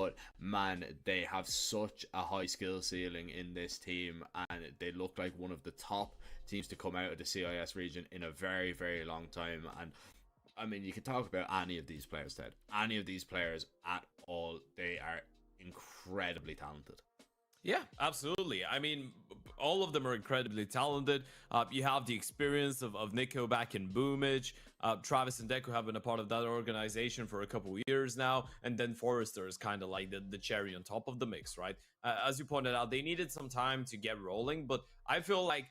but man, they have such a high skill ceiling in this team, and they look like one of the top teams to come out of the CIS region in a very, very long time. And I mean, you can talk about any of these players, Ted. Any of these players at all, they are incredibly talented. Yeah, absolutely. I mean, all of them are incredibly talented. You have the experience of Nico back in Boomage. Travis and Deku have been a part of that organization for a couple years now. And then Forrester is kind of like the cherry on top of the mix, right? As you pointed out, they needed some time to get rolling. But I feel like,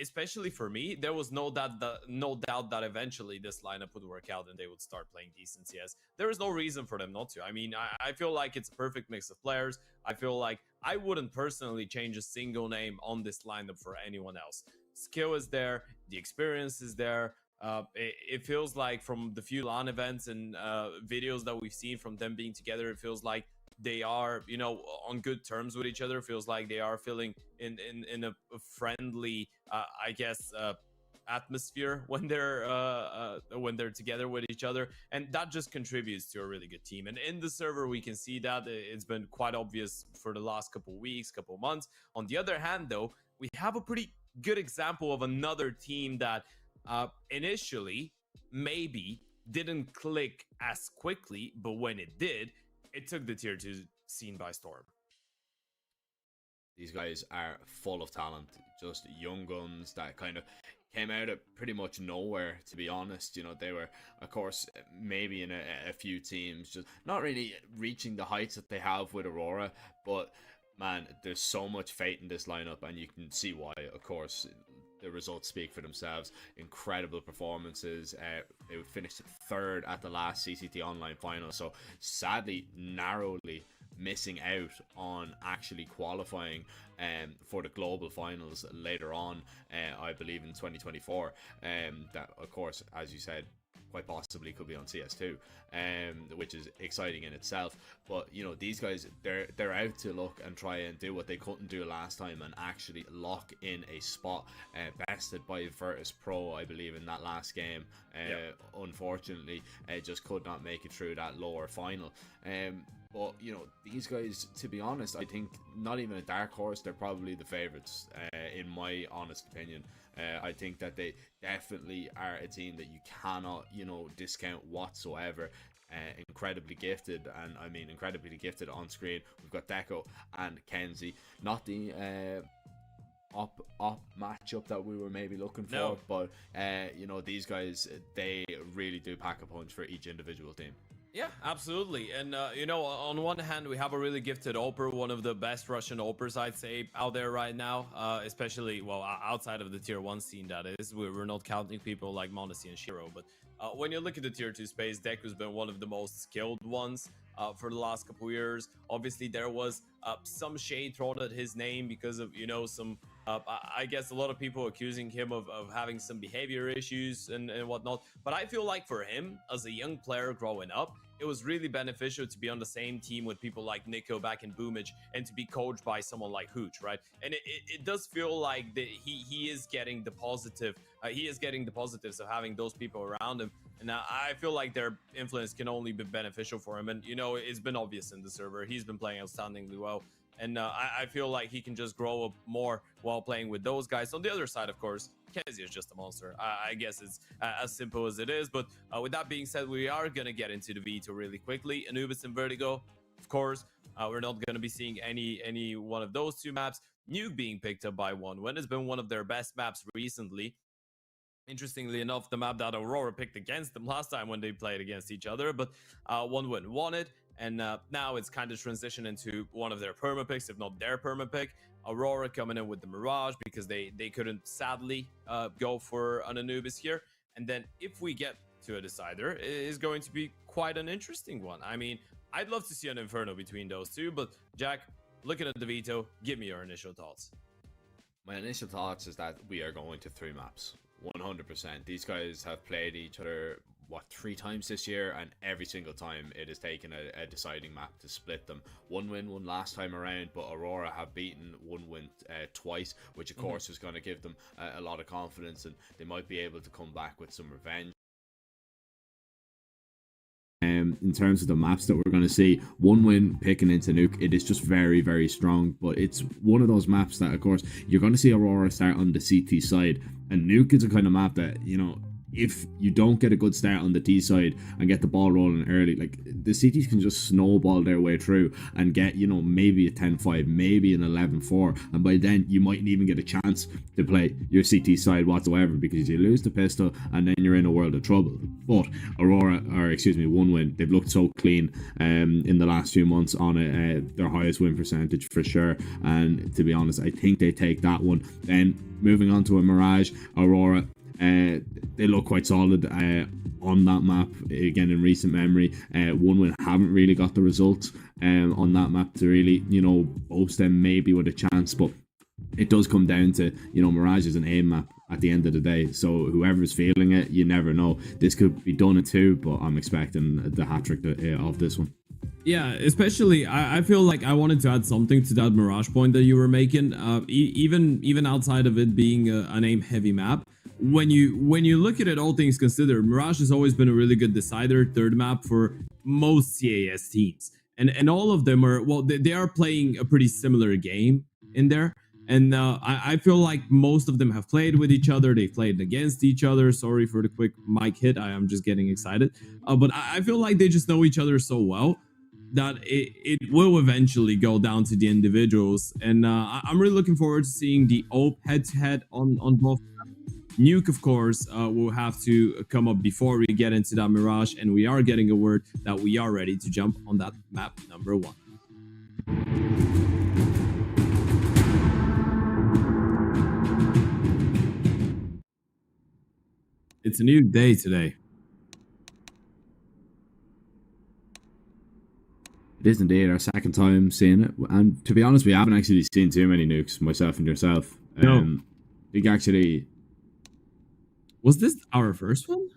especially for me, there was no doubt that eventually this lineup would work out and they would start playing decent CS. There is no reason for them not to. I mean, I feel like it's a perfect mix of players. I feel like I wouldn't personally change a single name on this lineup for anyone else. Skill is there, the experience is there. It feels like from the few LAN events and videos that we've seen from them being together, it feels like they are, on good terms with each other. It feels like they are feeling in a friendly, atmosphere when they're together with each other, and that just contributes to a really good team. And in the server, we can see that it's been quite obvious for the last couple weeks, couple months. On the other hand, though, we have a pretty good example of another team that initially maybe didn't click as quickly, but when it did, it took the tier 2 scene by storm. These guys are full of talent, just young guns that kind of came out of pretty much nowhere, to be honest. They were, of course, maybe in a few teams, just not really reaching the heights that they have with Aurora, but man, there's so much fate in this lineup, and you can see why. Of course, the results speak for themselves. Incredible performances. They finished third at the last CCT Online final, so sadly, narrowly missing out on actually qualifying for the global finals later on, I believe in 2024. That, of course, as you said, quite possibly could be on CS2, which is exciting in itself. But these guys, they're out to look and try and do what they couldn't do last time and actually lock in a spot. Bested by Virtus Pro, I believe, in that last game. Unfortunately, just could not make it through that lower final. But these guys, to be honest, I think not even a dark horse. They're probably the favorites, in my honest opinion. I think that they definitely are a team that you cannot, discount whatsoever. Incredibly gifted, and I mean incredibly gifted on screen. We've got Deco and Kenzie. Not the op matchup that we were maybe looking for, no. But these guys, they really do pack a punch for each individual team. Yeah, absolutely. And, on one hand, we have a really gifted Oper, one of the best Russian Opers, I'd say, out there right now, especially, well, outside of the tier 1 scene, that is. We're not counting people like Mondesi and Shiro, but when you look at the tier 2 space, Deku's been one of the most skilled ones for the last couple years. Obviously, there was some shade thrown at his name because of, some... I guess a lot of people accusing him of having some behavior issues and whatnot. But I feel like for him, as a young player growing up, it was really beneficial to be on the same team with people like Nico back in Boomage and to be coached by someone like Hooch, right? And it does feel like he is getting the positive. He is getting the positives of having those people around him. And I feel like their influence can only be beneficial for him. And, it's been obvious in the server. He's been playing outstandingly well. And I feel like he can just grow up more while playing with those guys. On the other side, of course, Kenzie is just a monster. I guess it's as simple as it is. But with that being said, we are going to get into the V2 really quickly. Anubis and Vertigo, of course. We're not going to be seeing any one of those two maps. Nuke being picked up by OneWin has been one of their best maps recently. Interestingly enough, the map that Aurora picked against them last time when they played against each other. But OneWin won it. And now it's kind of transitioned into one of their perma picks, if not their perma pick. Aurora coming in with the Mirage because they couldn't sadly go for an Anubis here. And then if we get to a decider, it is going to be quite an interesting one. I mean, I'd love to see an Inferno between those two, but Jack, looking at the veto, give me your initial thoughts. My initial thoughts is that we are going to 3 maps. 100%. These guys have played each other 3 times this year, and every single time it has taken a deciding map to split them. OneWin won last time around, but Aurora have beaten OneWin twice, which of course is going to give them a lot of confidence, and they might be able to come back with some revenge. in terms of the maps that we're going to see, One Win picking into Nuke, it is just very, very strong. But it's one of those maps that, of course, you're going to see Aurora start on the CT side. And Nuke is a kind of map that, you know, if you don't get a good start on the T side and get the ball rolling early, like the CTs can just snowball their way through and get, you know, maybe a 10-5, maybe an 11-4, and by then you mightn't even get a chance to play your CT side whatsoever, because you lose the pistol and then you're in a world of trouble. But Aurora, or excuse me, One Win, they've looked so clean in the last few months on their highest win percentage for sure, and to be honest, I think they take that one. Then moving on to a Mirage, Aurora, they look quite solid on that map again in recent memory. One Win haven't really got the results on that map to really, you know, boast them maybe with a chance, but it does come down to, you know, Mirage is an aim map at the end of the day, so whoever's feeling it, you never know. This could be done at 2, but I'm expecting the hat-trick of this one. Yeah, especially I feel like I wanted to add something to that Mirage point that you were making, even outside of it being an aim heavy map. When you look at it, all things considered, Mirage has always been a really good decider, third map for most CAS teams, and all of them are, well, they are playing a pretty similar game in there, and I feel like most of them have played with each other, they've played against each other. Sorry for the quick mic hit, I am just getting excited, but I feel like they just know each other so well that it will eventually go down to the individuals, and I'm really looking forward to seeing the OPE head-to-head on both. Nuke, of course, will have to come up before we get into that Mirage, and we are getting a word that we are ready to jump on that map number 1. It's a new day today. It is indeed our second time seeing it, and to be honest, we haven't actually seen too many nukes, myself and yourself. No. I think actually... Was this our first one?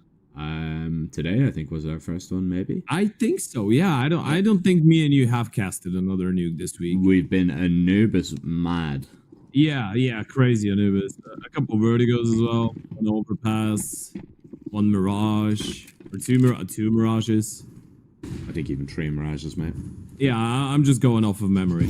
Today I think was our first one, maybe. I think so. Yeah, I don't think me and you have casted another nuke this week. We've been Anubis mad. Yeah, crazy Anubis. A couple Vertigos as well. An overpass, one Mirage, or two Mirages. I think even 3 Mirages, mate. Yeah, I'm just going off of memory.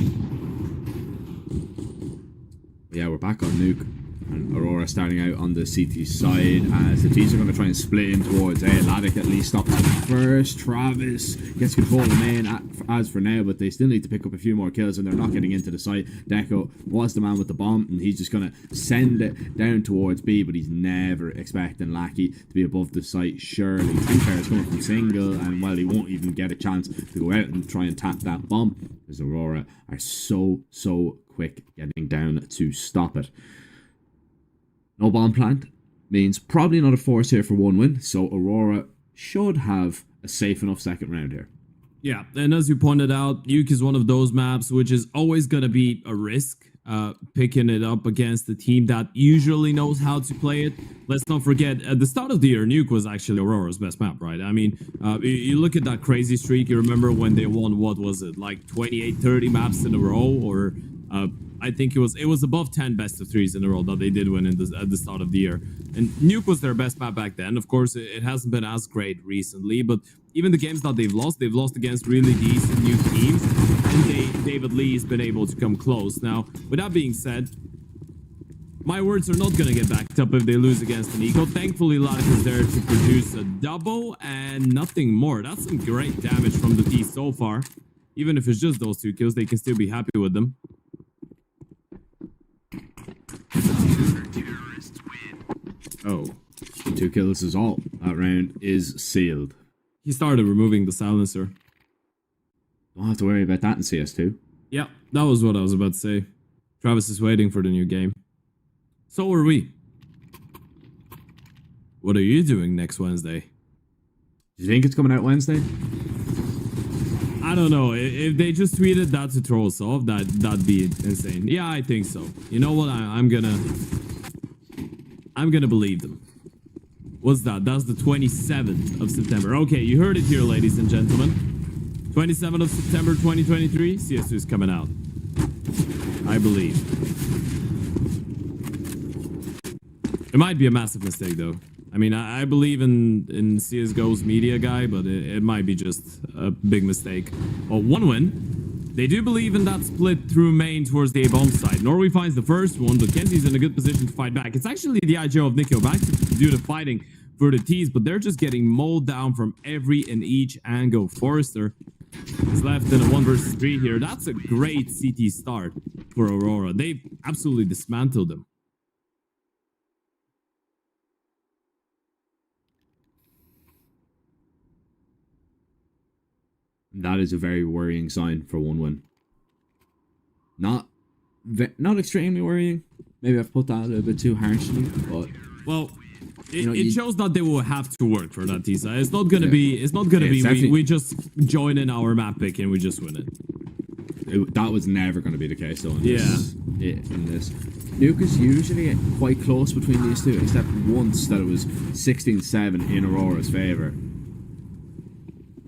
Yeah, we're back on nuke. And Aurora starting out on the CT side as the T's are going to try and split in towards Laddick. At least stops first. Travis gets control of the main as for now, but they still need to pick up a few more kills, and they're not getting into the site. Deco was the man with the bomb, and he's just going to send it down towards B, but he's never expecting Lackey to be above the site. Surely 3 players coming from single, and well, he won't even get a chance to go out and try and tap that bomb, because Aurora are so quick getting down to stop it. No bomb plant means probably not a force here for One Win, so Aurora should have a safe enough second round here. Yeah, and as you pointed out, Nuke is one of those maps which is always going to be a risk, picking it up against a team that usually knows how to play it. Let's not forget, at the start of the year, Nuke was actually Aurora's best map, right? I mean, you look at that crazy streak, you remember when they won, what was it, like 28, 30 maps in a row, or... I think it was above 10 best of 3s in a row that they did win at the start of the year. And Nuke was their best map back then. Of course, it hasn't been as great recently, but even the games that they've lost against really decent Nuke teams, and they've at least been able to come close. Now, with that being said, my words are not going to get backed up if they lose against an Eco. Thankfully, Laddick is there to produce a double and nothing more. That's some great damage from the T so far. Even if it's just those 2 kills, they can still be happy with them. Oh, 2 kills is all. That round is sealed. He started removing the silencer. Don't have to worry about that in CS2. Yeah, that was what I was about to say. Travis is waiting for the new game. So are we. What are you doing next Wednesday? Do you think it's coming out Wednesday? I don't know. If they just tweeted that to throw us off, that'd be insane. Yeah, I think so. You know what? I'm gonna believe them. What's that? That's the 27th of September. Okay, you heard it here, ladies and gentlemen. 27th of September 2023, CS2 is coming out. I believe. It might be a massive mistake, though. I mean, I believe in CSGO's media guy, but it might be just a big mistake. Well, one win. They do believe in that split through main towards the A-bomb side. Norway finds the first one, but Kenzie's in a good position to fight back. It's actually the IGO of Nico back to do the fighting for the T's, but they're just getting mowed down from every and each angle. Forrester is left in a 1 versus 3 here. That's a great CT start for Aurora. They've absolutely dismantled them. That is a very worrying sign for one win. Not extremely worrying. Maybe I've put that a little bit too harshly, but well, it shows that they will have to work for that T-side. It's not gonna be. It's not gonna be. We just join in our map pick and we just win it. That was never going to be the case, though. In this, Nuke is usually quite close between these two, except once that it was 16-7 in Aurora's favor.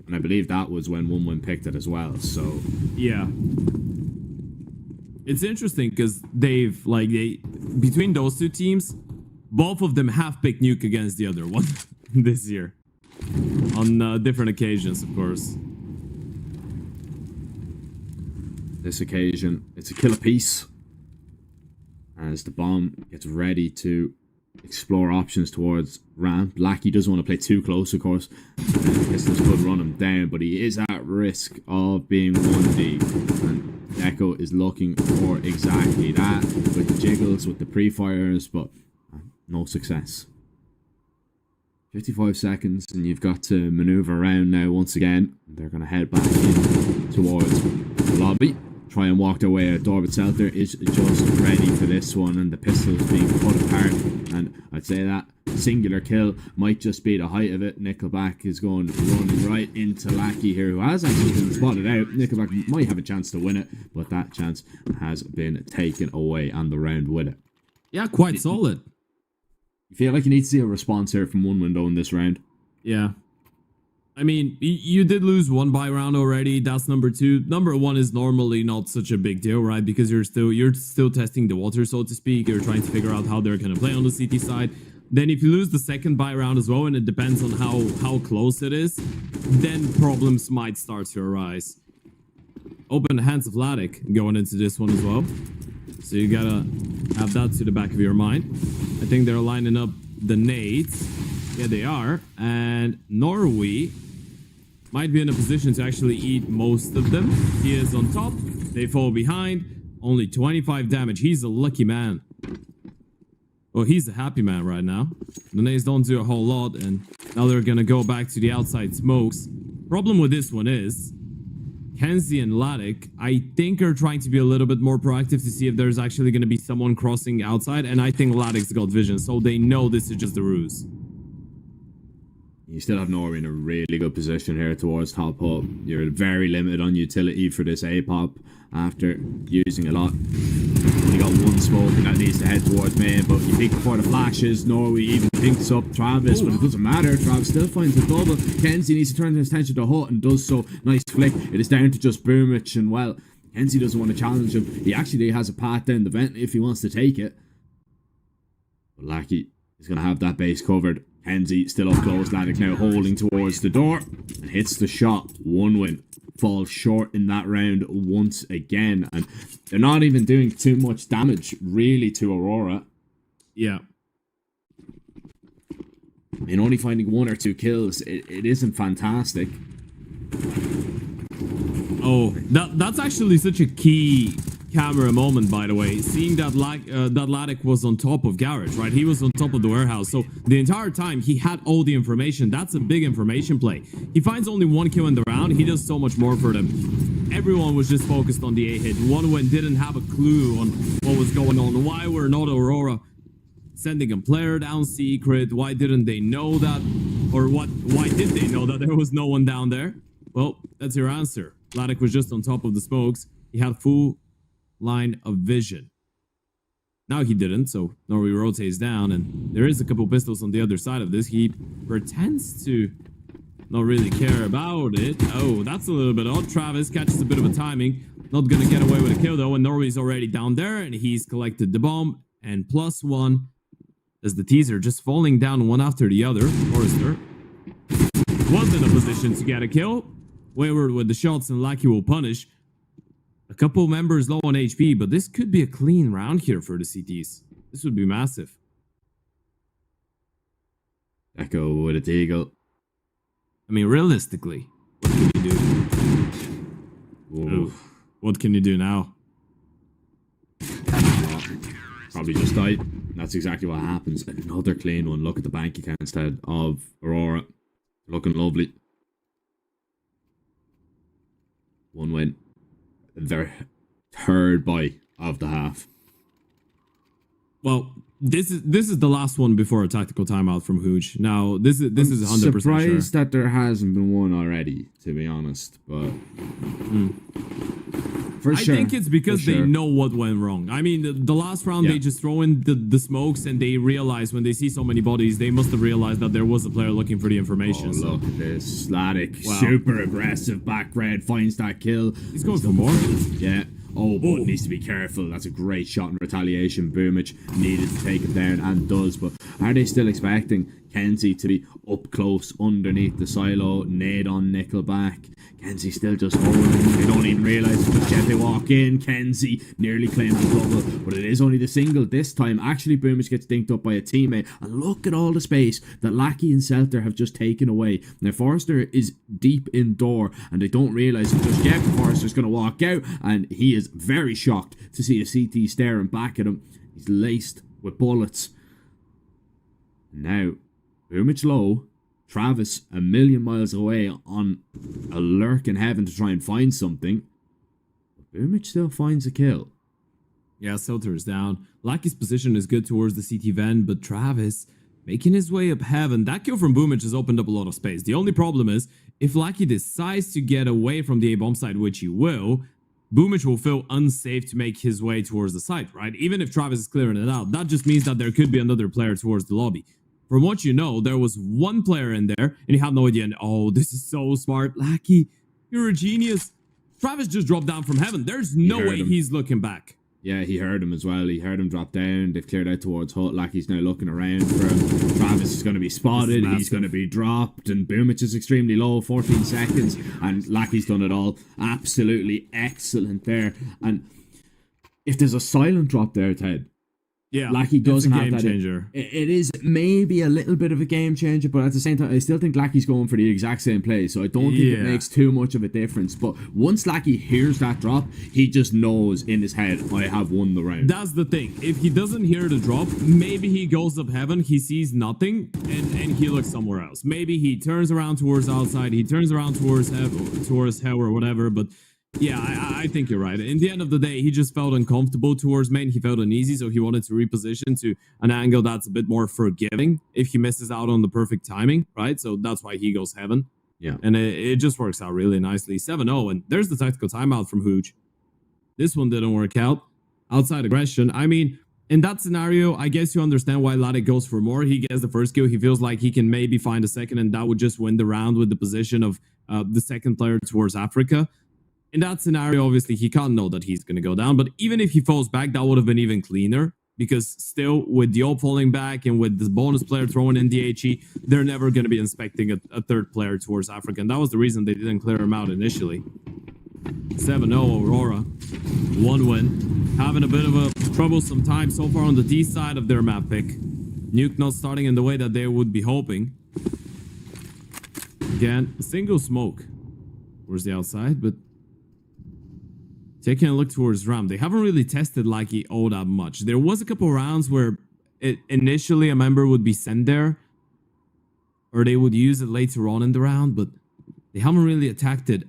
And I believe that was when 1-1 picked it as well, so... Yeah. It's interesting because between those two teams, both of them have picked Nuke against the other one this year. On different occasions, of course. This occasion, it's a kill apiece. As the bomb gets ready to explore options towards ramp. Lackey doesn't want to play too close, of course. Pistols could run him down, but he is at risk of being 1D. And Echo is looking for exactly that with the jiggles, with the pre-fires, but no success. 55 seconds, and you've got to maneuver around now once again. They're going to head back in towards the lobby. Try and walk their way out. Dorbit Seltzer is just ready for this one, and the pistols being put apart. And I'd say that singular kill might just be the height of it. Nickelback is going to run right into Lackey here, who has actually been spotted out. Nickelback might have a chance to win it, but that chance has been taken away, and the round with it. Yeah, quite solid. You feel like you need to see a response here from one window in this round? Yeah. I mean, you did lose one buy round already. That's number 2. Number 1 is normally not such a big deal, right? Because you're still testing the water, so to speak. You're trying to figure out how they're going to play on the CT side. Then if you lose the second buy round as well, and it depends on how close it is, then problems might start to arise. Open the hands of Vladik going into this one as well. So you gotta have that to the back of your mind. I think they're lining up the nades. Yeah, they are. And Norway might be in a position to actually eat most of them. He is on top. They fall behind. Only 25 damage. He's a lucky man. Well, he's a happy man right now. The nades don't do a whole lot, and now they're gonna go back to the outside smokes. Problem with this one is Kenzie and Laddick, I think, are trying to be a little bit more proactive to see if there's actually going to be someone crossing outside, and I think Laddick's got vision, so they know this is just a ruse. You still have Norway in a really good position here towards top hub. You're very limited on utility for this A-pop after using a lot. You got one smoke and that needs to head towards main, but you peek before the flashes. Norway even pinks up Travis, but it doesn't matter. Travis still finds the double. Kenzie needs to turn his attention to Hut and does so. Nice flick. It is down to just Boomich, and well, Kenzie doesn't want to challenge him. He actually has a path down the vent if he wants to take it. But Lackey is going to have that base covered. Kenzie still up close. Laddick now holding towards the door and hits the shot. 1 win. Falls short in that round once again, and they're not even doing too much damage really to Aurora. Yeah. And only finding 1 or 2 kills, it isn't fantastic. Oh, that's actually such a key camera moment, by the way. Seeing that Laddick was on top of Garage, right? He was on top of the warehouse. So the entire time he had all the information. That's a big information play. He finds only 1 kill in the round. He does so much more for them. Everyone was just focused on the A hit. OneWin didn't have a clue on what was going on. Why were not Aurora sending a player down secret? Why didn't they know that? Or why did they know that there was no one down there? Well, that's your answer. Laddick was just on top of the smokes. He had full line of vision. Now he didn't, so Norway rotates down, and there is a couple pistols on the other side of this. He pretends to not really care about it. Oh, that's a little bit odd. Travis catches a bit of a timing. Not gonna get away with a kill though, and Norway's already down there, and he's collected the bomb, and +1 as the T's are just falling down one after the other. Forrester was in a position to get a kill. Wayward with the shots, and Lucky will punish. A couple members low on HP, but this could be a clean round here for the CTs. This would be massive. Echo with a deagle. I mean, realistically, what can you do? Oof. What can you do now? Probably just die. That's exactly what happens. Another clean one. Look at the bank account instead of Aurora. Looking lovely. One win. Their third buy of the half. Well, this is the last one before a tactical timeout from Hooch. Now, this is 100% sure. Surprised that there hasn't been one already, to be honest. But for sure, I think it's because they know what went wrong. I mean, the last round they just throw in the smokes, and they realize when they see so many bodies, they must have realized that there was a player looking for the information. Oh, look at this. Slatic, super aggressive, back red, finds that kill. He's going for more. Yeah. Oh, but needs to be careful. That's a great shot in retaliation. Boomich needed to take him down and does. But are they still expecting Kenzie to be up close underneath the silo? Nade on Nickelback. Kenzie still just holding. They don't even realise it. Yet they walk in. Kenzie nearly claims the double, but it is only the single this time. Actually, Boomich gets dinked up by a teammate. And look at all the space that Lackey and Selter have just taken away. Now, Forrester is deep indoor, and they don't realise it just yet. Forrester's going to walk out, and he is very shocked to see a CT staring back at him. He's laced with bullets. Now, Boomich low. Travis a million miles away on a lurk in heaven to try and find something. But Boomich still finds a kill. Yeah, Selter is down. Lucky's position is good towards the CT vent, but Travis making his way up heaven. That kill from Boomich has opened up a lot of space. The only problem is, if Lucky decides to get away from the A-bomb side, which he will, Boomich will feel unsafe to make his way towards the site, right? Even if Travis is clearing it out, that just means that there could be another player towards the lobby. From what you know, there was one player in there, and you had no idea. And, oh, this is so smart. Lucky, you're a genius. Travis just dropped down from heaven. There's no way he's looking back. Yeah, he heard him as well. He heard him drop down. They've cleared out towards Hut. Lucky's now looking around for him. Travis is going to be spotted. He's going to be dropped. And Boomich is extremely low, 14 seconds. And Lucky's done it all. Absolutely excellent there. And if there's a silent drop there, Ted, yeah, Lackey doesn't have that. Changer. It is maybe a little bit of a game changer, but at the same time, I still think Lackey's going for the exact same play, so I don't think it makes too much of a difference. But once Lackey hears that drop, he just knows in his head, I have won the round. That's the thing. If he doesn't hear the drop, maybe he goes up heaven, he sees nothing, and he looks somewhere else. Maybe he turns around towards outside, he turns around towards hell or whatever, but yeah, I think you're right. In the end of the day, he just felt uncomfortable towards main. He felt uneasy, so he wanted to reposition to an angle that's a bit more forgiving if he misses out on the perfect timing, right? So that's why he goes heaven. Yeah. And it just works out really nicely. 7-0, and there's the tactical timeout from Hooch. This one didn't work out. Outside aggression. I mean, in that scenario, I guess you understand why Ladek goes for more. He gets the first kill. He feels like he can maybe find a second, and that would just win the round with the position of the second player towards Africa. In that scenario, obviously, he can't know that he's going to go down. But even if he falls back, that would have been even cleaner. Because still, with Diop falling back and with the bonus player throwing in the HE, they're never going to be inspecting a third player towards Africa. And that was the reason they didn't clear him out initially. 7-0 Aurora. 1 win. Having a bit of a troublesome time so far on the D side of their map pick. Nuke not starting in the way that they would be hoping. Again, a single smoke. Where's the outside? But taking a look towards Ram, they haven't really tested Lucky all that much. There was a couple rounds where initially a member would be sent there, or they would use it later on in the round, but they haven't really attacked it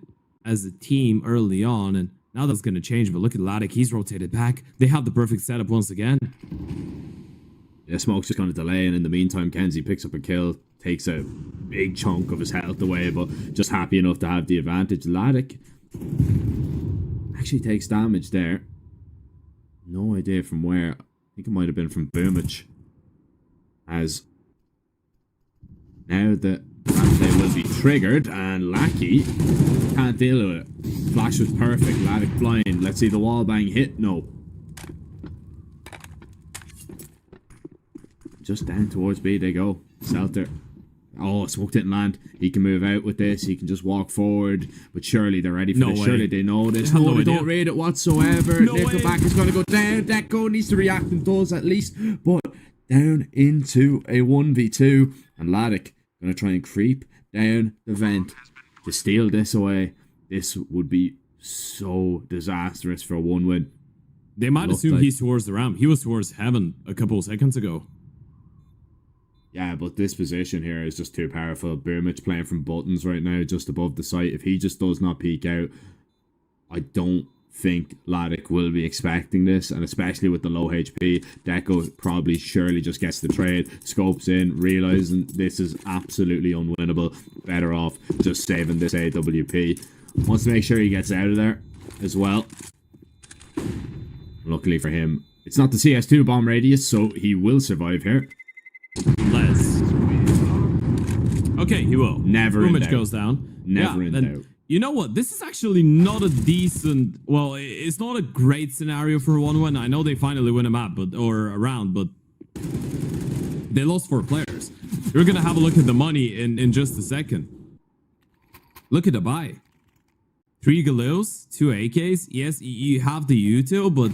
as a team early on, and now that's going to change. But look at Ladek, he's rotated back. They have the perfect setup once again. Yeah, Smoke's just going to delay, and in the meantime, Kenzie picks up a kill, takes a big chunk of his health away, but just happy enough to have the advantage. Ladek actually takes damage there. No idea from where. I think it might have been from Boomich. As now the replay will be triggered, and Lackey can't deal with it. Flash was perfect. Ladek blind. Let's see the wall bang hit. No. just down towards B they go. Celter. Oh, Smoke didn't land. He can move out with this. He can just walk forward. But surely they're ready for this. Way. Surely they know this. No, they don't read it whatsoever. Nickelback is going to go down. Deco needs to react and does at least. But down into a 1v2. And Laddick going to try and creep down the vent to steal this away. This would be so disastrous for a 1-win. They might assume he's towards the ramp. He was towards heaven a couple of seconds ago. Yeah, but this position here is just too powerful. Boomich playing from buttons right now, just above the site. If he just does not peek out, I don't think Laddick will be expecting this. And especially with the low HP, Deco probably surely just gets the trade, scopes in, realizing this is absolutely unwinnable. Better off just saving this AWP. Wants to make sure he gets out of there as well. Luckily for him, it's not the CS2 bomb radius, so he will survive here. Okay, he will. Never in doubt. Goes down. Never in doubt. You know what? This is actually not a decent... Well, it's not a great scenario for 1-1. I know they finally win a map, or a round, but they lost 4 players. You're going to have a look at the money in just a second. Look at the buy. 3 Galeos, 2 AKs. Yes, you have the util, but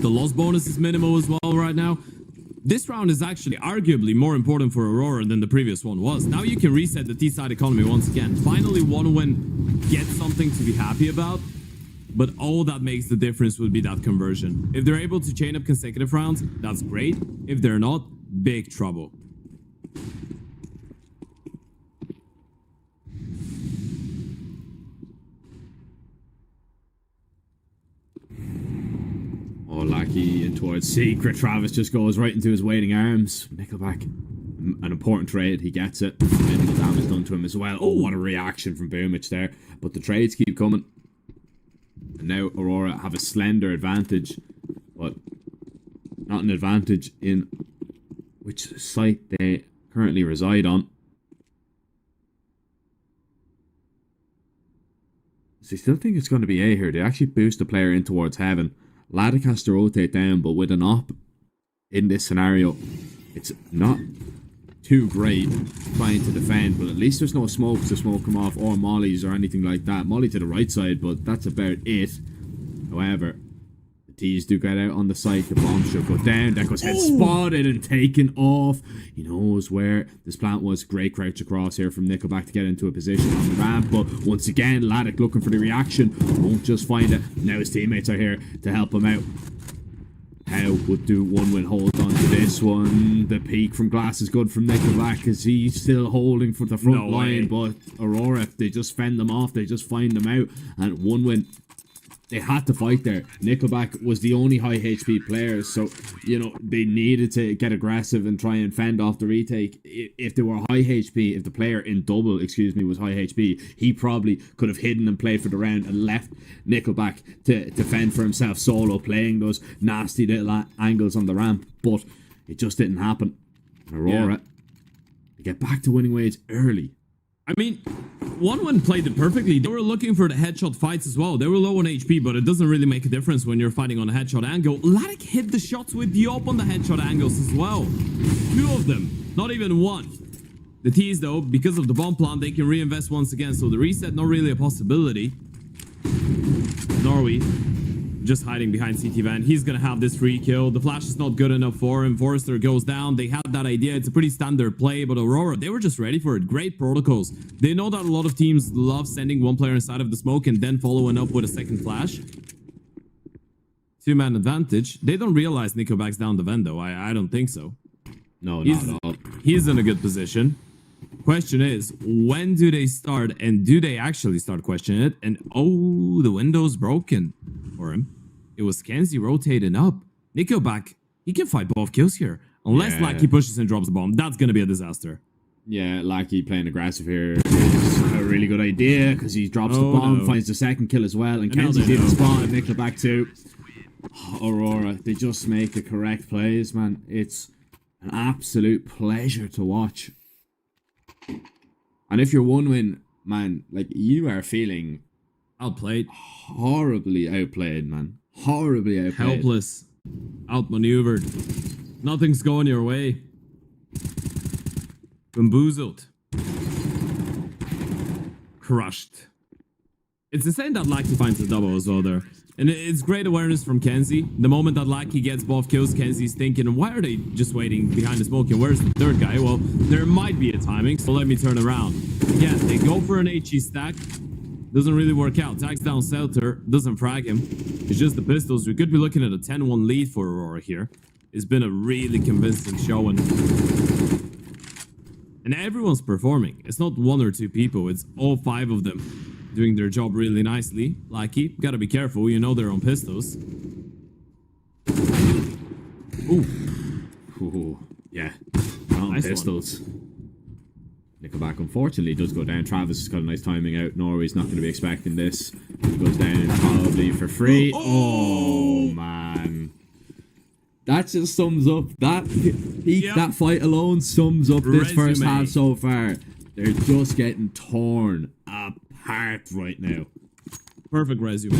the loss bonus is minimal as well right now. This round is actually arguably more important for Aurora than the previous one was. Now you can reset the T-side economy once again. Finally, 1-win gets something to be happy about. But all that makes the difference would be that conversion. If they're able to chain up consecutive rounds, that's great. If they're not, big trouble. Oh, Lackey in towards Secret. Travis just goes right into his waiting arms. Nickelback, an important trade. He gets it. Minimal damage done to him as well. Oh, what a reaction from Boomich there. But the trades keep coming. And now Aurora have a slender advantage. But not an advantage in which site they currently reside on. So I still think it's going to be A here. They actually boost the player in towards heaven. Laddick has to rotate down, but with an op in this scenario, it's not too great trying to defend, but at least there's no smokes to smoke him off or mollies or anything like that. Molly to the right side, but that's about it. However, the T's do get out on the site. The bomb should go down. That goes head spotted and taken off. He knows where this plant was. Great crouch across here from Nickelback to get into a position on the ramp, but once again, Laddick looking for the reaction. Won't just find it. Now his teammates are here to help him out. How would do 1-win hold on to this one? The peak from Glass is good from Nickelback as he's still holding for the front line, but Aurora, if they just fend them off, they just find them out, and 1-win. They had to fight there. Nickelback was the only high HP player, so, you know, they needed to get aggressive and try and fend off the retake. If they were high HP, if the player in double, excuse me, was high HP, he probably could have hidden and played for the round and left Nickelback to fend for himself solo, playing those nasty little angles on the ramp, but it just didn't happen. Aurora, they get back to winning ways early. I mean, 1-1 played it perfectly. They were looking for the headshot fights as well. They were low on HP, but it doesn't really make a difference when you're fighting on a headshot angle. Laddick hit the shots with the op on the headshot angles as well. 2 of them, not even 1. The T's though, because of the bomb plant, they can reinvest once again, so the reset not really a possibility. Norway just hiding behind CT Van. He's gonna have this free kill. The flash is not good enough for him. Forrester goes down. They had that idea. It's a pretty standard play, but Aurora, they were just ready for it. Great protocols. They know that a lot of teams love sending one player inside of the smoke and then following up with a second flash. 2-man advantage. They don't realize Nickelback's down the vent though. I don't think so. No, not at all. He's in a good position. Question is, when do they start, and do they actually start questioning it? And oh, the window's broken for him. It was Kenzie rotating up. Nickelback, he can fight both kills here. Unless Lackey pushes and drops the bomb. That's going to be a disaster. Yeah, Lackey playing aggressive here is a really good idea because he drops the bomb, finds the second kill as well, and Kenzie's in the spot and Nickelback too. Aurora, they just make the correct plays, man. It's an absolute pleasure to watch. And if you're 1-win, man, like, you are feeling outplayed. Horribly outplayed, man. Horribly outplayed. Helpless. Outmaneuvered. Nothing's going your way. Bamboozled. Crushed. It's insane that Lackey finds a double as well there. And it's great awareness from Kenzie. The moment that Lackey gets both kills, Kenzie's thinking, why are they just waiting behind the smoke? And where's the third guy? Well, there might be a timing, so let me turn around. Yeah, they go for an HE stack. Doesn't really work out. Tags down Selter. Doesn't frag him. It's just the pistols. We could be looking at a 10-1 lead for Aurora here. It's been a really convincing showing. And everyone's performing. It's not one or two people. It's all 5 of them doing their job really nicely. Lackey, gotta be careful. You know they're on pistols. Ooh. Ooh. Yeah. On Nice pistols. Nickelback unfortunately does go down. Travis has got a nice timing out. Norway's not going to be expecting this. He goes down probably for free. Oh, man. That just sums up that that fight alone sums up this first half so far. They're just getting torn apart right now. Perfect resume.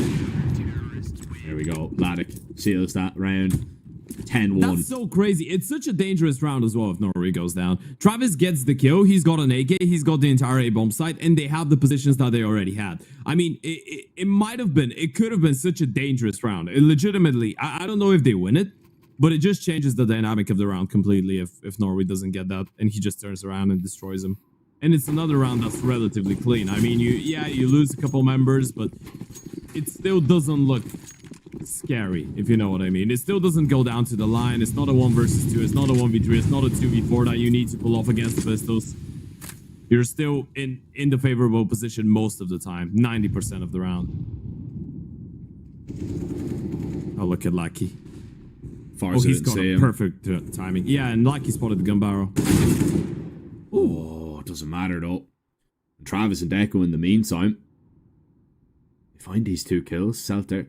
There we go. Vladik seals that round. 10-1. That's so crazy. It's such a dangerous round as well if Norway goes down. Travis gets the kill. He's got an AK. He's got the entire A-bomb site. And they have the positions that they already had. I mean, it might have been, it could have been such a dangerous round. It legitimately, I don't know if they win it. But it just changes the dynamic of the round completely if Norway doesn't get that. And he just turns around and destroys him. And it's another round that's relatively clean. I mean, you lose a couple members, but it still doesn't look scary, if you know what I mean. It still doesn't go down to the line. It's not a 1 versus 2. It's not a 1v3. It's not a 2v4 that you need to pull off against the pistols. You're still in the favorable position most of the time. 90% of the round. Oh, look at Lucky. Oh, he's got a perfect timing. Yeah, and Lucky spotted the gun barrel. Oh, it doesn't matter though. And Travis and Deco in the meantime. They find these 2 kills. Selter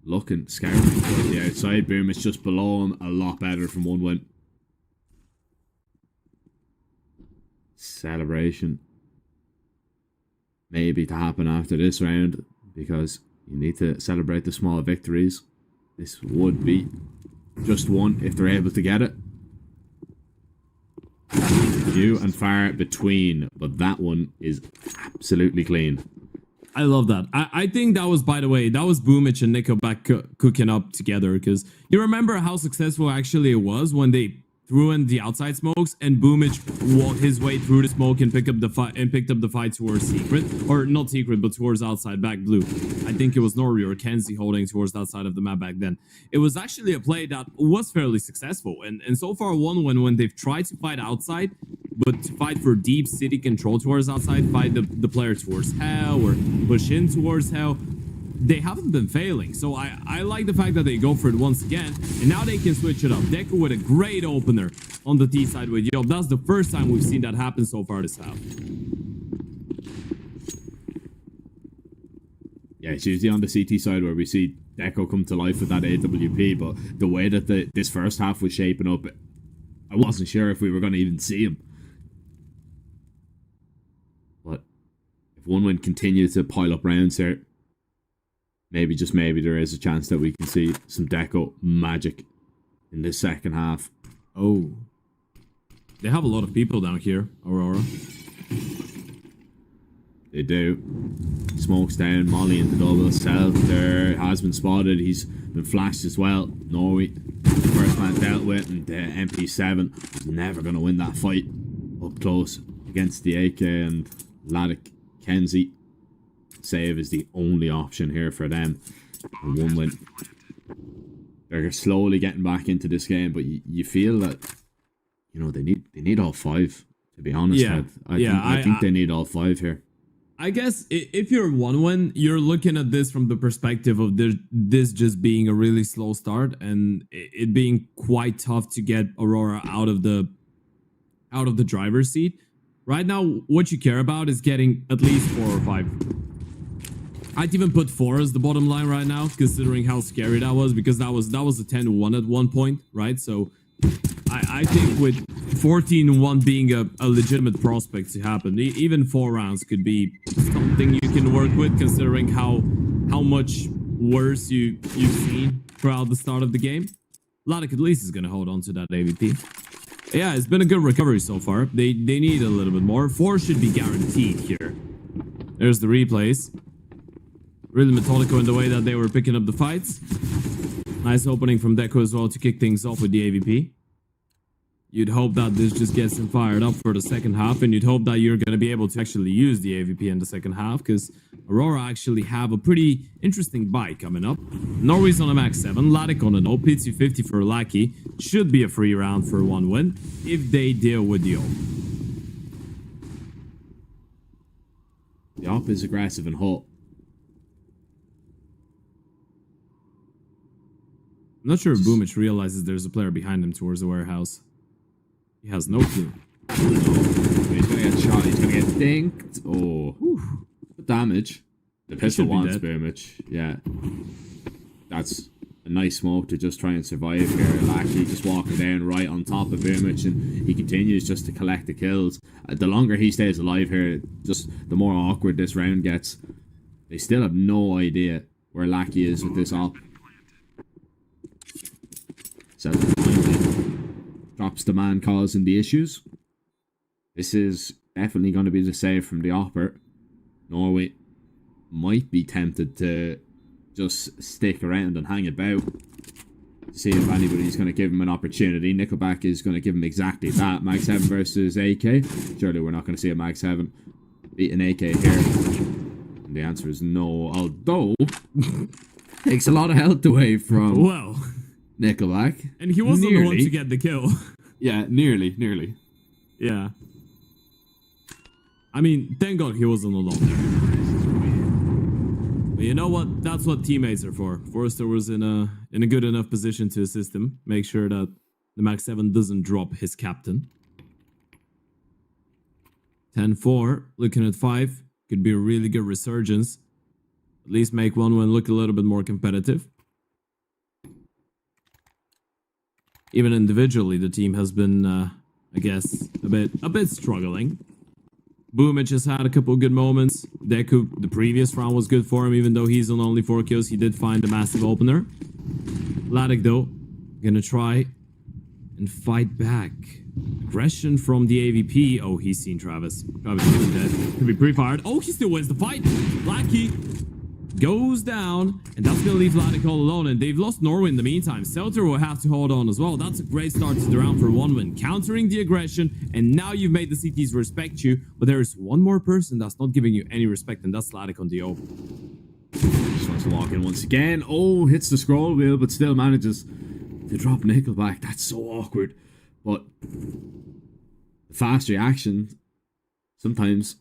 looking scared towards the outside. Boom, it's just below him. A lot better from 1 win. Celebration. Maybe to happen after this round. Because you need to celebrate the small victories. This would be just 1 if they're able to get it. Few and far between, but that one is absolutely clean. I love that. I think that was, by the way, that was Boomich and Nickelback cooking up together, because you remember how successful actually it was when they threw in the outside smokes and Boomich walked his way through the smoke and picked up the fight towards secret, or not secret, but towards outside back blue. I think it was Nori or Kenzie holding towards that side of the map back then. It was actually a play that was fairly successful, and so far 1 win when they've tried to fight outside, but to fight for deep city control towards outside, fight the player towards hell or push in towards hell. They haven't been failing, so I like the fact that they go for it once again, and now they can switch it up. Deco with a great opener on the T side with Yob. That's the first time we've seen that happen so far this half. Yeah, it's usually on the CT side where we see Deco come to life with that AWP, but the way that this first half was shaping up, I wasn't sure if we were going to even see him. But if 1 win continues to pile up rounds here, maybe, just maybe, there is a chance that we can see some Deco magic in this second half. Oh. They have a lot of people down here, Aurora. They do. Smokes down, Molly into double. Self there has been spotted. He's been flashed as well. Norway, first man dealt with, and the MP7 was never going to win that fight up close against the AK and Vladik. Kenzie. Save is the only option here for them. And 1 win. They're slowly getting back into this game, but you feel that, you know, they need all 5. To be honest, yeah, I think they need all 5 here. I guess if you're 1 win, you're looking at this from the perspective of this just being a really slow start and it being quite tough to get Aurora out of the driver's seat. Right now, what you care about is getting at least 4 or 5. I'd even put 4 as the bottom line right now, considering how scary that was, because that was a 10-1 at one point, right? So I think with 14-1 being a legitimate prospect to happen, even 4 rounds could be something you can work with, considering how much worse you've seen throughout the start of the game. Vladik at least is going to hold on to that AVP. Yeah, it's been a good recovery so far. They need a little bit more. 4 should be guaranteed here. There's the replays. Really methodical in the way that they were picking up the fights. Nice opening from Deco as well to kick things off with the AVP. You'd hope that this just gets them fired up for the second half, and you'd hope that you're going to be able to actually use the AVP in the second half, because Aurora actually have a pretty interesting bite coming up. Norway's on a max 7, Vladik on an O, Pizzi 50 for Lucky. Should be a free round for 1 win if they deal with the O. The op is aggressive and hot. I'm not sure if Boomich realizes there's a player behind him towards the warehouse. He has no clue. He's gonna get shot. He's gonna get dinked. Oh, damage. The pistol wants Boomich. Yeah, that's a nice smoke to just try and survive here. Lucky just walking down right on top of Boomich, and he continues just to collect the kills. The longer he stays alive here, just the more awkward this round gets. They still have no idea where Lucky is with this op. So drops the man causing the issues. This is definitely going to be the save from the opper. Norway might be tempted to just stick around and hang about. See if anybody's going to give him an opportunity. Nickelback is going to give him exactly that. Mag 7 versus AK. Surely we're not going to see a Mag 7 beat an AK here. And the answer is no. Although, takes a lot of health away from... Well... Nickelback. And he wasn't the one to get the kill. Yeah, nearly. Yeah. I mean, thank God he wasn't alone there. But you know what? That's what teammates are for. Forrester was in a good enough position to assist him. Make sure that the Max 7 doesn't drop his captain. 10-4. Looking at 5. Could be a really good resurgence. At least make 1 win look a little bit more competitive. Even individually, the team has been, I guess, a bit struggling. Boomich has had a couple of good moments. Deku, the previous round was good for him, even though he's on only 4 kills. He did find a massive opener. Vladik, though, gonna try and fight back. Aggression from the AVP. Oh, he's seen Travis. Travis is dead. Could be pre-fired. Oh, he still wins the fight. Lucky goes down, and that's gonna leave Vladik all alone, and they've lost Norway in the meantime. Selter will have to hold on as well. That's a great start to the round for 1 win, countering the aggression, and now you've made the CTs respect you, but there is one more person that's not giving you any respect, and that's Vladik on the O. Just wants to walk in once again. Oh, hits the scroll wheel, but still manages to drop Nickelback. That's so awkward. But the fast reaction, sometimes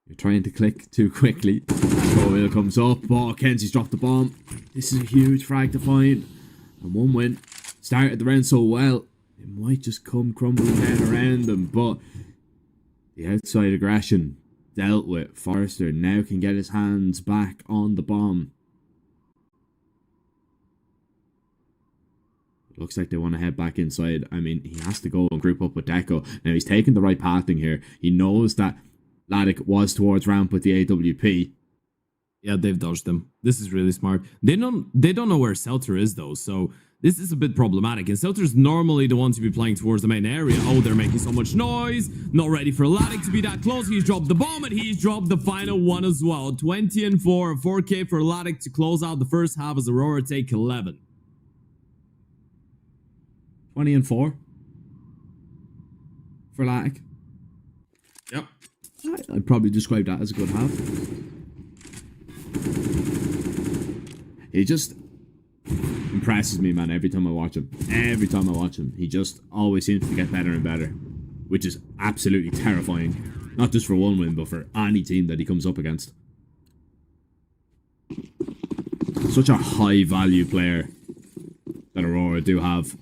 you're trying to click too quickly. Scroll wheel comes up. Oh, Kenzie's dropped the bomb. This is a huge frag to find. And 1 win. Started the round so well. It might just come crumbling down around them. But the outside aggression dealt with. Forrester now can get his hands back on the bomb. Looks like they want to head back inside. I mean, he has to go and group up with Deco. Now, he's taking the right pathing here. He knows that Vladik was towards ramp with the AWP. Yeah, they've dodged them. This is really smart. They don't know where Selter is, though, so this is a bit problematic. And Selter's normally the one to be playing towards the main area. Oh, they're making so much noise. Not ready for Vladik to be that close. He's dropped the bomb, and he's dropped the final one as well. 20-4, 4K for Vladik to close out the first half as Aurora take 11. 20-4 for Vladik. Yep. I'd probably describe that as a good half. He just impresses me, man, every time I watch him. Every time I watch him, he just always seems to get better and better, which is absolutely terrifying. Not just for 1 win, but for any team that he comes up against. Such a high value player that Aurora do have.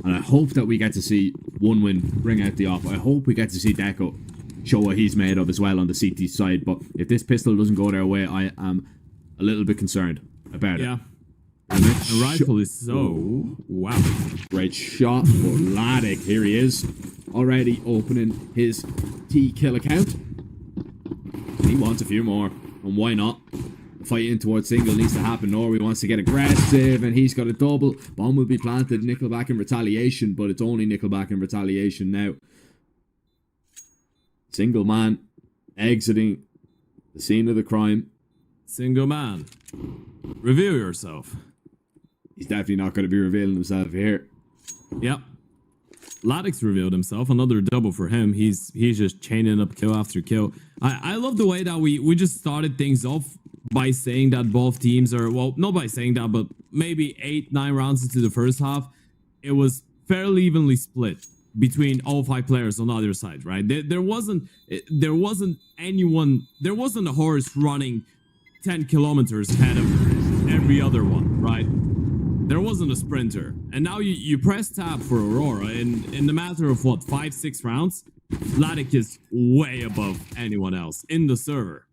And I hope that we get to see 1 win bring out the off. I hope we get to see Deco show what he's made of as well on the CT side. But if this pistol doesn't go their way, I am a little bit concerned about it. Yeah. And rightfully so. Wow. Great shot for Vladik. Here he is. Already opening his T-kill account. He wants a few more. And why not? fight in towards single needs to happen. Norway wants to get aggressive, and he's got a double. Bomb will be planted. Nickelback in retaliation, but it's only Nickelback in retaliation now. Single man exiting the scene of the crime. Single man. Reveal yourself. He's definitely not going to be revealing himself here. Yep. Ladix revealed himself. Another double for him. He's just chaining up kill after kill. I love the way that we just started things off by saying that both teams are, well, not by saying that, but maybe 8-9 rounds into the first half, it was fairly evenly split between all 5 players on either side, right? There wasn't a horse running 10 kilometers ahead of every other one, right? There wasn't a sprinter. And now you press tab for Aurora, and in the matter of what, 5-6 rounds, Vladik is way above anyone else in the server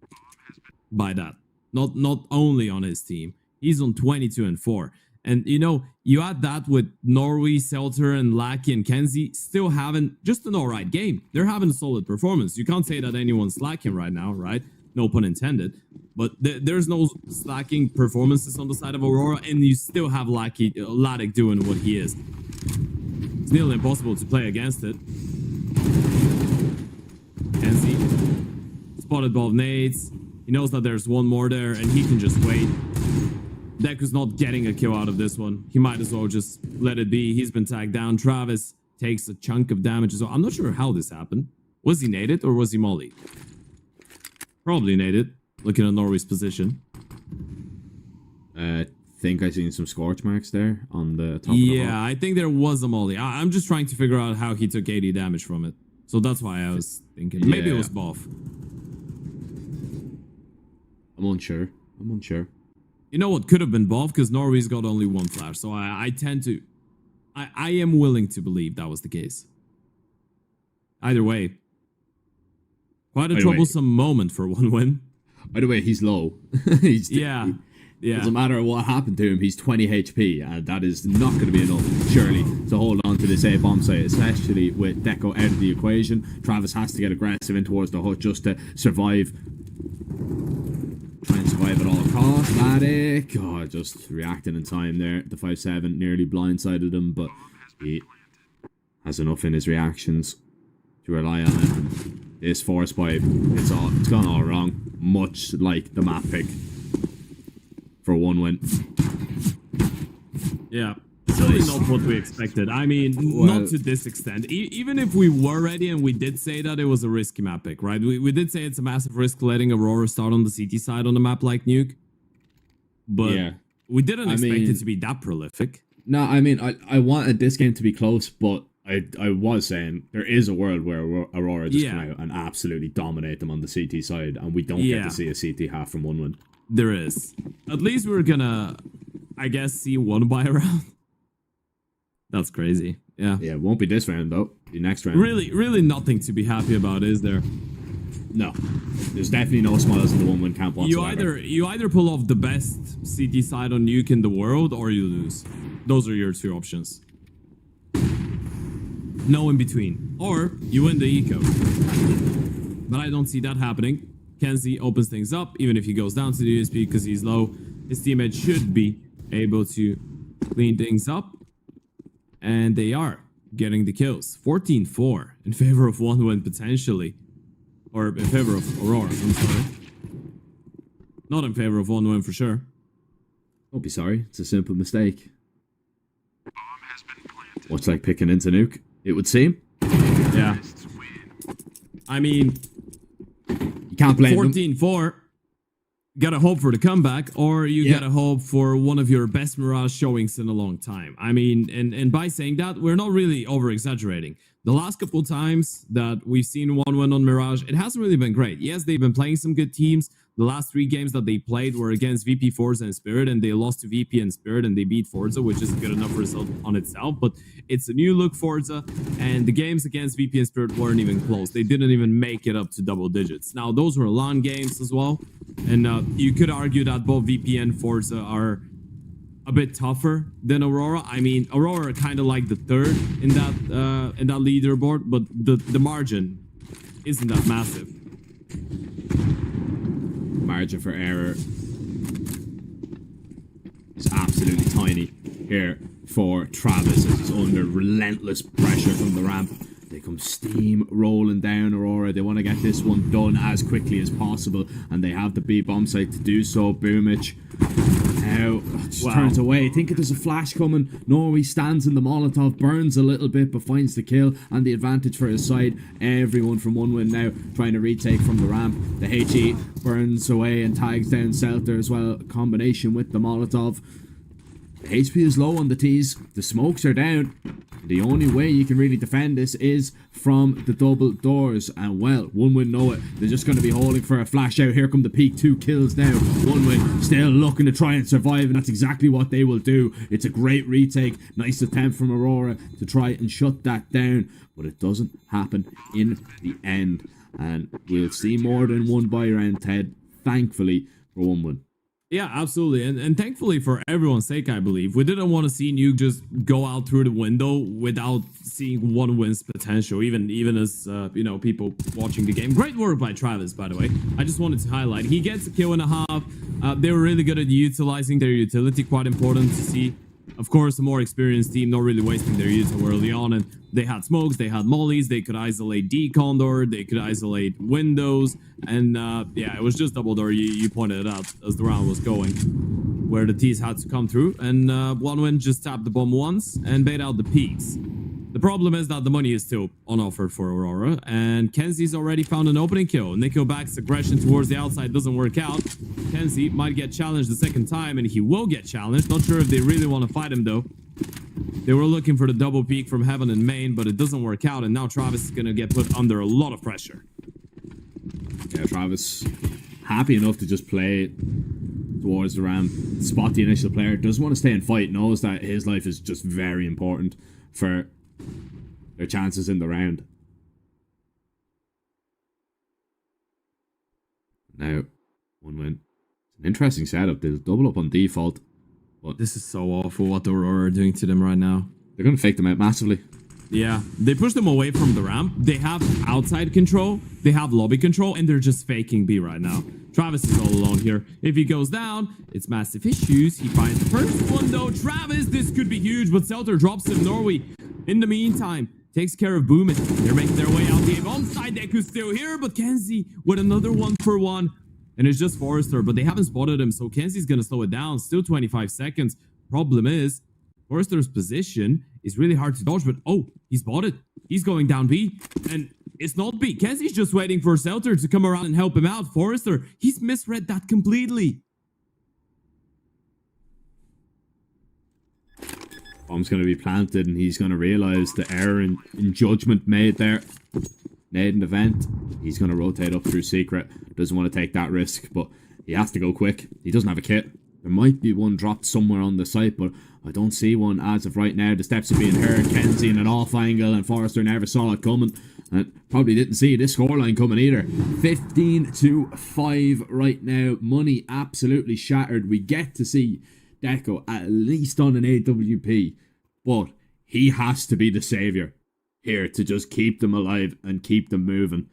by that. Not only on his team, he's on 22-4. And you know, you add that with Norway, Selter, and Lackey and Kenzie still having just an alright game. They're having a solid performance. You can't say that anyone's slacking right now, right? No pun intended. But there's no slacking performances on the side of Aurora, and you still have Laddick doing what he is. It's nearly impossible to play against it. Kenzie spotted both nades. He knows that there's one more there, and he can just wait. Deku's not getting a kill out of this one. He might as well just let it be. He's been tagged down. Travis takes a chunk of damage as well. I'm not sure how this happened. Was he naded or was he molly? Probably naded, looking at Norway's position. I think I seen some scorch marks there on the top of the Yeah, I think there was a molly. I'm just trying to figure out how he took 80 damage from it. So that's why I was thinking. Maybe it was both. I'm unsure. You know what could have been both, because Norway's got only one flash. So I tend to... I am willing to believe that was the case. Either way. Quite a troublesome moment for one win. By the way, he's low. Yeah. Doesn't matter what happened to him, he's 20 HP, and that is not going to be enough, surely, to hold on to this A bomb site, especially with Deco out of the equation. Travis has to get aggressive in towards the hut just to survive. Try and survive at all costs. Vladik, oh, just reacting in time there. The 5-7 nearly blindsided him, but he has enough in his reactions to rely on it. And this force pipe, it's gone all wrong, much like the map pick for one win. Yeah, certainly not what we expected. I mean, not to this extent. Even if we were ready and we did say that it was a risky map pick, right? We did say it's a massive risk letting Aurora start on the CT side on a map like Nuke. But we didn't expect it to be that prolific. No, I mean, I wanted this game to be close, but I was saying there is a world where Aurora just come out and absolutely dominate them on the CT side, and we don't get to see a CT half from one win. There is. At least we're gonna, I guess, see one buy round. That's crazy. Yeah. Yeah, it won't be this round, though. The next round. Really nothing to be happy about, is there? No. There's definitely no smiles in the one-win camp whatsoever. You either pull off the best CT side on Nuke in the world, or you lose. Those are your two options. No in between. Or you win the eco. But I don't see that happening. Kenzie opens things up, even if he goes down to the USP because he's low. His teammate should be able to clean things up. And they are getting the kills. 14-4 in favor of one win potentially. Or in favor of Aurora, I'm sorry. Not in favor of one win for sure. Don't be sorry, it's a simple mistake. Much like picking into Nuke, it would seem. Yeah. I mean... You can't blame 14-4. Gotta hope for the comeback, or you gotta hope for one of your best Mirage showings in a long time. I mean, and by saying that, we're not really over-exaggerating. The last couple times that we've seen one win on Mirage, it hasn't really been great. Yes, they've been playing some good teams. The last 3 games that they played were against VP, Forza, and Spirit, and they lost to VP and Spirit, and they beat Forza, which is a good enough result on itself. But it's a new look Forza, and the games against VP and Spirit weren't even close. They didn't even make it up to double digits. Now, those were LAN games as well, and you could argue that both VP and Forza are a bit tougher than Aurora. I mean, Aurora are kind of like the third in that leaderboard, but the margin isn't that massive. Margin for error tiny here for Travis as he's under relentless pressure from the ramp. They come steam rolling down Aurora. They want to get this one done as quickly as possible, and they have the B bomb site to do so. Boomich now just turns away, thinking there's a flash coming. Norway stands in the Molotov, burns a little bit, but finds the kill and the advantage for his side. Everyone from One Win now trying to retake from the ramp. The HE burns away and tags down Selter as well. Combination with the Molotov. The HP is low on the T's. The smokes are down. The only way you can really defend this is from the double doors. And well, One Win know it. They're just going to be holding for a flash out. Here come the peak. 2 kills now. One Win still looking to try and survive, and that's exactly what they will do. It's a great retake. Nice attempt from Aurora to try and shut that down, but it doesn't happen in the end. And we'll see more than one buy round, Ted, thankfully for One Win. Yeah, absolutely. And thankfully for everyone's sake, I believe. We didn't want to see Nuke just go out through the window without seeing One Win's potential, even as, you know, people watching the game. Great work by Travis, by the way. I just wanted to highlight. He gets a kill and a half. They were really good at utilizing their utility, quite important to see. Of course, a more experienced team, not really wasting their util early on, and they had smokes, they had mollies, they could isolate D Condor, they could isolate windows, and yeah, it was just double door. You pointed it out as the round was going, where the T's had to come through, and One Win just tapped the bomb once and bait out the peaks. The problem is that the money is still on offer for Aurora, and Kenzie's already found an opening kill. Nickelback's aggression towards the outside doesn't work out. Kenzie might get challenged the second time, and he will get challenged. Not sure if they really want to fight him, though. They were looking for the double peak from Heaven and Main, but it doesn't work out, and now Travis is going to get put under a lot of pressure. Yeah, Travis happy enough to just play towards the ramp, spot the initial player, doesn't want to stay and fight, knows that his life is just very important for their chances in the round. Now, One Win. It's an interesting setup. They'll double up on default, but This is so awful what the Aurora are doing to them right now. they're going to fake them out massively. Yeah, they push them away from the ramp. They have outside control, they have lobby control, and they're just faking B right now. Travis is all alone here. If he goes down, it's massive issues. He finds the first one though. Travis, this could be huge, but Selter drops him. Norway, in the meantime, takes care of Boomin. They're making their way out the bomb side. Deku's still here, but Kenzie with another 1-for-1. And it's just Forrester, but they haven't spotted him, so Kenzie's gonna slow it down. Still 25 seconds. Problem is, Forrester's position is really hard to dodge, but oh, he's spotted. He's going down B, and it's not B. Kenzie's just waiting for Selter to come around and help him out. Forrester, he's misread that completely. Bomb's going to be planted, and he's going to realize the error in judgment made there. Nade an event. He's going to rotate up through secret. Doesn't want to take that risk, but he has to go quick. He doesn't have a kit. There might be one dropped somewhere on the site, but I don't see one as of right now. The steps are being heard. Kenzie in an off angle, and Forrester never saw it coming. And probably didn't see this scoreline coming either. 15-5 right now. Money absolutely shattered. We get to see Deco at least on an AWP, but he has to be the savior here to just keep them alive and keep them moving.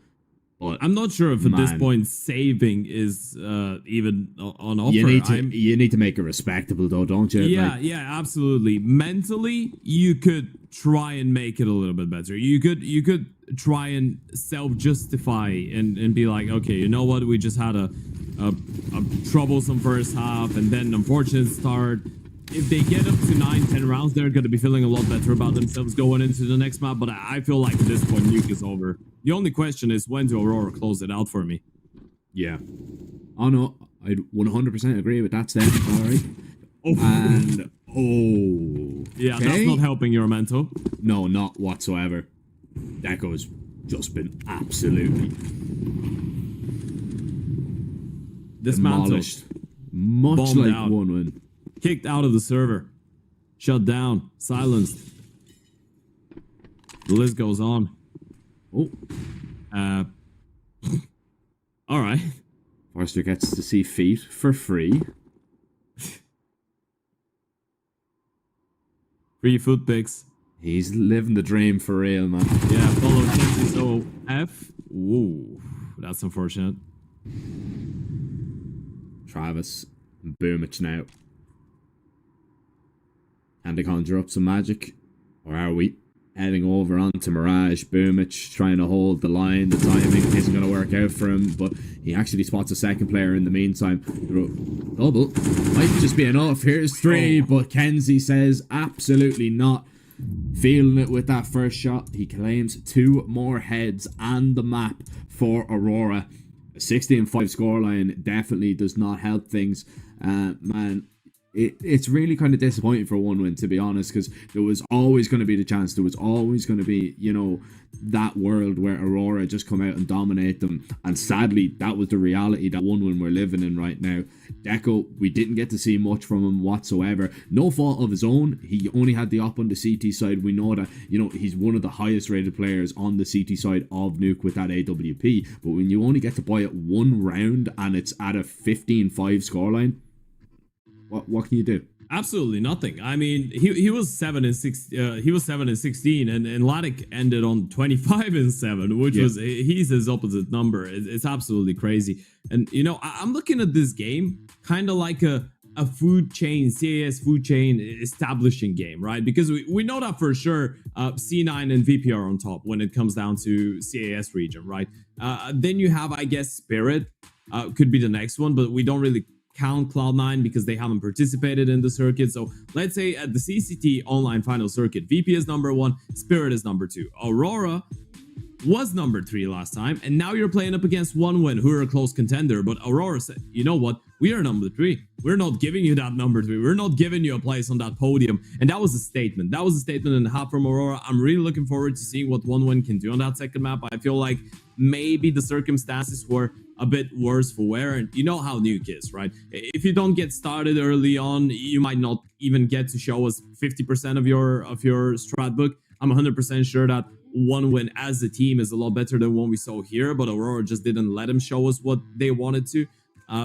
But I'm not sure if at this point saving is even on offer. You need to make it respectable though, don't you? Yeah, like, yeah, absolutely. Mentally, you could try and make it a little bit better. You could try and self-justify and be like, okay, you know what? We just had a troublesome first half and then an unfortunate start. If they get up to 9-10 rounds, they're going to be feeling a lot better about themselves going into the next map. But I feel like at this point, Nuke is over. The only question is, when do Aurora close it out for me? Yeah. Oh, no. I'd 100% agree with that statement. All right. Oh. And, Yeah, okay. That's not helping your mental. No, not whatsoever. Deco's just been absolutely dismantled. Demolished. Much Bombed like out. One Win. Kicked out of the server. Shut down. Silenced. The list goes on. Oh. All right. Forrester gets to see feet for free. Free foot pics. He's living the dream for real, man. Yeah, follow Kenzie's OF. Whoa. That's unfortunate. Travis and Boomich now. and to conjure up some magic? Or are we heading over onto Mirage? Boomich trying to hold the line. The timing isn't going to work out for him, but he actually spots a second player in the meantime. Double might just be enough. Here's 3, but Kenzie says absolutely not. Feeling it with that first shot. He claims 2 more heads and the map for Aurora. A 16-5 scoreline definitely does not help things. Man, it's really kind of disappointing for 1win, to be honest, because there was always going to be the chance. There was always going to be, you know, that world where Aurora just come out and dominate them. And sadly, that was the reality that 1win we're living in right now. Deco, we didn't get to see much from him whatsoever. No fault of his own. He only had the op on the CT side. We know that, you know, he's one of the highest rated players on the CT side of Nuke with that AWP. But when you only get to buy it 1 round and it's at a 15-5 scoreline, what can you do? Absolutely nothing. I mean, he was 7-6. He was 7-16, and Latic ended on 25-7, which was he's his opposite number. It's absolutely crazy. And you know, I'm looking at this game kind of like a food chain, CAS food chain establishing game, right? Because we know that for sure. C9 and VP are on top when it comes down to CAS region, right? Then you have, I guess, Spirit could be the next one, but we don't really count Cloud9 because they haven't participated in the circuit. So let's say at the CCT online final circuit, VP is number 1, Spirit is number 2. Aurora was number 3 last time, and now you're playing up against 1win, who are a close contender. But Aurora said, you know what, we are number 3. We're not giving you that number 3. We're not giving you a place on that podium. And that was a statement. That was a statement and a half from Aurora. I'm really looking forward to seeing what 1win can do on that second map. I feel like maybe the circumstances were a bit worse for wear, and you know how Nuke is, right? If you don't get started early on, you might not even get to show us 50% of your strat book. I'm 100% sure that 1win as a team is a lot better than what we saw here, but Aurora just didn't let them show us what they wanted to.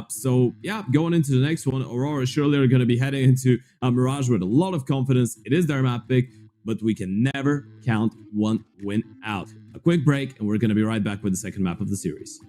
So yeah, going into the next one, Aurora surely are going to be heading into Mirage with a lot of confidence. It is their map pick, but we can never count 1win out. A quick break, and we're going to be right back with the second map of the series.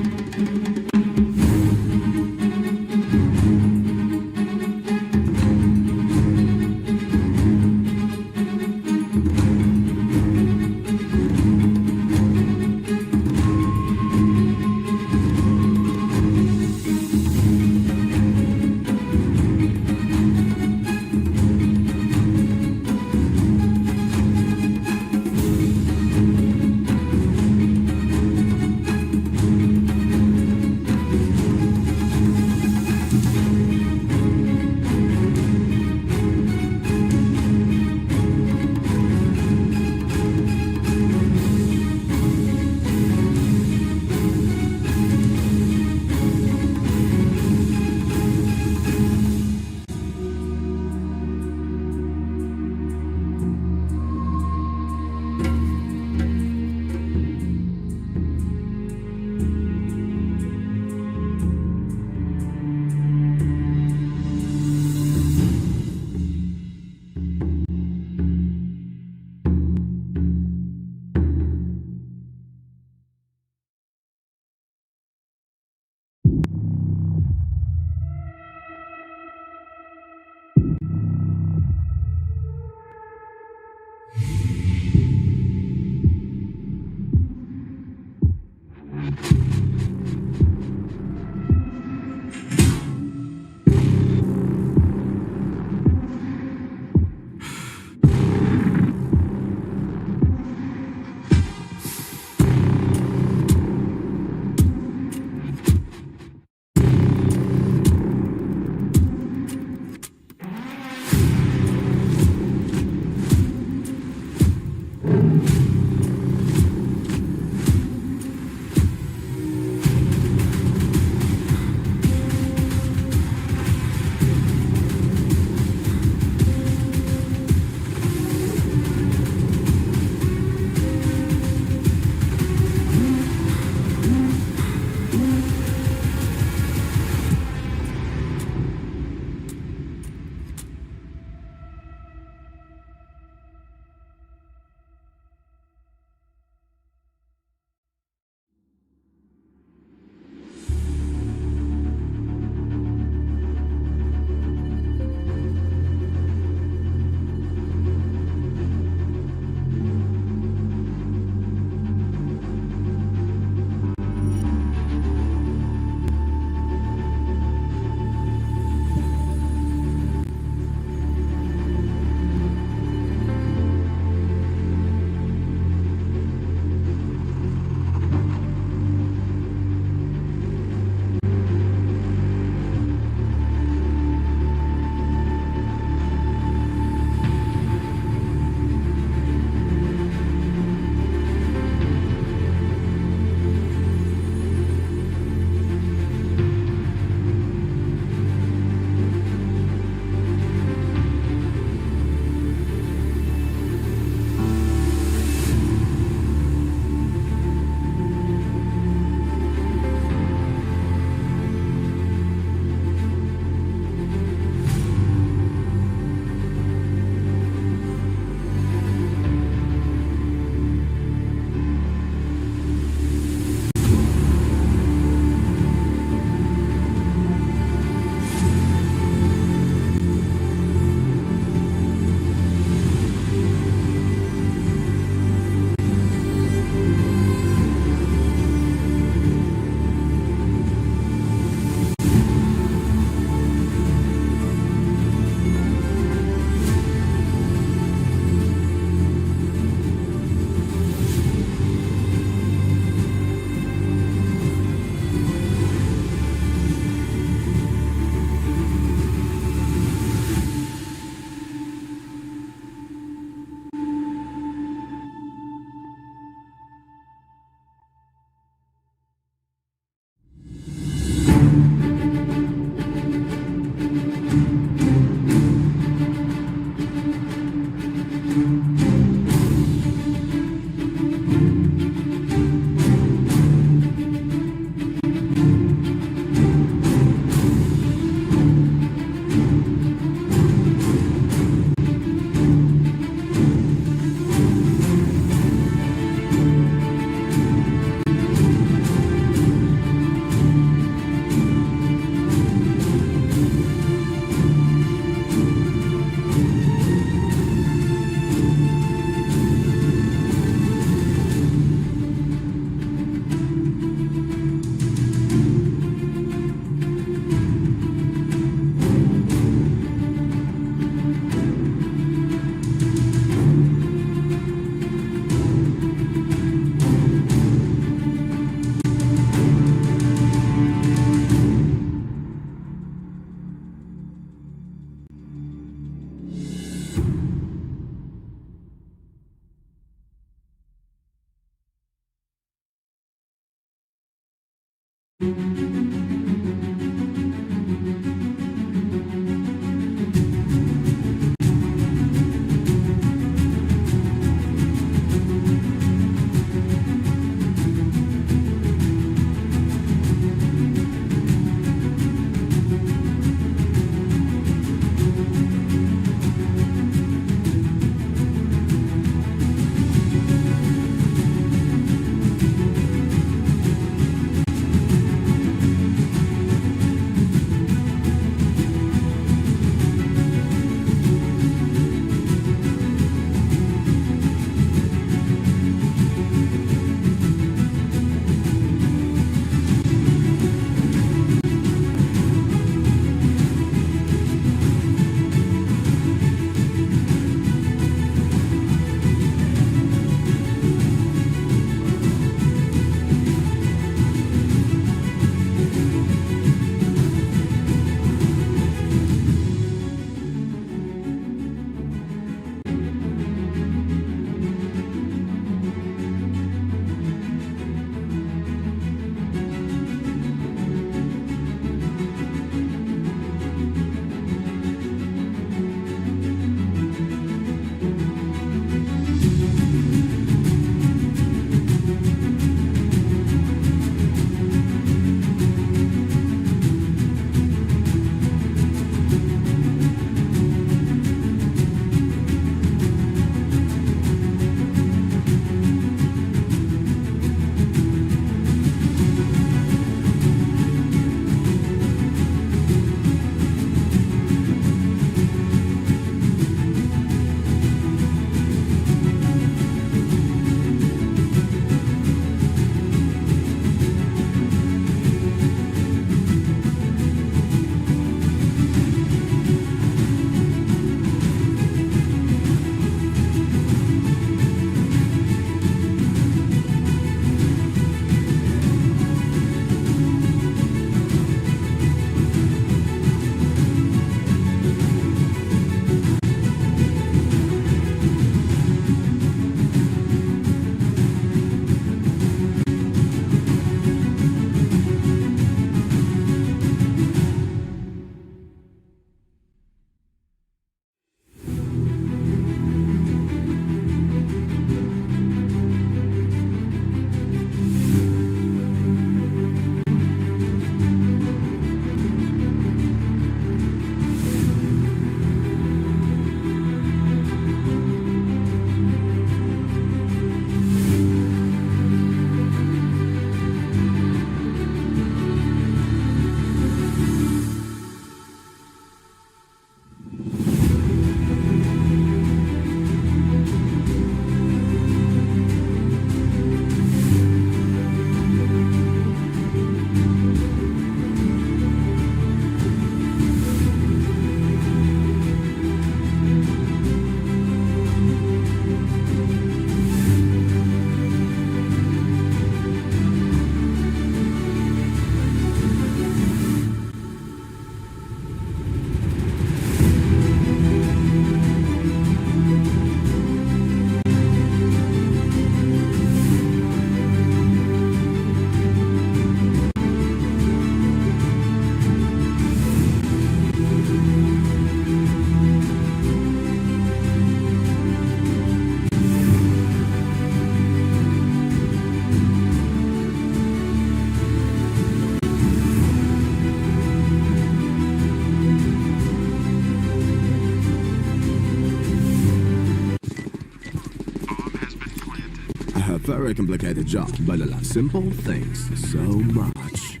very complicated job, but I love simple things so much.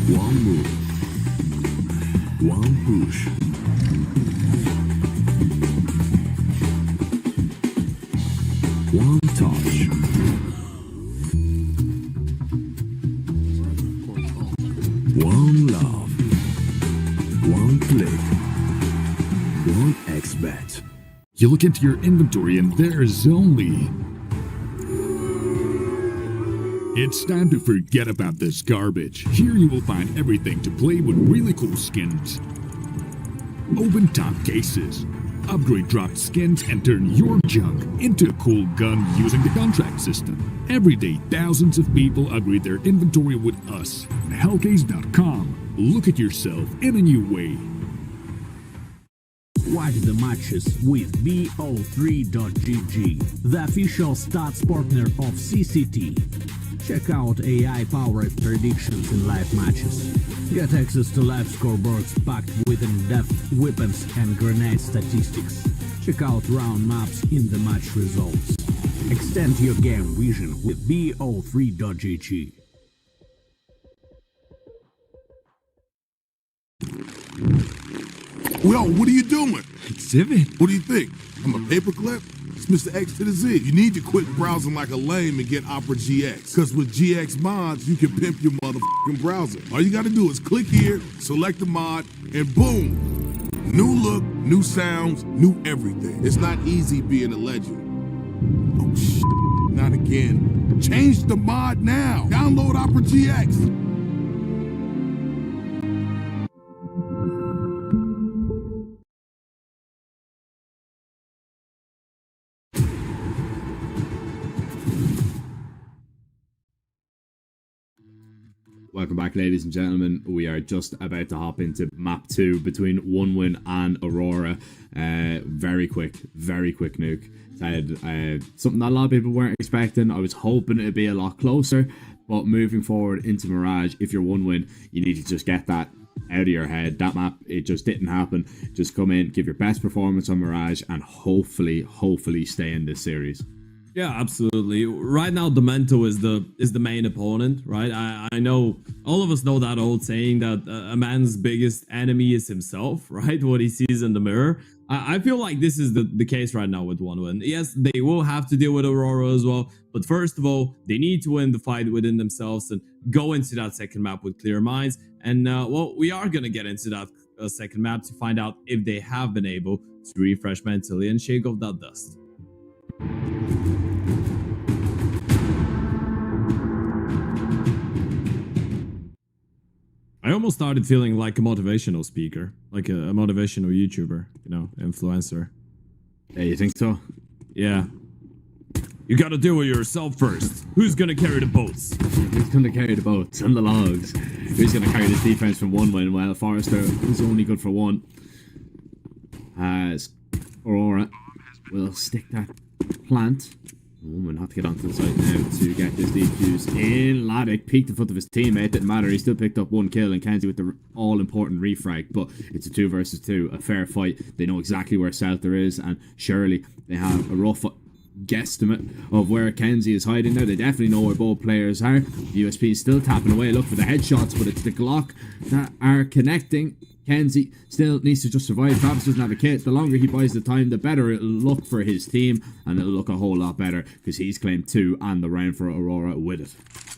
One move. One push. One touch. One love. One click. One X-bet. You look into your inventory and there's only... It's time to forget about this garbage. Here you will find everything to play with really cool skins. Open top cases. Upgrade dropped skins and turn your junk into a cool gun using the contract system. Every day, thousands of people upgrade their inventory with us. Hellcase.com. Look at yourself in a new way. Watch the matches with bo3.gg, the official stats partner of CCT. Check out AI-powered predictions in live matches. Get access to live scoreboards packed with in-depth weapons and grenade statistics. Check out round maps in the match results. Extend your game vision with bo3.gg. Well, what are you doing? Exhibit. What do you think? I'm a paperclip? It's Mr. X to the Z. You need to quit browsing like a lame and get Opera GX. Because with GX mods, you can pimp your motherfucking browser. All you gotta do is click here, select the mod, and boom! New look, new sounds, new everything. It's not easy being a legend. Oh, not again. Change the mod now. Download Opera GX. Welcome back, ladies and gentlemen. We are just about to hop into map 2 between OneWin and Aurora. Very quick nuke. Something that a lot of people weren't expecting. I was hoping it'd be a lot closer, but moving forward into Mirage, if you're OneWin, you need to just get that out of your head. That map, it just didn't happen. Just come in, give your best performance on Mirage, and hopefully stay in this series. Yeah, absolutely. Right now, Demento is the main opponent, right? I know, all of us know that old saying that a man's biggest enemy is himself, right? What he sees in the mirror. I feel like this is the case right now with OneWin. Yes, they will have to deal with Aurora as well, but first of all, they need to win the fight within themselves and go into that second map with clear minds. And well, we are gonna get into that second map to find out if they have been able to refresh mentally and shake off that dust. I almost started feeling like a motivational speaker, like a motivational YouTuber, you know, influencer. Yeah, you think so? Yeah. You gotta deal with yourself first. Who's gonna carry the boats? Who's gonna carry the boats and the logs? Who's gonna carry this defense from OneWin? Well, Forrester is only good for one. As Aurora will stick that plant. We'll have to get onto the site now to get this defuse in. Laddick peeked in front of his teammate. Didn't matter. He still picked up one kill, and Kenzie with the all-important refrag. But it's a 2 versus 2, a fair fight. They know exactly where Seltzer is, and surely they have a rough guesstimate of where Kenzie is hiding now. They definitely know where both players are. The USP is still tapping away. Look for the headshots, but it's the Glock that are connecting. Kenzie still needs to just survive. Travis doesn't have a kit. The longer he buys the time, the better it'll look for his team, and it'll look a whole lot better because he's claimed 2 and the round for Aurora with it.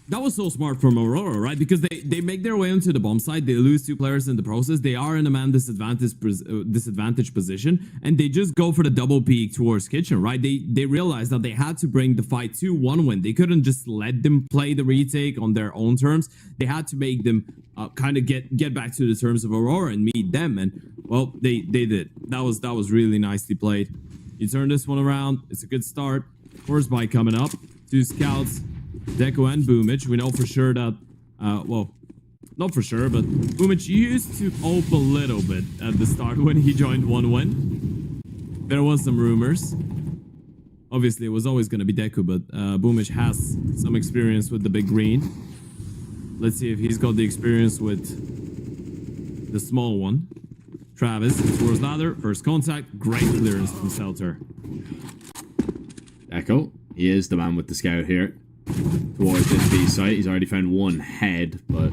That was so smart from Aurora, right? Because they make their way into the bomb site. They lose 2 players in the process. They are in a man disadvantaged position, and they just go for the double peek towards Kitchen, right? They realized that they had to bring the fight to OneWin. They couldn't just let them play the retake on their own terms. They had to make them kind of get back to the terms of Aurora and meet them, and well, they did. That was really nicely played. You turn this one around. It's a good start. First bite coming up. 2 scouts. Deco and Boomich. We know for sure that, well, not for sure, but Boomich used to ope a little bit at the start when he joined OneWin. There was some rumors. Obviously, it was always going to be Deku, but Boomich has some experience with the big green. Let's see if he's got the experience with the small one. Travis towards ladder. First contact. Great clearance from Seltzer. Echo He is the man with the scout here. Towards this B site. He's already found one head, but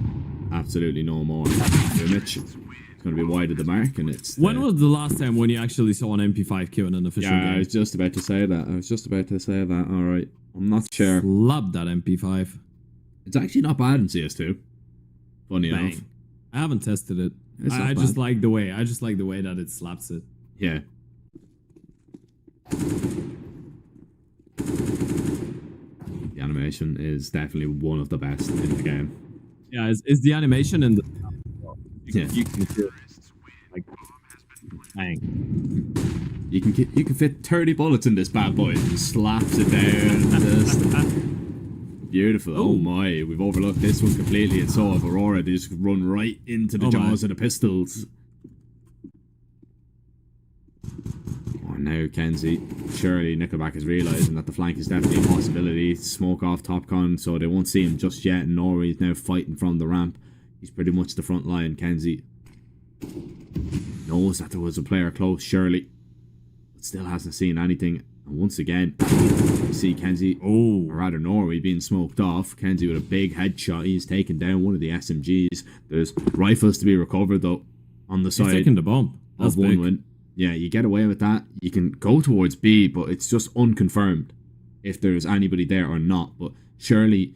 absolutely no more. Mitch. It's going to be wide of the mark, and it's... When was the last time when you actually saw an MP5 kill in an official game? I was just about to say that. Alright. I'm not sure. Love that MP5. It's actually not bad in CS2. Funny enough. I haven't tested it. I just like the way. That it slaps it. Yeah. The animation is definitely one of the best in the game. Yeah, is the animation in the... Yeah. You can feel like... Bang. You can fit 30 bullets in this bad boy. It just slaps it down. Just... Beautiful. Oh my, we've overlooked this one completely. And so have Aurora. They just run right into the jaws of the pistols. Oh, now Kenzie. Surely Nickelback is realising that the flank is definitely a possibility. Smoke off Topcon, so they won't see him just yet. And Norway is now fighting from the ramp. He's pretty much the front line. Kenzie knows that there was a player close, surely. But still hasn't seen anything. And once again, you see Kenzie, or rather Norway, being smoked off. Kenzie with a big headshot. He's taken down one of the SMGs. There's rifles to be recovered, though, on the side. He's taking the bomb. That's of one big. win. Yeah, you get away with that. You can go towards B, but it's just unconfirmed if there's anybody there or not. But surely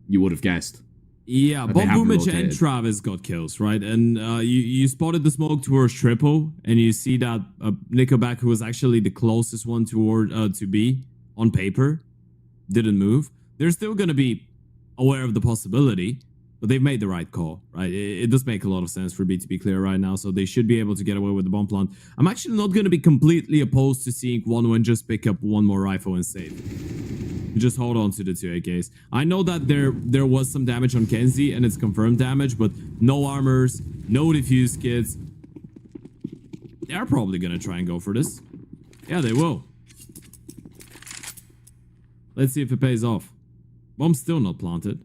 you would have guessed. Yeah, But they both haven't Boomich and rotated. Travis got kills, right? And you spotted the smoke towards triple, and you see that Nickelback, who was actually the closest one toward to B on paper, didn't move. They're still going to be aware of the possibility, but they've made the right call, right? It does make a lot of sense for B to be clear right now, so they should be able to get away with the bomb plant. I'm actually not going to be completely opposed to seeing OneWin just pick up one more rifle and save. Just hold on to the 2 AKs. I know that there was some damage on Kenzie, and it's confirmed damage, but no armors, no defuse kits. They're probably going to try and go for this. Yeah, they will. Let's see if it pays off. Bomb's still not planted.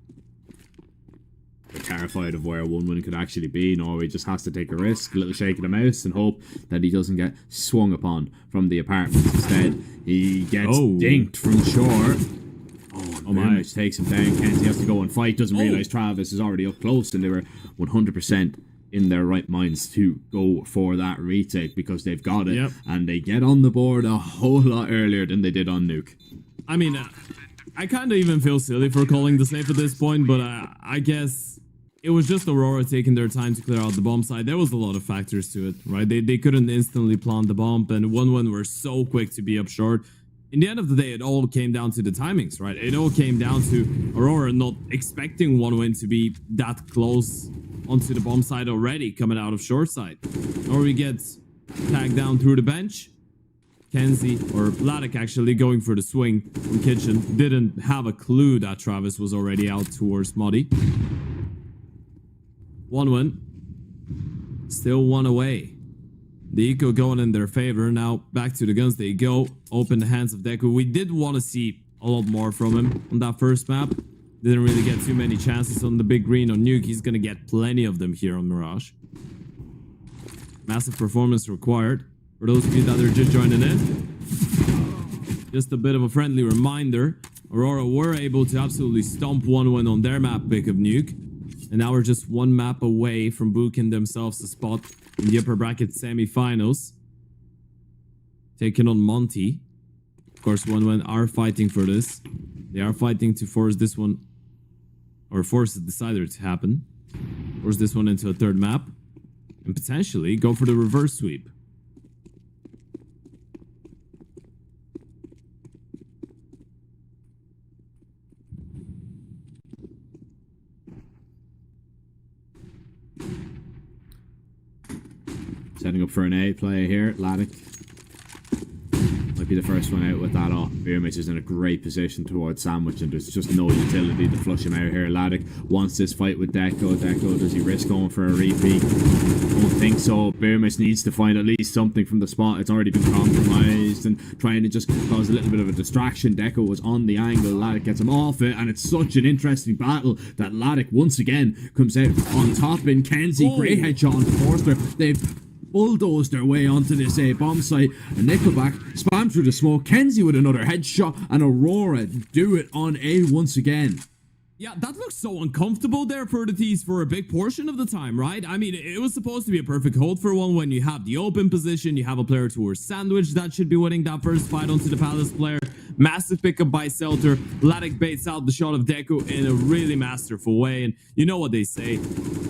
They're terrified of where OneWin could actually be. Norway just has to take a risk, a little shake of the mouse, and hope that he doesn't get swung upon from the apartments. Instead, he gets dinked from shore. Oh my! Takes him down. Kenzie has to go and fight. Doesn't realise Travis is already up close, and they were 100% in their right minds to go for that retake because they've got it, and they get on the board a whole lot earlier than they did on Nuke. I mean, I kind of even feel silly for calling the safe at this point, but I guess it was just Aurora taking their time to clear out the bomb side. There was a lot of factors to it, right? They couldn't instantly plant the bomb, and OneWin were so quick to be up short. In the end of the day, it all came down to the timings, right? It all came down to Aurora not expecting OneWin to be that close onto the bomb side already, coming out of short side. Norway gets tagged down through the bench. Kenzie, or Ladek actually, going for the swing from Kitchen, didn't have a clue that Travis was already out towards Muddy. OneWin. Still one away. The eco going in their favor. Now back to the guns they go. Open the hands of Deku. We did want to see a lot more from him on that first map. Didn't really get too many chances on the big green on Nuke. He's gonna get plenty of them here on Mirage. Massive performance required. For those of you that are just joining in, just a bit of a friendly reminder. Aurora were able to absolutely stomp OneWin on their map pick of Nuke. And now we're just one map away from booking themselves a spot in the upper bracket semi-finals. Taking on Monty. Of course, OneWin are fighting for this. They are fighting to force this one, or force the decider to happen. Force this one into a third map. And potentially go for the reverse sweep. Setting up for an A play here. Ladek might be the first one out with that off. Beermich is in a great position towards Sandwich, and there's just no utility to flush him out here. Ladek wants this fight with Deco. Deco, does he risk going for a repeat? Don't think so. Beermich needs to find at least something from the spot. It's already been compromised, and trying to just cause a little bit of a distraction. Deco was on the angle. Ladek gets him off it, and it's such an interesting battle that Ladek once again comes out on top. And Kenzie, great headshot on Forster. They've bulldoze their way onto this bomb site, and Nickelback spam through the smoke. Kenzie with another headshot, and Aurora do it on A once again. Yeah, that looks so uncomfortable there for the T's for a big portion of the time, right? I mean, it was supposed to be a perfect hold for one when you have the open position, you have a player towards Sandwich that should be winning that first fight onto the Palace player. Massive pickup by Selter. Laddick baits out the shot of Deku in a really masterful way, and you know what they say.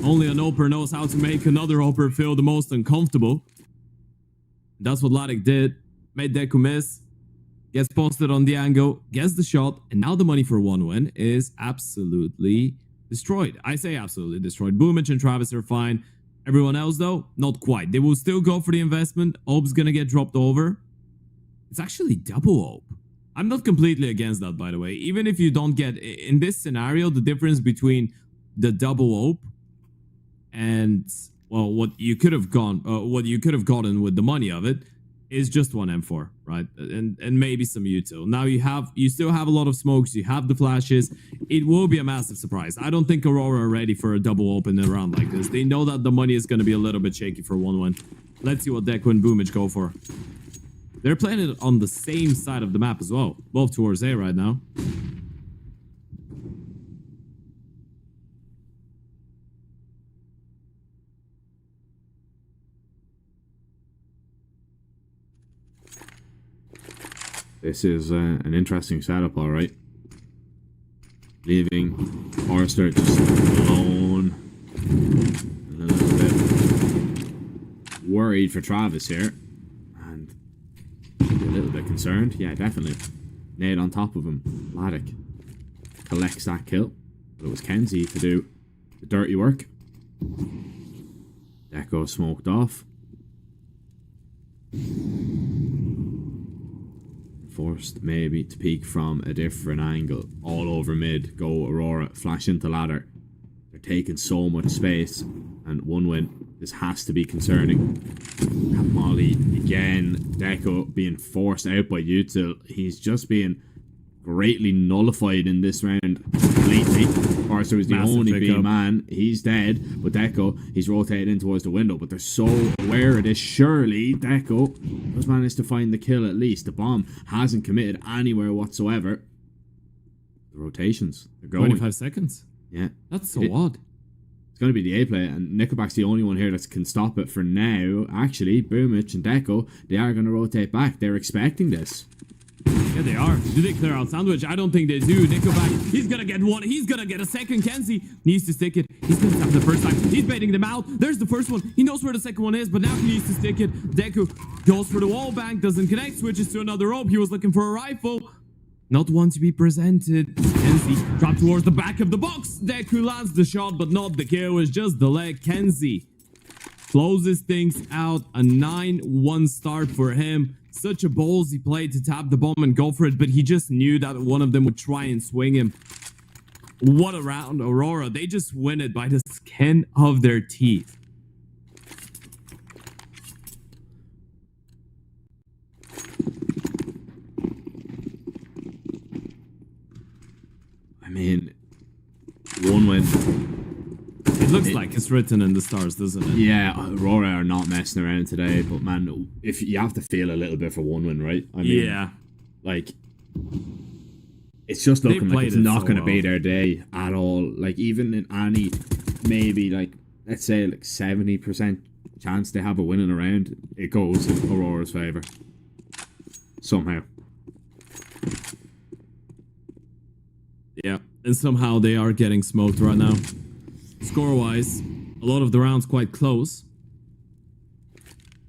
Only an Oper knows how to make another Oper feel the most uncomfortable. That's what Laddick did. Made Deku miss. Gets posted on the angle, gets the shot, and now the money for one win is absolutely destroyed. I say absolutely destroyed. Boomich and Travis are fine. Everyone else, though, not quite. They will still go for the investment. Ope's gonna get dropped over. It's actually double Ope. I'm not completely against that, by the way. Even if you don't get, in this scenario, the difference between the double Ope and, well, what you could have gotten with the money of it is just one M4, right? And maybe some util. Now you still have a lot of smokes, you have the flashes. It will be a massive surprise. I don't think Aurora are ready for a double open around like this. They know that the money is going to be a little bit shaky for 1-1. Let's see what Deku and Boomich go for. They're playing it on the same side of the map as well. Both towards A right now. This is an interesting setup, all right. Leaving Forrester just alone. And a little bit worried for Travis here. And a little bit concerned. Yeah, definitely. Nade on top of him. Laddick collects that kill. But it was Kenzie to do the dirty work. Deco smoked off. Forced maybe to peek from a different angle. All over mid. Go Aurora. Flash into ladder. They're taking so much space. And 1-win. This has to be concerning. That Molly again. Deco being forced out by Util. He's just being greatly nullified in this round completely. Forrester was the only B man. He's dead. But Deco, he's rotated in towards the window. But they're so aware of this. Surely Deco has managed to find the kill at least. The bomb hasn't committed anywhere whatsoever. The rotations. They're going. 25 seconds. Yeah. That's so odd. It's going to be the A play. And Nickelback's the only one here that can stop it for now. Actually, Boomich and Deco, they are going to rotate back. They're expecting this. Yeah, they are. Do they clear out Sandwich? I don't think they do. Nickelback, he's gonna get one. He's gonna get a second. Kenzie needs to stick it. He's gonna tap the first time. He's baiting them out. There's the first one. He knows where the second one is, but now he needs to stick it. Deku goes for the wall bang, doesn't connect, switches to another rope. He was looking for a rifle. Not one to be presented. Kenzie dropped towards the back of the box. Deku lands the shot, but not the kill. It's just the leg. Kenzie closes things out. A 9-1 start for him. Such a ballsy play to tap the bomb and go for it, but he just knew that one of them would try and swing him. What a round, Aurora. They just win it by the skin of their teeth. I mean, 1-win. It looks like it's written in the stars, doesn't it? Yeah, Aurora are not messing around today, but man, if you have to feel a little bit for 1-win, right? I mean, yeah. Like, it's just looking like it's not going to be their day at all. Like, even in any, maybe, like, let's say, like, 70% chance they have a win in a round, it goes in Aurora's favor. Somehow. Yeah, and somehow they are getting smoked right now. Score-wise, a lot of the rounds quite close.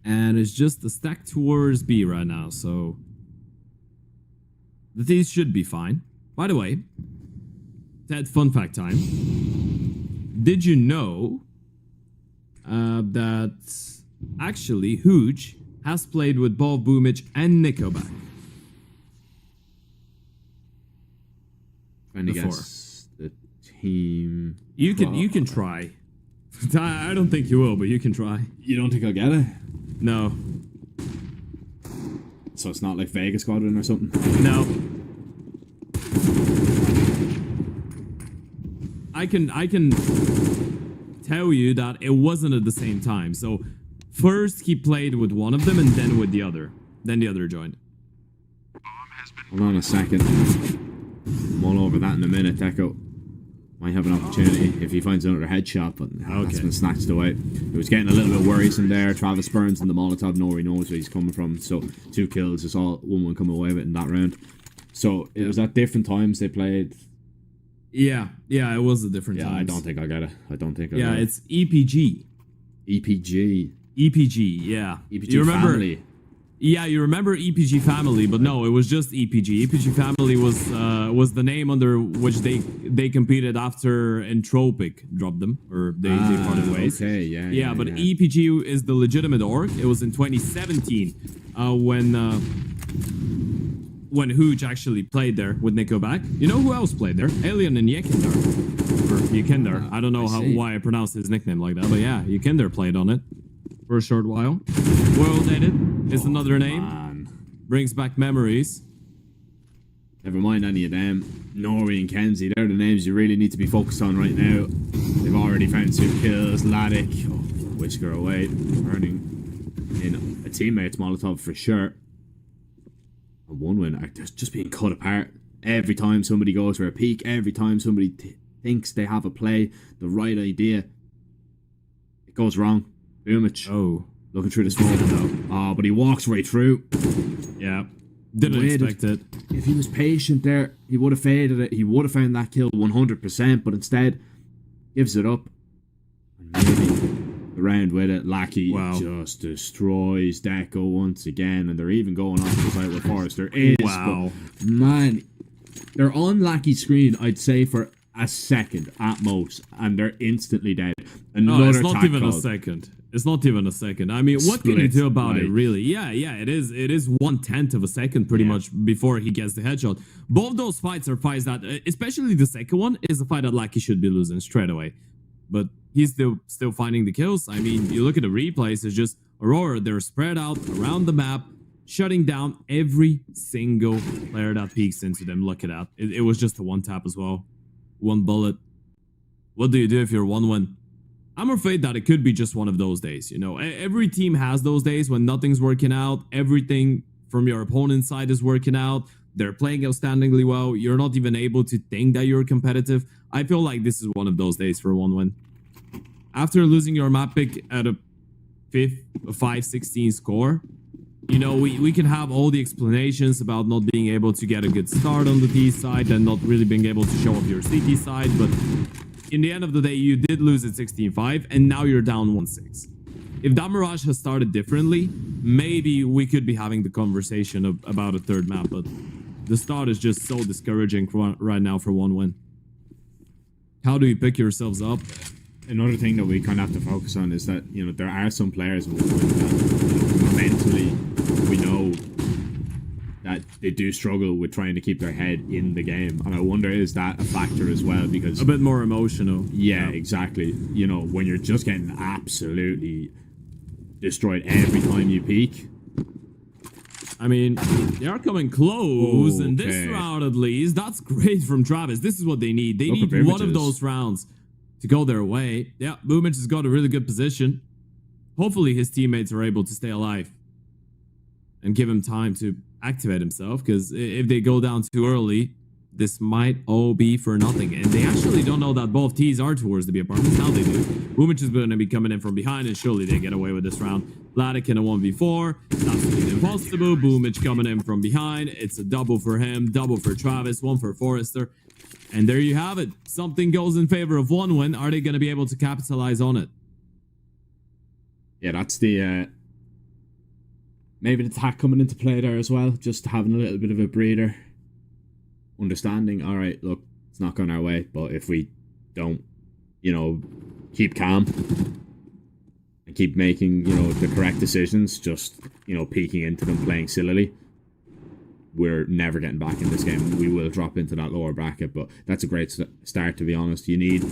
And it's just a stack towards B right now, so these should be fine. By the way, Ted, fun fact time. Did you know that actually Hooch has played with both Boomich and Nickelback? And against the team. You can try. I don't think you will, but you can try. You don't think I'll get it? No. So it's not like Vegas Squadron or something? No. I can tell you that it wasn't at the same time. So first he played with one of them and then with the other. Then the other joined. Hold on a second. I'm all over that in a minute. Echo might have an opportunity if he finds another headshot, but that's been snatched away. It was getting a little bit worrisome there. Travis Burns and the Molotov, Nori knows where he's coming from. So 2 kills, just all 1-1 come away with in that round. So it was at different times they played. Yeah, it was a different times. I don't think I got it. I don't think I got it. It's EPG. EPG. EPG, yeah. EPG you remember, family. Yeah, you remember EPG Family, but no, it was just EPG. EPG Family was the name under which they competed after Entropic dropped them, or they parted ways. Okay, yeah. But EPG is the legitimate org. It was in 2017 when Hooch actually played there with Nico back. You know who else played there? Alien and Yekindar. Or Yekindar. I don't know why I pronounced his nickname like that, but yeah, Yekindar played on it for a short while. World Edit is another name. Man. Brings back memories. Never mind any of them. Nori and Kenzie, they're the names you really need to be focused on right now. They've already found 2 kills. Laddick, Whisker away, earning in a teammate's Molotov for sure. A 1-win, they're just being cut apart. Every time somebody goes for a peek, every time somebody thinks they have a play, the right idea, it goes wrong. Boomich. Looking through the smoke though. But he walks right through. Yeah. Didn't expect it. If he was patient there, he would have faded it. He would have found that kill 100%, but instead, gives it up. And maybe around with it. Lackey just destroys Deco once again, and they're even going off the side with Forrester. Wow. Man, they're on Lackey's screen, I'd say, for a second at most, and they're instantly dead. No, it's not even a second. It's not even a second. I mean, what can you do about it, really? Yeah, it is. It is 1/10 of a second, pretty much, before he gets the headshot. Both those fights are fights that, especially the second one, is a fight that Lackey should be losing straight away. But he's still finding the kills. I mean, you look at the replays, it's just Aurora, they're spread out around the map, shutting down every single player that peeks into them. Look at that. It was just a 1-tap as well. 1 bullet. What do you do if you're 1-1? I'm afraid that it could be just one of those days. You know, every team has those days when nothing's working out. Everything from your opponent's side is working out. They're playing outstandingly well. You're not even able to think that you're competitive. I feel like this is one of those days for 1-win. After losing your map pick at a 5-16 score, you know, we can have all the explanations about not being able to get a good start on the T side and not really being able to show up your CT side, but in the end of the day, you did lose at 16-5, and now you're down 1-6. If that Mirage has started differently, maybe we could be having the conversation about a third map, but the start is just so discouraging right now for 1-win. How do you pick yourselves up? Another thing that we kind of have to focus on is that, you know, there are some players that mentally, we know that they do struggle with trying to keep their head in the game, and I wonder, is that a factor as well? Because a bit more emotional. Yeah, exactly. You know, when you're just getting absolutely destroyed every time you peek. I mean, they are coming close in this round at least. That's great from Travis. This is what they need. They need one of those rounds to go their way. Yeah, Boomich has got a really good position. Hopefully his teammates are able to stay alive and give him time to activate himself, because if they go down too early, this might all be for nothing. And they actually don't know that both T's are towards the B apartments. Now they do. Boomich is going to be coming in from behind, and surely they get away with this round. Laddick in a 1v4. That's absolutely impossible. Boomich coming in from behind. It's a double for him, double for Travis, 1 for Forrester. And there you have it. Something goes in favor of 1-win. Are they going to be able to capitalize on it? Yeah, that's the maybe the attack coming into play there as well. Just having a little bit of a breather. Understanding, all right, look, it's not going our way, but if we don't, you know, keep calm and keep making, you know, the correct decisions, just, you know, peeking into them, playing sillily, we're never getting back in this game. We will drop into that lower bracket, but that's a great start, to be honest. You need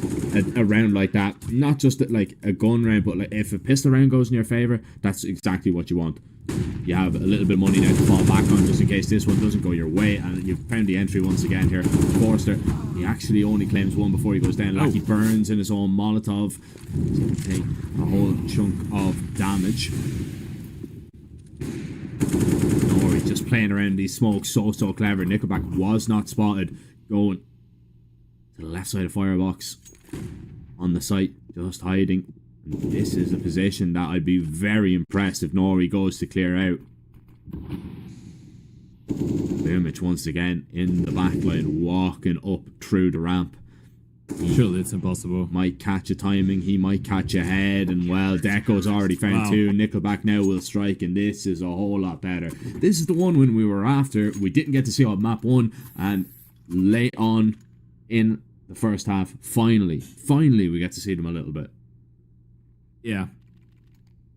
a round like that, not just like a gun round, but like if a pistol round goes in your favor, that's exactly what you want. you have a little bit of money now to fall back on just in case this one doesn't go your way. And you've found the entry once again here. Forster, he actually only claims one before he goes down. Like he burns in his own Molotov. Take a whole chunk of damage. Nori just playing around these smokes so clever. Nickelback was not spotted. Going to the left side of Firebox. On the site, just hiding. And this is a position that I'd be very impressed if Nori goes to clear out. Boomich once again in the back line, walking up through the ramp. Surely it's impossible. Might catch a timing, he might catch a head, and well, Deco's already found two. Nickelback now will strike, and this is a whole lot better. This is the one when we were after. We didn't get to see on map 1, and late on in the first half, finally we get to see them a little bit. Yeah.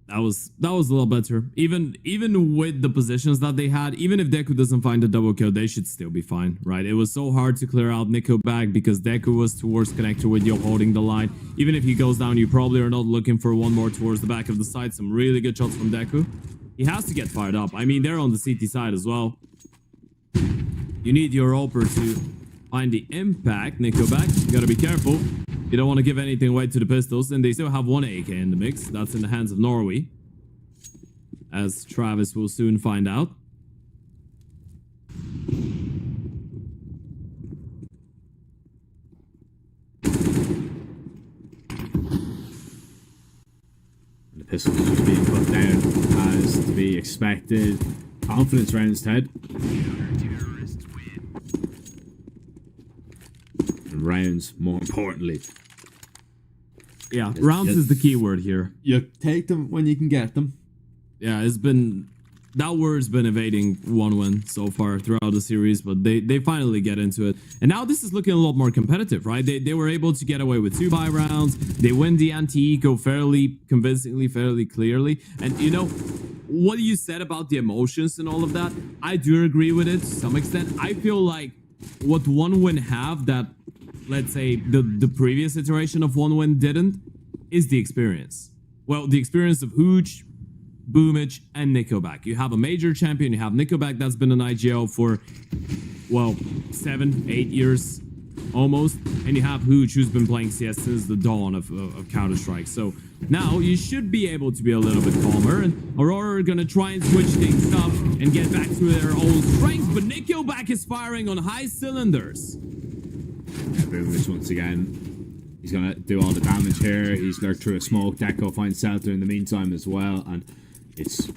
That was a little better. Even with the positions that they had, even if Deku doesn't find a double kill, they should still be fine, right? It was so hard to clear out Nickelback because Deku was towards connector with Yo holding the line. Even if he goes down, you probably are not looking for one more towards the back of the side. Some really good shots from Deku. He has to get fired up. I mean, they're on the CT side as well. You need your Oper to find the impact. Nickelback, you gotta be careful. You don't want to give anything away to the pistols, and they still have one AK in the mix. That's in the hands of Norway, as Travis will soon find out. The pistol is being put down as to be expected. Confidence rounds Ted. And rounds, more importantly. Yeah, rounds is the key word here. You take them when you can get them. Yeah, that word's been evading 1-1 so far throughout the series, but they finally get into it. And now this is looking a lot more competitive, right? They were able to get away with 2 buy rounds. They win the anti-eco fairly convincingly, fairly clearly. And you know, what you said about the emotions and all of that, I do agree with it to some extent. I feel like what 1-win have that, let's say, the previous iteration of 1-win didn't, is the experience. Well, the experience of Hooch, Boomich, and Nickelback. You have a major champion. You have Nickelback that's been an IGL for, well, 7-8 years almost. And you have Hooch, who's been playing CS since the dawn of Counter-Strike. So now you should be able to be a little bit calmer. And Aurora are going to try and switch things up and get back to their old strength. But Nickelback is firing on high cylinders. Boomich once again. He's going to do all the damage here. He's lurked through a smoke. Deco finds shelter in the meantime as well. And it's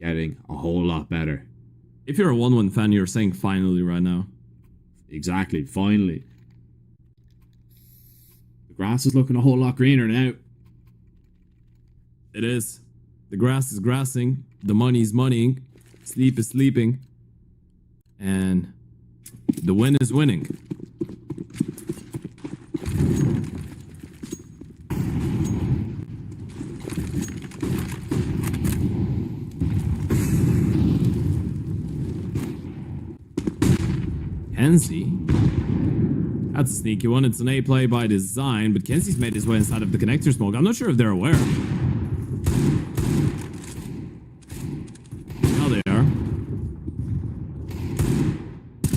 getting a whole lot better. If you're a 1-1 fan, you're saying finally right now. Exactly, finally. The grass is looking a whole lot greener now. It is. The grass is grassing. The money's moneying. Sleep is sleeping. And the win is winning. Kenzie. That's a sneaky one. It's an A play by design, but Kenzie's made his way inside of the connector smoke. I'm not sure if they're aware. Now they are.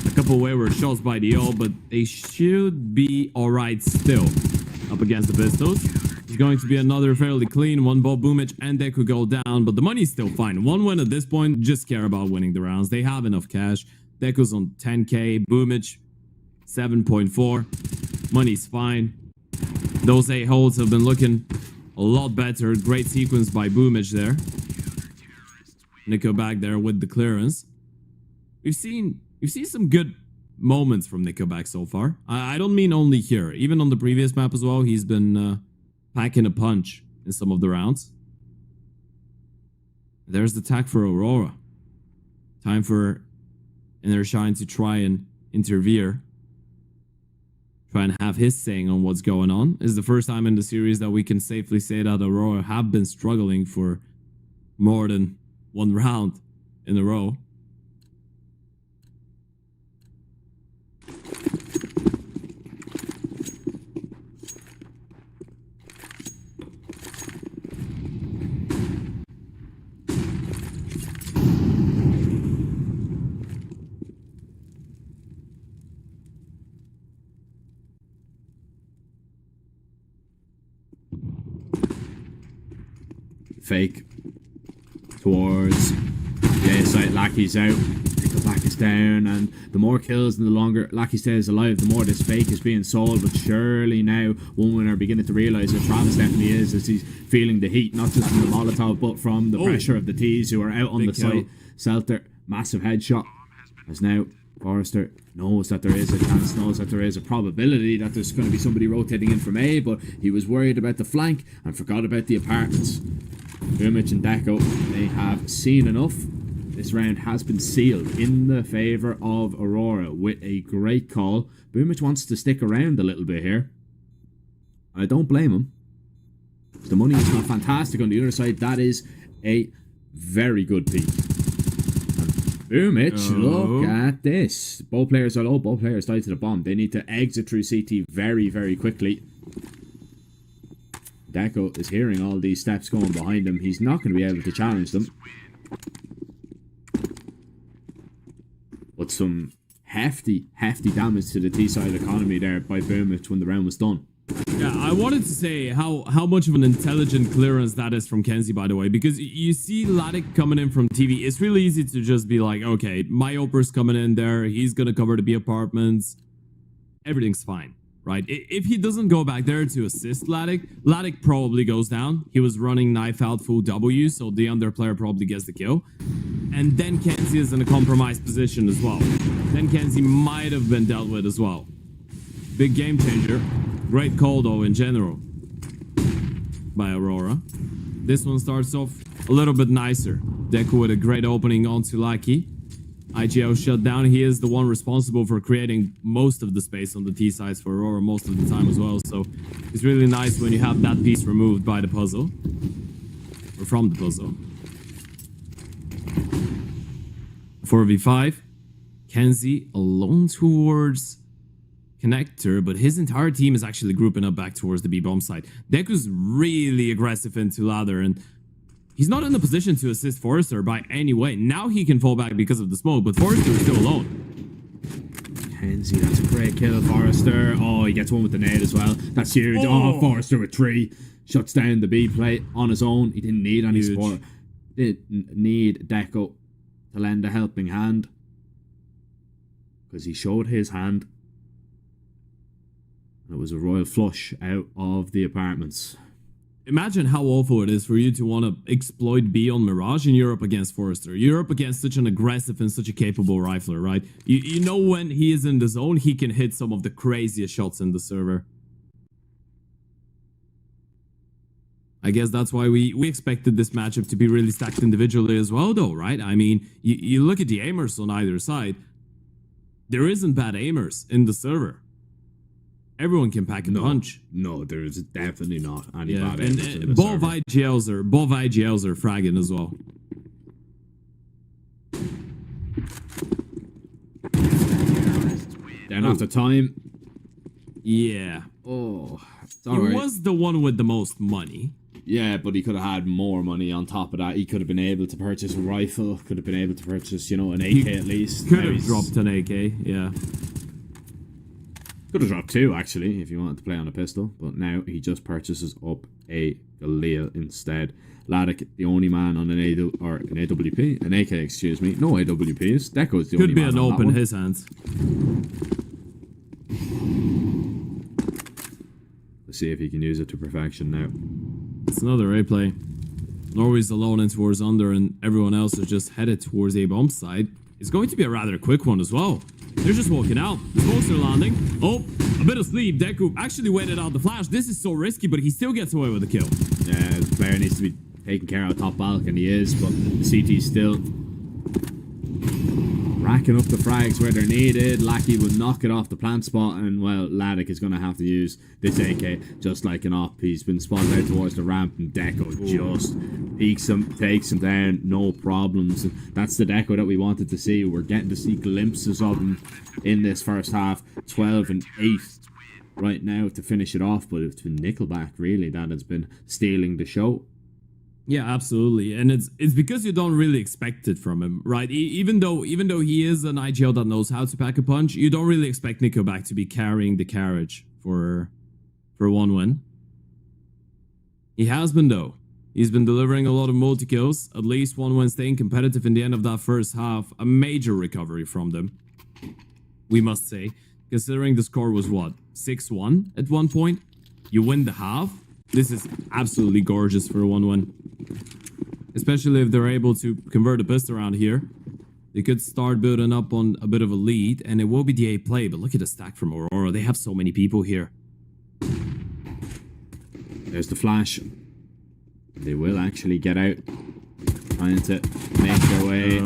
A couple wayward shots by the ult, but they should be alright still. Up against the pistols. It's going to be another fairly clean one. Both Boomich and Deku go down, but the money's still fine. 1-win at this point. Just care about winning the rounds. They have enough cash. Deco's on 10k, Boomich 7.4. Money's fine. Those 8 holds have been looking a lot better. Great sequence by Boomich there. Nico back there with the clearance. We've seen some good moments from Nickelback so far. I don't mean only here. Even on the previous map as well, he's been packing a punch in some of the rounds. There's the tag for Aurora. Time for Inner Shine to try and interfere. Try and have his saying on what's going on. This is the first time in the series that we can safely say that Aurora have been struggling for more than 1 round in a row. Fake towards the A site. Lackey's out. Nickelback is down, and the more kills and the longer Lackey stays alive, the more this fake is being sold. But surely now, one winner beginning to realise that Travis definitely is, as he's feeling the heat, not just from the Molotov, but from the pressure of the T's who are out on the site. Selter, massive headshot, as now Forrester knows that there is a chance, knows that there is a probability that there's going to be somebody rotating in from A, but he was worried about the flank and forgot about the apartments. Boomich and Deco, they have seen enough. This round has been sealed in the favour of Aurora with a great call. Boomich wants to stick around a little bit here. I don't blame him. The money is not fantastic on the other side. That is a very good peak. Boomich, look at this. Both players are low, both players tied to the bomb. They need to exit through CT very, very quickly. Deco is hearing all these steps going behind him. He's not going to be able to challenge them. But some hefty damage to the T-side economy there by Boomich when the round was done. Yeah, I wanted to say how much of an intelligent clearance that is from Kenzie, by the way, because you see Laddick coming in from TV. It's really easy to just be like, okay, my Oper's coming in there. He's going to cover the B apartments. Everything's fine, right? If he doesn't go back there to assist Laddick probably goes down. He was running knife out full W, so the under player probably gets the kill. And then Kenzie is in a compromised position as well. Then Kenzie might have been dealt with as well. Big game changer. Great call, though, in general, by Aurora. This one starts off a little bit nicer. Deku with a great opening onto Lucky. IGL shut down. He is the one responsible for creating most of the space on the T sides for Aurora most of the time as well. So it's really nice when you have that piece removed by the puzzle. Or from the puzzle. 4v5. Kenzie alone towards Connector, but his entire team is actually grouping up back towards the B-bomb side. Deku's really aggressive into ladder, and he's not in the position to assist Forrester by any way. Now he can fall back because of the smoke, but Forrester is still alone. Kenzie, that's a great kill, Forrester. Oh, he gets one with the nade as well. That's huge. Oh, Forrester with 3. Shuts down the B plate on his own. He didn't need any support. Didn't need Deco to lend a helping hand, because he showed his hand. It was a royal flush out of the apartments. Imagine how awful it is for you to want to exploit B on Mirage and you're up against Forrester. You're up against such an aggressive and such a capable rifler, right? You know when he is in the zone, he can hit some of the craziest shots in the server. I guess that's why we expected this matchup to be really stacked individually as well, though, right? I mean, you look at the aimers on either side. There isn't bad aimers in the server. Everyone can pack a punch. No, there's definitely not any bad and aimers in the both server. IGLs are fragging as well. Then after time. Yeah. Oh, he was the one with the most money. Yeah, but he could have had more money on top of that. He could have been able to purchase a rifle. Could have been able to purchase, an AK at least. Could have dropped an AK, yeah. Could have dropped 2, actually, if you wanted to play on a pistol. But now he just purchases up a Galil instead. Laddick, the only man on an AWP. An AK, excuse me. No AWPs. Deco's the only man on that one. Could be an open his hands. Let's see if he can use it to perfection now. It's another replay. Norway's alone in towards under, and everyone else is just headed towards a bomb side. It's going to be a rather quick one as well. They're just walking out. The smokes are landing. Oh, a bit of sleep. Deku actually waited out the flash. This is so risky, but he still gets away with the kill. Yeah, the player needs to be taken care of top balcony, and he is, but the CT's still racking up the frags where they're needed. Lackey will knock it off the plant spot, and well, Laddick is going to have to use this AK just like an op. He's been spotted out towards the ramp, and Deco just peeks him, takes him down, no problems. And that's the Deco that we wanted to see. We're getting to see glimpses of him in this first half. 12 and 8 right now to finish it off, but it's been Nickelback really that has been stealing the show. Yeah, absolutely, and it's because you don't really expect it from him, right? Even though he is an IGL that knows how to pack a punch, you don't really expect Nickelback to be carrying the carriage for one win. He has been though. He's been delivering a lot of multi-kills, at least one when staying competitive in the end of that first half. A major recovery from them, we must say, considering the score was what, 6-1 at one point? You win the half. This is absolutely gorgeous for a 1-1. Especially if they're able to convert a pistol around here. They could start building up on a bit of a lead, and it will be the A play, but look at the stack from Aurora. They have so many people here. There's the flash. They will actually get out. Trying to make their way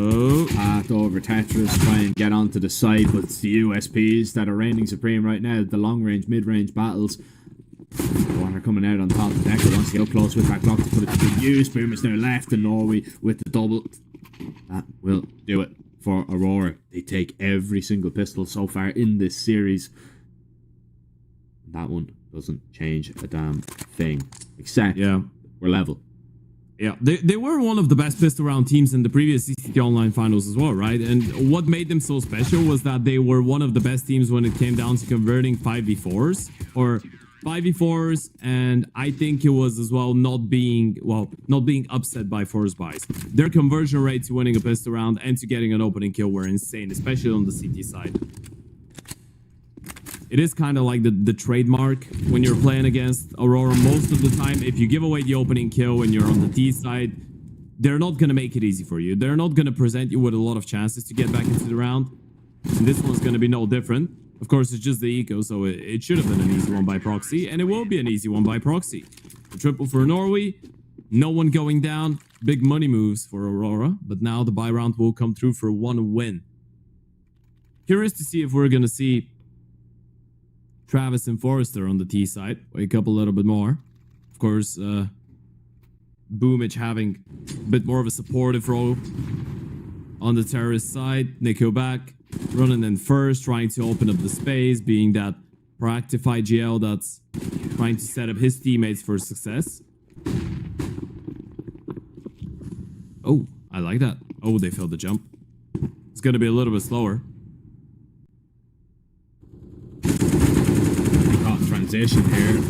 path over Tetris, try and get onto the side, but it's the USPs that are reigning supreme right now. The long-range, mid-range battles. One are coming out on top. Decker wants to go close with that Glock to put it to good use. Boomers now left in Norway with the double. That will do it for Aurora. They take every single pistol so far in this series. That one doesn't change a damn thing. Except we're level. Yeah, they were one of the best pistol round teams in the previous CCT Online finals as well, right? And what made them so special was that they were one of the best teams when it came down to converting 5v4s or 5v4s, and I think it was as well not being upset by force buys. Their conversion rate to winning a pistol round and to getting an opening kill were insane, especially on the CT side. It is kind of like the trademark when you're playing against Aurora. Most of the time, if you give away the opening kill when you're on the T side, they're not going to make it easy for you. They're not going to present you with a lot of chances to get back into the round. And this one's going to be no different. Of course, it's just the eco, so it should have been an easy one by proxy, and it will be an easy one by proxy. The triple for Norway, no one going down. Big money moves for Aurora, but now the buy round will come through for one win. Curious to see if we're going to see Travis and Forrester on the T side. Wake up a little bit more. Of course, Boomich having a bit more of a supportive role on the terrorist side. Nico back, running in first, trying to open up the space, being that proactive IGL that's trying to set up his teammates for success. Oh, I like that. Oh, they failed the jump. It's going to be a little bit slower. Transition here.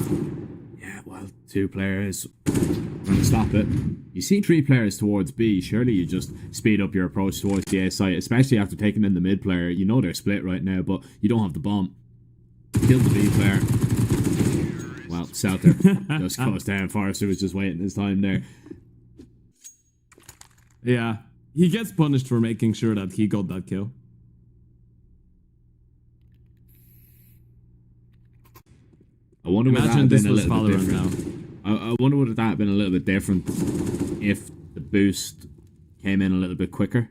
Yeah, well, 2 players trying to stop it. You see 3 players towards B, surely you just speed up your approach towards the A site, especially after taking in the mid player. You know they're split right now, but you don't have the bomb. Kill the B player. Well, Souther just goes down. Forrester was just waiting his time there. Yeah, he gets punished for making sure that he got that kill. I wonder would that have been a little bit different. Now. I wonder would that have been a little bit different if the boost came in a little bit quicker.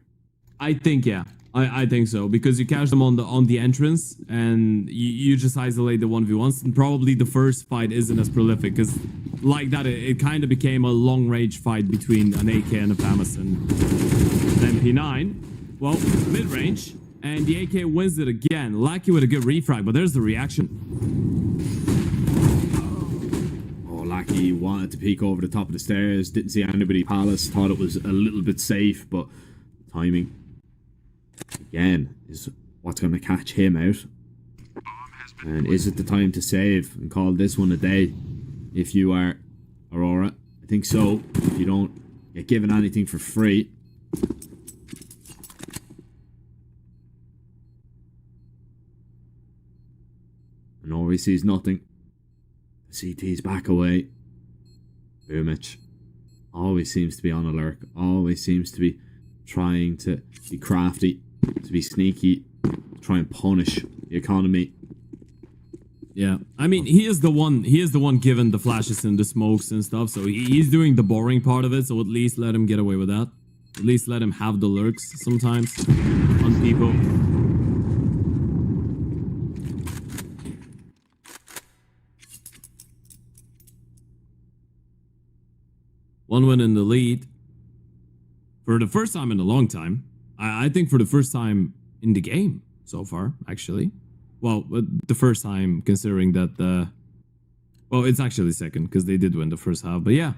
I think I think so, because you catch them on the entrance and you just isolate the 1v1s, and probably the first fight isn't as prolific because like that it kind of became a long range fight between an AK and a FAMAS and an MP9. Well, mid range, and the AK wins it again. Lucky with a good refrag, but there's the reaction. He wanted to peek over the top of the stairs, didn't see anybody. Palace thought it was a little bit safe, but timing again is what's going to catch him out. And is it the time to save and call this one a day if you are Aurora? I think so. If you don't get given anything for free. And Norway sees nothing. CT's back away. Boomich always seems to be on alert. Always seems to be trying to be crafty, to be sneaky, try and punish the economy. Yeah, I mean, he is the one given the flashes and the smokes and stuff, so he's doing the boring part of it, so at least let him get away with that. At least let him have the lurks sometimes on people. One win in the lead. For the first time in a long time. I think for the first time in the game so far, actually. Well, the first time considering that... well, it's actually second, because they did win the first half. But yeah,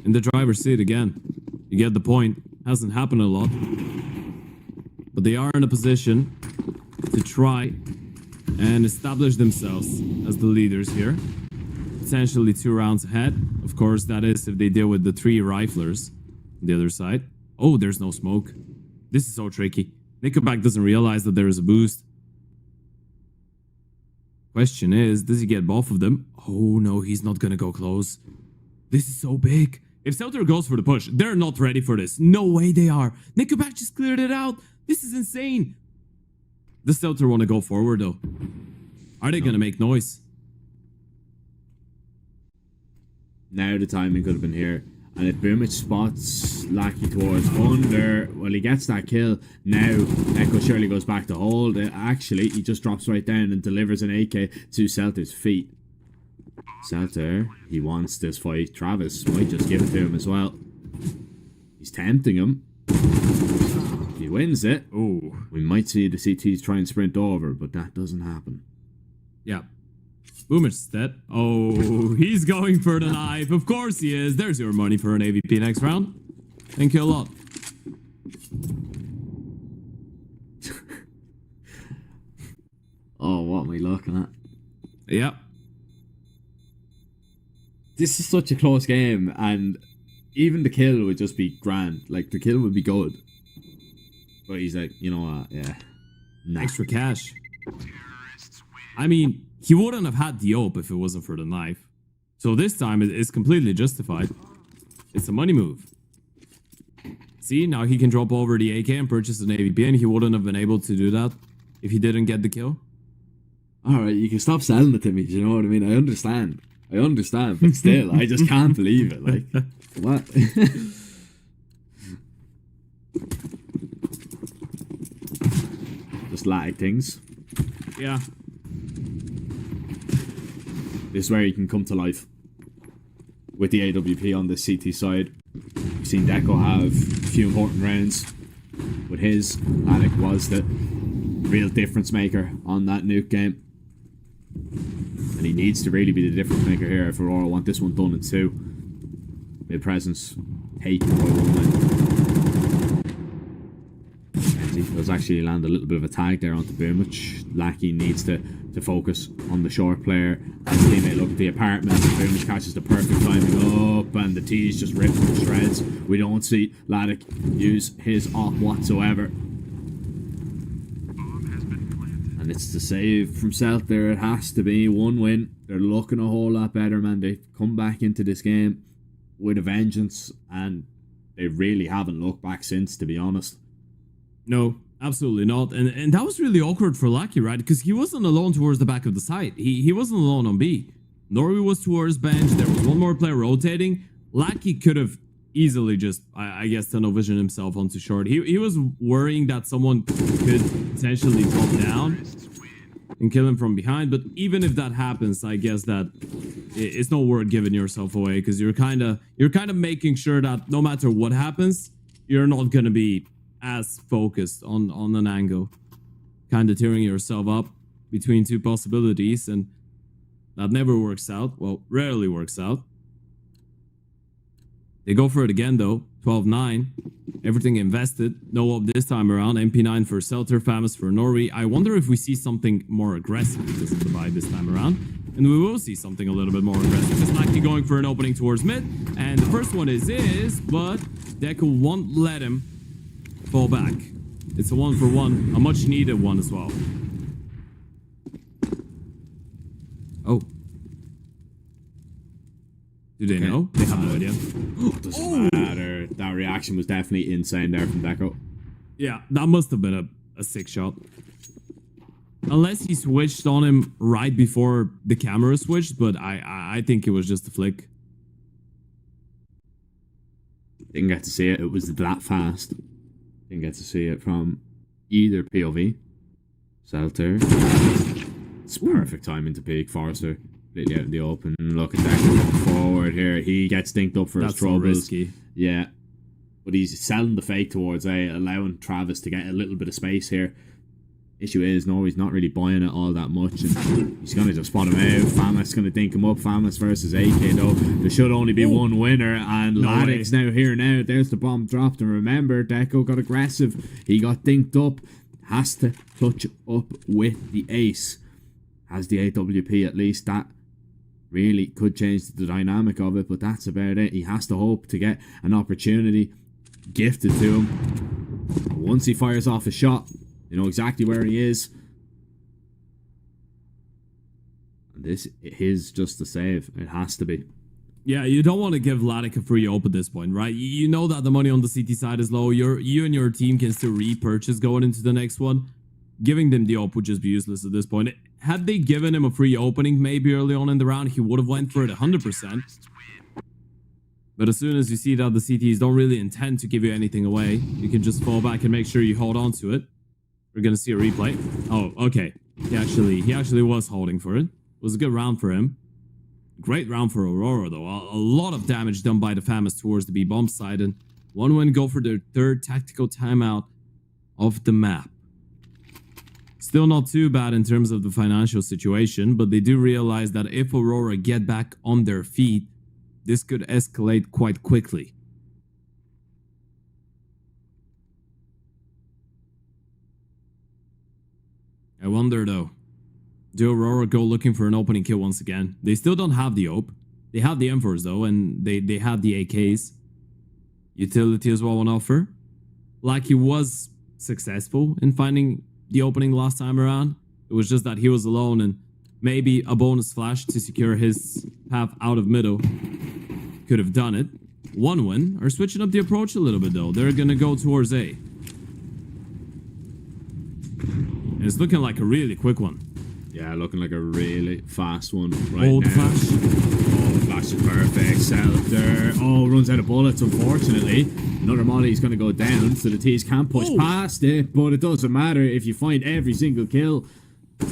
in the driver's seat again. You get the point. Hasn't happened a lot. But they are in a position to try and establish themselves as the leaders here. potentially 2 rounds ahead. Of course, that is if they deal with the 3 riflers on the other side. Oh, there's no smoke. This is so tricky. Nickelback doesn't realize that there is a boost. Question is, does he get both of them? Oh no, he's not gonna go close. This is so big. If Celter goes for the push, they're not ready for this. No way they are. Nickelback just cleared it out. This is insane. Does Celter want to go forward though? Are they gonna make noise? Now the timing could have been here. And if Boomich spots Lackey towards under, well, he gets that kill. Now, Echo surely goes back to hold. Actually, he just drops right down and delivers an AK to Celter's feet. Celter, he wants this fight. Travis might just give it to him as well. He's tempting him. If he wins it, oh, we might see the CTs try and sprint over, but that doesn't happen. Yeah. Boomer's dead. Oh, he's going for the knife. Of course he is. There's your money for an AVP next round. Thank you a lot. Oh, what am I looking at? Yeah. This is such a close game, and even the kill would just be grand. Like, the kill would be good. But he's like, you know what? Yeah. Nah. Extra cash. I mean, he wouldn't have had the op if it wasn't for the knife. So this time it's completely justified. It's a money move. See, now he can drop over the AK and purchase an AVP, and he wouldn't have been able to do that if he didn't get the kill. Alright, you can stop selling it to me, do you know what I mean? I understand, but still, I just can't believe it. Like, what? Just lag things. Yeah. This is where you can come to life with the AWP on the CT side. We've seen Deco have a few important rounds with his. Alec was the real difference maker on that nuke game. And he needs to really be the difference maker here if Aurora want this one done in 2. Mid presence taken by 1 man. He does actually land a little bit of a tag there onto Boomich. Lackey needs to focus on the short player. As they may look at the apartment, Boomich catches the perfect timing up, and the T's just ripped to shreds. We don't see Laddick use his op whatsoever. And it's the save from South there. It has to be 1 win. They're looking a whole lot better, man. They've come back into this game with a vengeance, and they really haven't looked back since, to be honest. No, absolutely not. And that was really awkward for Lucky, right? Because he wasn't alone towards the back of the site. He wasn't alone on B. Norway was towards bench. There was 1 more player rotating. Lucky could have easily just, I guess, tunnel vision himself onto short. He was worrying that someone could potentially drop down and kill him from behind. But even if that happens, I guess that it's no word giving yourself away, because you're kind of making sure that no matter what happens, you're not going to be as focused on an angle, kind of tearing yourself up between 2 possibilities, and that never works out. Well, rarely works out. They go for it again though. 12-9. Everything invested. No up this time around. MP9 for Celter, Famous for Norway. I wonder if we see something more aggressive because of the buy this time around. And we will see something a little bit more aggressive. It's Lackey going for an opening towards mid. And the first one is, but Deco won't let him fall back. It's a 1-for-1, a much needed one as well. Oh. Do they know? They have no idea. Doesn't matter. That reaction was definitely insane there from Deco. Yeah, that must have been a sick shot. Unless he switched on him right before the camera switched, but I think it was just a flick. Didn't get to see it. It was that fast. Didn't get to see it from either POV. Celter. It's perfect timing to peek. Forrester completely out in the open. Look at that going forward here. He gets dinked up for his troubles. So risky. Yeah. But he's selling the fake towards A, allowing Travis to get a little bit of space here. Issue is, Norway's not really buying it all that much, and he's going to just spot him out. Famas going to dink him up. Famas versus AK, though. There should only be 1 winner, and Laddick's now here now. There's the bomb dropped, and remember, Deco got aggressive. He got dinked up. Has to clutch up with the ace. Has the AWP at least. That really could change the dynamic of it, but that's about it. He has to hope to get an opportunity gifted to him. Once he fires off a shot, you know exactly where he is. And this is just a save. It has to be. Yeah, you don't want to give Vladik a free op at this point, right? You know that the money on the CT side is low. You and your team can still repurchase going into the next one. Giving them the op would just be useless at this point. Had they given him a free opening maybe early on in the round, he would have went for it 100%. But as soon as you see that the CTs don't really intend to give you anything away, you can just fall back and make sure you hold on to it. We're going to see a replay. Oh, okay. He actually was holding for it. It was a good round for him. Great round for Aurora, though. A lot of damage done by the FAMAS towards the B-bomb side, and OneWin go for their 3rd tactical timeout of the map. Still not too bad in terms of the financial situation, but they do realize that if Aurora get back on their feet, this could escalate quite quickly. I wonder, though. Do Aurora go looking for an opening kill once again? They still don't have the OP. They have the M4s though, and they have the AKs. Utility as well on offer. Like he was successful in finding the opening last time around. It was just that he was alone, and maybe a bonus flash to secure his path out of middle could have done it. OneWin are switching up the approach a little bit though. They're gonna go towards A. And it's looking like a really quick one. Yeah, looking like a really fast one right Old now. flash. Oh, flash is perfect. Self there. Oh, runs out of bullets, unfortunately. Another molly's going to go down, so the T's can't push past it, but it doesn't matter if you find every single kill. How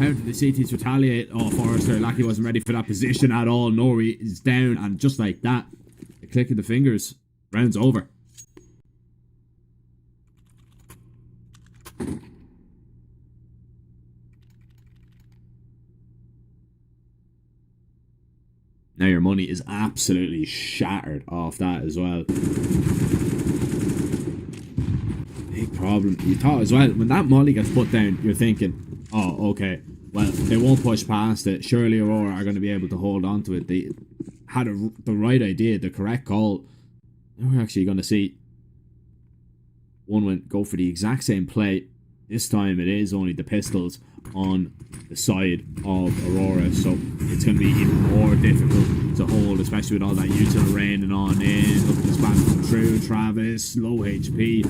did the CTs retaliate? Oh, Forrester, Lackey wasn't ready for that position at all. Nori is down, and just like that, the click of the fingers, round's over. Now your money is absolutely shattered off that as well. Big problem. You thought as well, when that molly gets put down, you're thinking, oh, okay, well, they won't push past it. Surely Aurora are going to be able to hold on to it. They had the right idea, the correct call. Now we're actually going to see OneWin go for the exact same play. This time it is only the pistols on the side of Aurora, so it's going to be even more difficult to hold, especially with all that util raining on in. Look at the spam come through. Travis, low HP.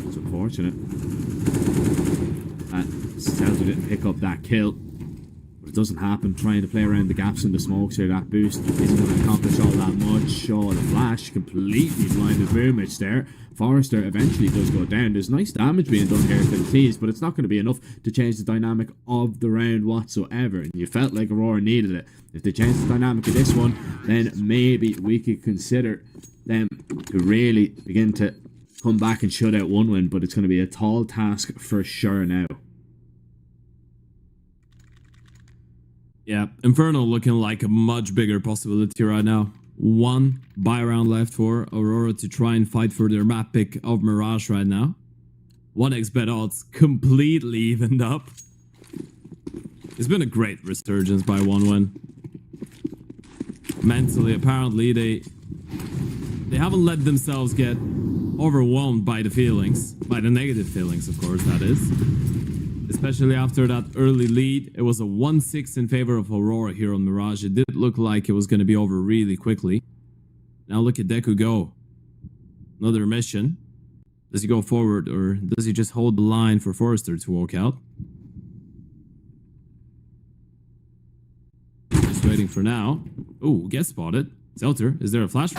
It's unfortunate that Stelter didn't pick up that kill, but it doesn't happen. Trying to play around the gaps in the smokes here, that boost isn't going to accomplish all that much. Oh, the flash completely blinded Boomich there. Forrester eventually does go down. There's nice damage being done here to the T's, but it's not going to be enough to change the dynamic of the round whatsoever. And you felt like Aurora needed it. If they change the dynamic of this one, then maybe we could consider them to really begin to come back and shut out OneWin, but it's going to be a tall task for sure now. Yeah, Inferno looking like a much bigger possibility right now. One buy round left for Aurora to try and fight for their map pick of Mirage right now. 1x bet odds completely evened up. It's been a great resurgence by OneWin. Mentally, apparently, they haven't let themselves get overwhelmed by the feelings. By the negative feelings, of course, that is. Especially after that early lead. It was a 1-6 in favor of Aurora here on Mirage. It did look like it was going to be over really quickly. Now look at Deku go. Another mission. Does he go forward, or does he just hold the line for Forrester to walk out? Just waiting for now. Oh, get spotted. Zelter, is there a flash?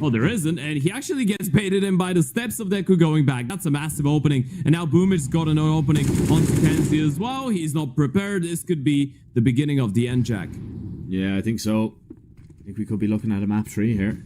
Oh, there isn't, and he actually gets baited in by the steps of Deku going back. That's a massive opening, and now Boomich got an opening onto Kenzie as well. He's not prepared. This could be the beginning of the end, Jack. Yeah, I think so. I think we could be looking at a map 3 here.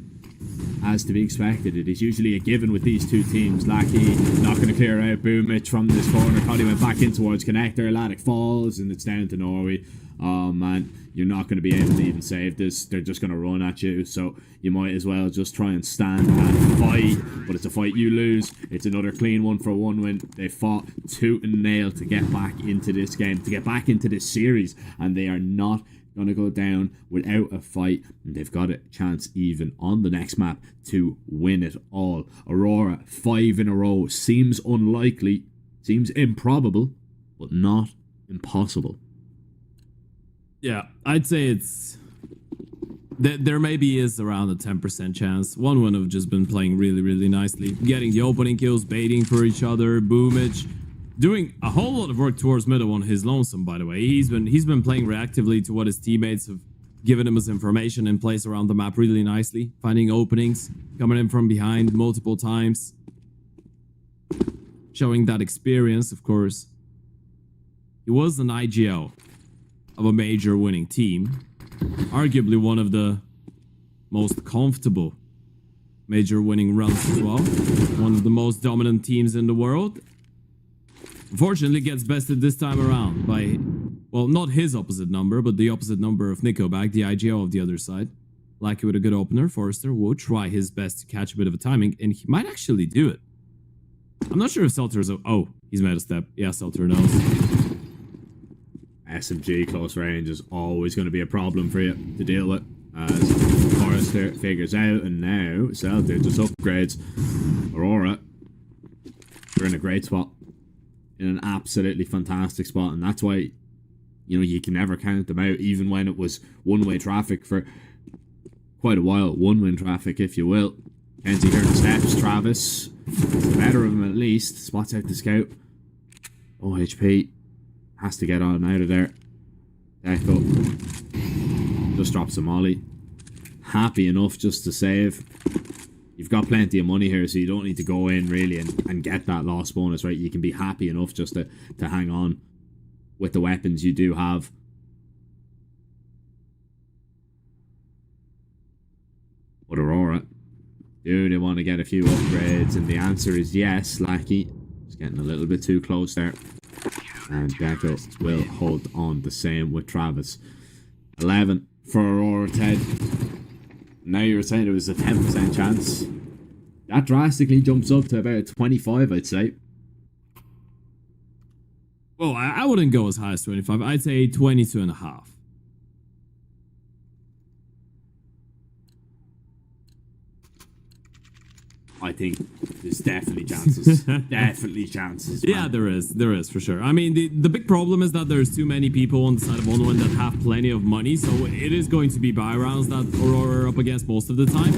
As to be expected, it is usually a given with these two teams. Lackey not going to clear out Boomich from this corner. Cody went back in towards Connector. Laddick falls, and it's down to Norway. Oh man, you're not going to be able to even save this. They're just going to run at you, so you might as well just try and stand and fight. But it's a fight you lose. It's another clean one for OneWin. They fought tooth and nail to get back into this game, to get back into this series, and they are not gonna go down without a fight, and they've got a chance even on the next map to win it all. Aurora, 5 in a row. Seems unlikely, seems improbable, but not impossible. Yeah, I'd say it's... There maybe is around a 10% chance. One would have just been playing really, really nicely. Getting the opening kills, baiting for each other, Boomage. Doing a whole lot of work towards middle on his lonesome, by the way. He's been playing reactively to what his teammates have given him as information in place around the map really nicely. Finding openings, coming in from behind multiple times. Showing that experience, of course. He was an IGL of a major winning team. Arguably one of the most comfortable major winning runs as well. One of the most dominant teams in the world. Unfortunately gets bested this time around by, well, not his opposite number, but the opposite number of Nickelback, the IGO of the other side. Lucky with a good opener, Forrester will try his best to catch a bit of a timing, and he might actually do it. I'm not sure if Seltzer is... Oh, he's made a step. Yeah, Seltzer knows. SMG close range is always going to be a problem for you to deal with, as Forrester figures out, and now Seltzer just upgrades. Aurora, we're in a great spot, in an absolutely fantastic spot, and that's why, you know, you can never count them out, even when it was one-way traffic for quite a while. One-way traffic, if you will. Kenzie here in the steps. Travis, better of him at least, spots out the scout. OHP has to get on out of there. Echo just drops a molly. Happy enough just to save. You've got plenty of money here, so you don't need to go in really and get that loss bonus, right? You can be happy enough just to hang on with the weapons you do have. But Aurora, do they want to get a few upgrades? And the answer is yes. Lackey is getting a little bit too close there. And Deco will hold on the same with Travis. 11 for Aurora, Ted. Now you were saying it was a 10% chance. That drastically jumps up to about 25, I'd say. Well, I wouldn't go as high as 25. I'd say 22.5. I think there's definitely chances. Definitely chances. Man. Yeah, there is for sure. I mean, the big problem is that there's too many people on the side of 1-1 that have plenty of money, so it is going to be buy rounds that Aurora are up against most of the time.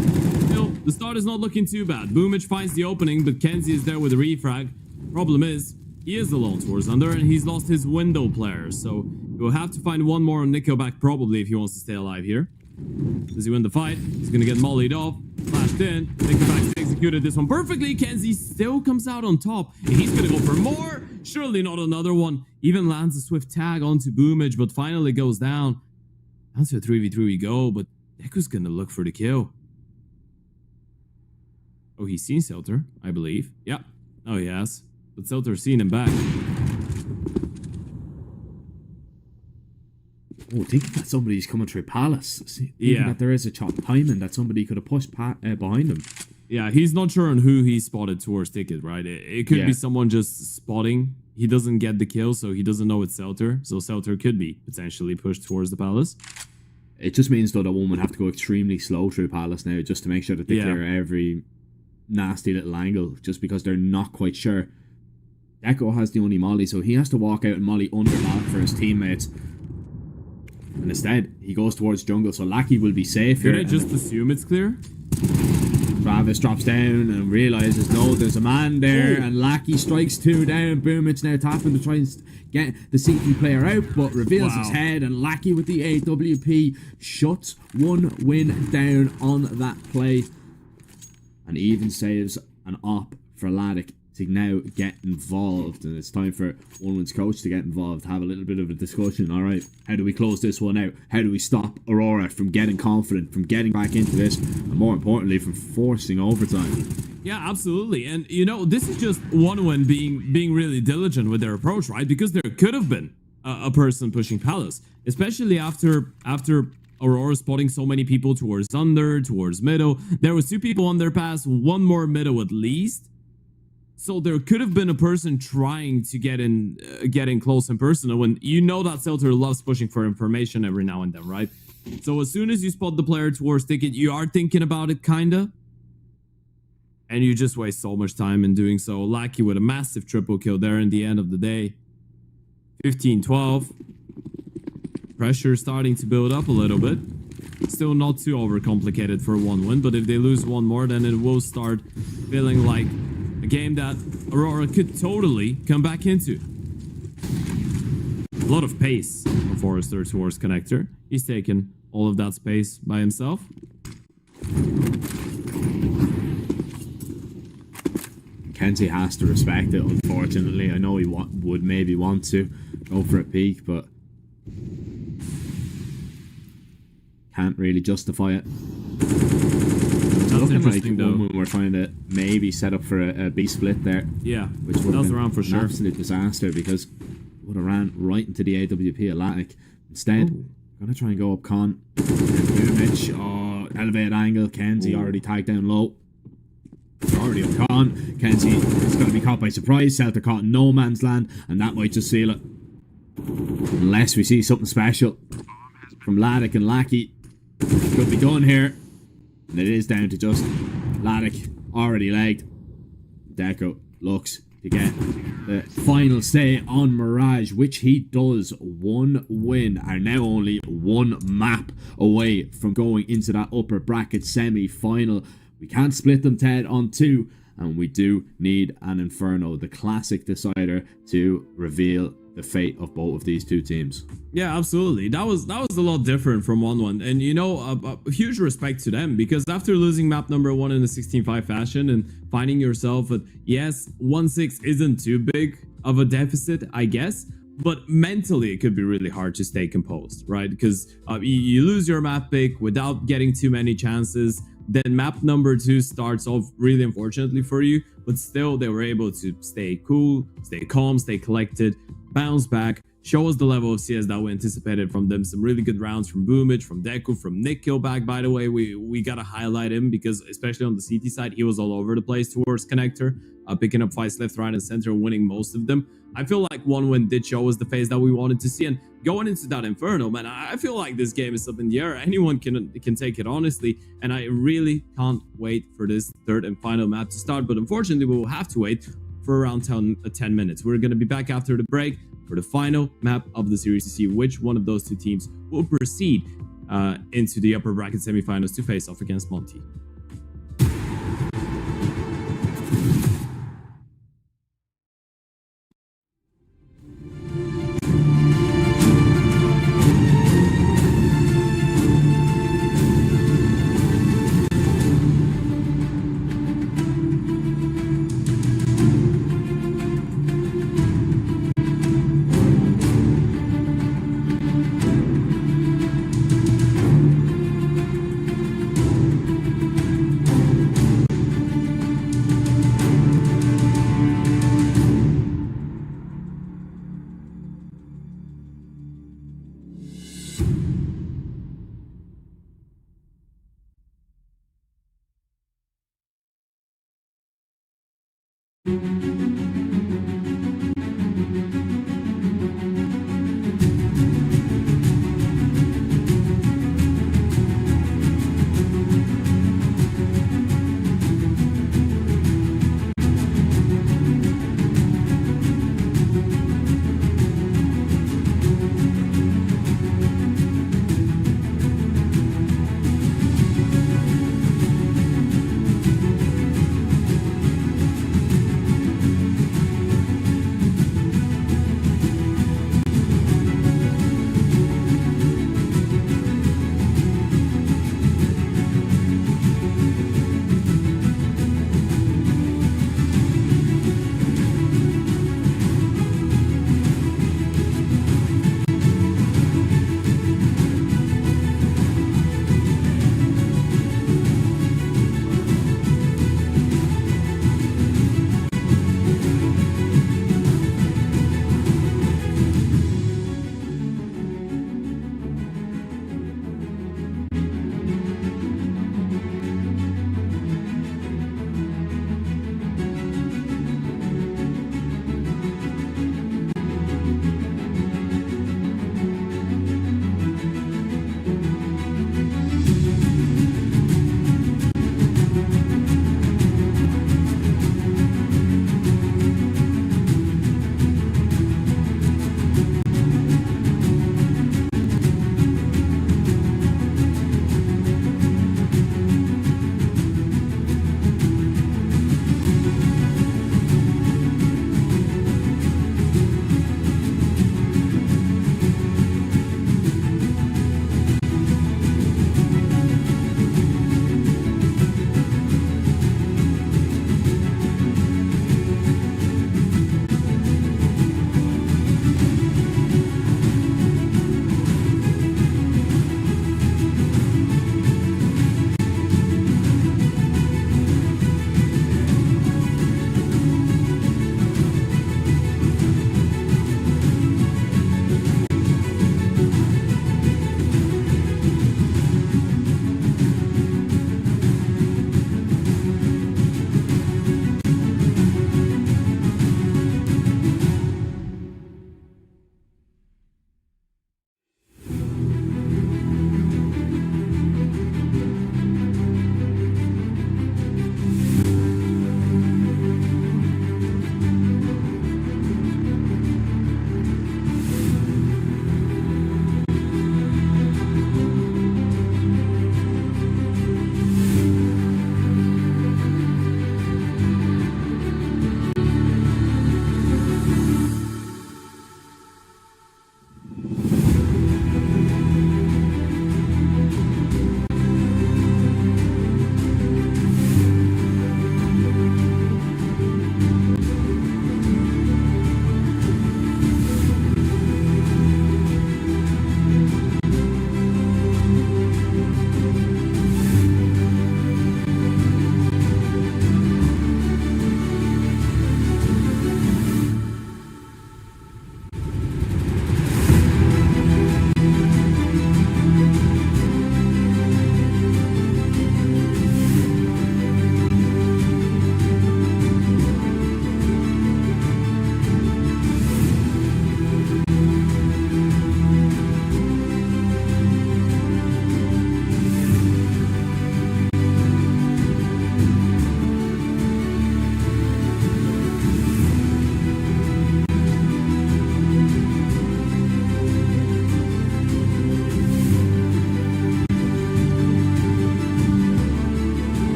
You know, the start is not looking too bad. Boomage finds the opening, but Kenzie is there with a refrag. Problem is, he is alone towards under, and he's lost his window player, so he'll have to find one more on Nickelback probably if he wants to stay alive here. Does he win the fight? He's gonna get mollied off. Flashed in. Nickelback executed this one perfectly. Kenzie still comes out on top. And he's gonna go for more. Surely not another one. Even lands a swift tag onto Boomage, but finally goes down. Down to a 3v3 we go, but Deco's gonna look for the kill. Oh, he's seen Seltzer, I believe. Yeah. Oh, he has. But Seltzer's seen him back. Oh, thinking that somebody's coming through Palace. Thinking that there is a chop timing that somebody could have pushed behind him. Yeah, he's not sure on who he spotted towards Ticket, right? It could be someone just spotting. He doesn't get the kill, so he doesn't know it's Seltzer. So Seltzer could be potentially pushed towards the Palace. It just means, though, that one would have to go extremely slow through Palace now just to make sure that they clear every nasty little angle, just because they're not quite sure. Deco has the only molly, so he has to walk out and molly under that for his teammates. And instead, he goes towards jungle, so Lackey will be safe here. Could I just assume it's clear? Travis drops down and realizes, no, there's a man there, and Lackey strikes 2 down. Boomage now tapping to try and get the CT player out, but reveals his head, and Lackey with the AWP shuts 1 win down on that play. And even saves an op for Laddick to now get involved, and it's time for 1-1's coach to get involved, have a little bit of a discussion. All right, how do we close this one out? How do we stop Aurora from getting confident, from getting back into this, and more importantly, from forcing overtime? Yeah, absolutely. And you know, this is just 1-1 being really diligent with their approach, right? Because there could have been a person pushing Palace, especially after Aurora spotting so many people towards under, towards middle. There was 2 people on their pass, 1 more middle at least. So there could have been a person trying to get in close and personal when you know that Selter loves pushing for information every now and then, right? So as soon as you spot the player towards ticket, you are thinking about it, kinda. And you just waste so much time in doing so. Lackey with a massive triple kill there in the end of the day. 15-12. Pressure starting to build up a little bit. Still not too overcomplicated for one win, but if they lose one more, then it will start feeling like a game that Aurora could totally come back into. A lot of pace for Forrester towards Connector. He's taken all of that space by himself. Kenzie has to respect it, unfortunately. I know he would maybe want to go for a peek, but can't really justify it. That's looking interesting, like though. we're trying to maybe set up for a B split there. Yeah, which would that's have around for been sure. an absolute disaster because it would have ran right into the AWP Atlantic. Instead, gonna try and go up Con. Boomich, elevated angle. Kenzie already tagged down low. Already up Con. Kenzie is going to be caught by surprise. Celtic caught in no man's land, and that might just seal it. Unless we see something special from Laddick and Lackey. Could be done here. And it is down to just Laddick, already legged. Deco looks to get the final say on Mirage, which he does. One win, are now only one map away from going into that upper bracket semi-final. We can't split them 10 on 2, and we do need an Inferno, the classic decider, to reveal the fate of both of these two teams. Yeah, absolutely. That was a lot different from 1-1. And, you know, a huge respect to them, because after losing map number 1 in a 16-5 fashion and finding yourself at, yes, 1-6 isn't too big of a deficit, I guess, but mentally it could be really hard to stay composed, right? Because you lose your map pick without getting too many chances. Then map number 2 starts off really unfortunately for you, but still they were able to stay cool, stay calm, stay collected, bounce back, show us the level of CS that we anticipated from them. Some really good rounds from Boomich, from Deku, from Nick Killback, by the way. We gotta highlight him because especially on the CT side, he was all over the place towards Connector, picking up fights left, right, and center and winning most of them. I feel like 1-1 did show us the phase that we wanted to see, and going into that Inferno, man, I feel like this game is up in the air. Anyone can take it, honestly, and I really can't wait for this third and final map to start, but unfortunately we will have to wait for around 10 minutes. We're going to be back after the break for the final map of the series to see which one of those two teams will proceed into the upper bracket semifinals to face off against Monty.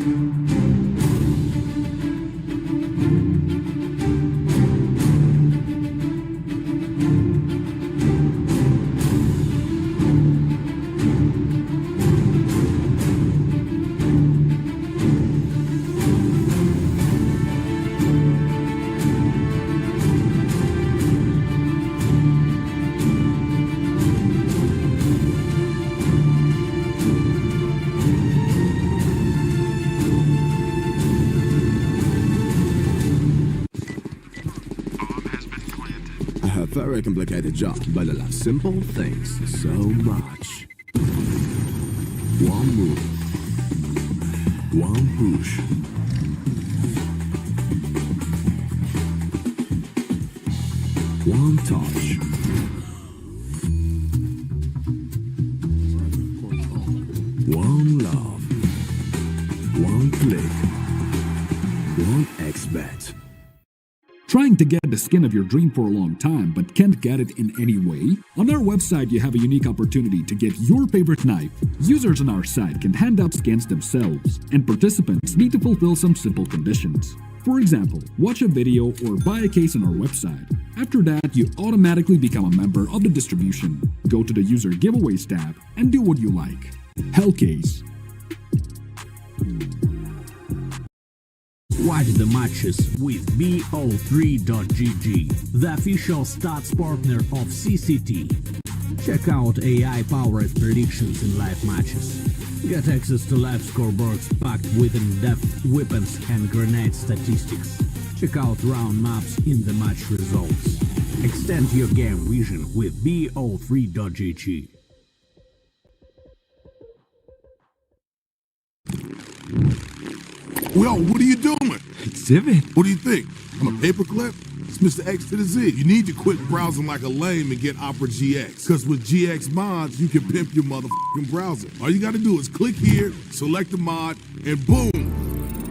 A very complicated job, but I love simple things so much. One move, one push. One touch. One love. One click. One X-Bet. Trying to get the skin of your dream for a long time but can't get it in any way? On our website you have a unique opportunity to get your favorite knife. Users on our site can hand out skins themselves, and participants need to fulfill some simple conditions. For example, watch a video or buy a case on our website. After that, you automatically become a member of the distribution. Go to the user giveaways tab and do what you like. Hellcase. Watch the matches with bo3.gg, the official stats partner of CCT. Check out AI-powered predictions in live matches. Get access to live scoreboards packed with in-depth weapons and grenade statistics. Check out round maps in the match results. Extend your game vision with bo3.gg. Well, what are you doing? Exhibit. What do you think? I'm a paperclip? It's Mr. X to the Z. You need to quit browsing like a lame and get Opera GX. Because with GX mods, you can pimp your motherfucking browser. All you gotta do is click here, select the mod, and boom!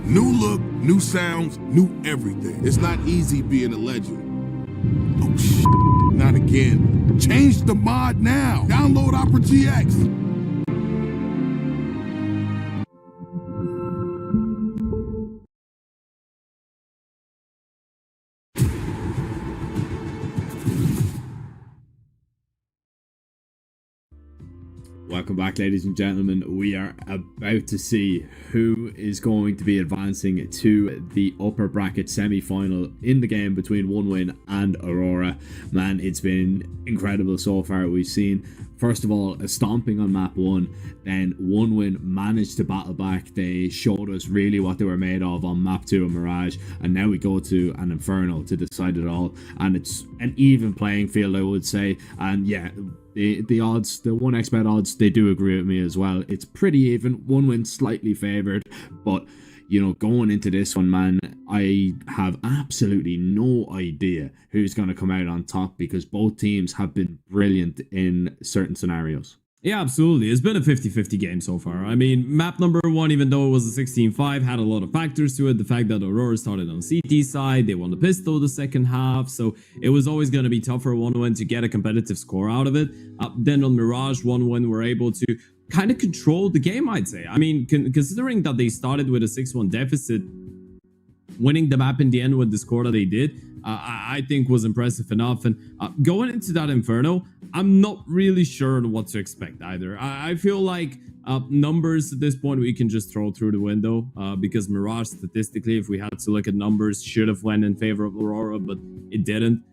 New look, new sounds, new everything. It's not easy being a legend. Oh, shit. Not again. Change the mod now. Download Opera GX. Welcome back, ladies and gentlemen. We are about to see who is going to be advancing to the upper bracket semi-final in the game between One Win and Aurora. Man, it's been incredible so far. We've seen, first of all, a stomping on map 1, then One Win managed to battle back. They showed us really what they were made of on map 2 of Mirage, and now we go to an Inferno to decide it all, and it's an even playing field, I would say. And yeah, the odds, the 1xbet odds, they do agree with me as well. It's pretty even. One Win slightly favored, but you know, going into this one, man, I have absolutely no idea who's going to come out on top, because both teams have been brilliant in certain scenarios. Yeah, absolutely. It's been a 50-50 game so far. I mean, map number 1, even though it was a 16-5, had a lot of factors to it. The fact that Aurora started on CT side, they won the pistol the second half, so it was always going to be tough for One Win to get a competitive score out of it. Then on Mirage, One Win were able to kind of control the game, I'd say. I mean, considering that they started with a 6-1 deficit, winning the map in the end with the score that they did, I think was impressive enough. And going into that Inferno, I'm not really sure what to expect either. I feel like numbers at this point we can just throw through the window, because Mirage, statistically, if we had to look at numbers, should have went in favor of Aurora, but it didn't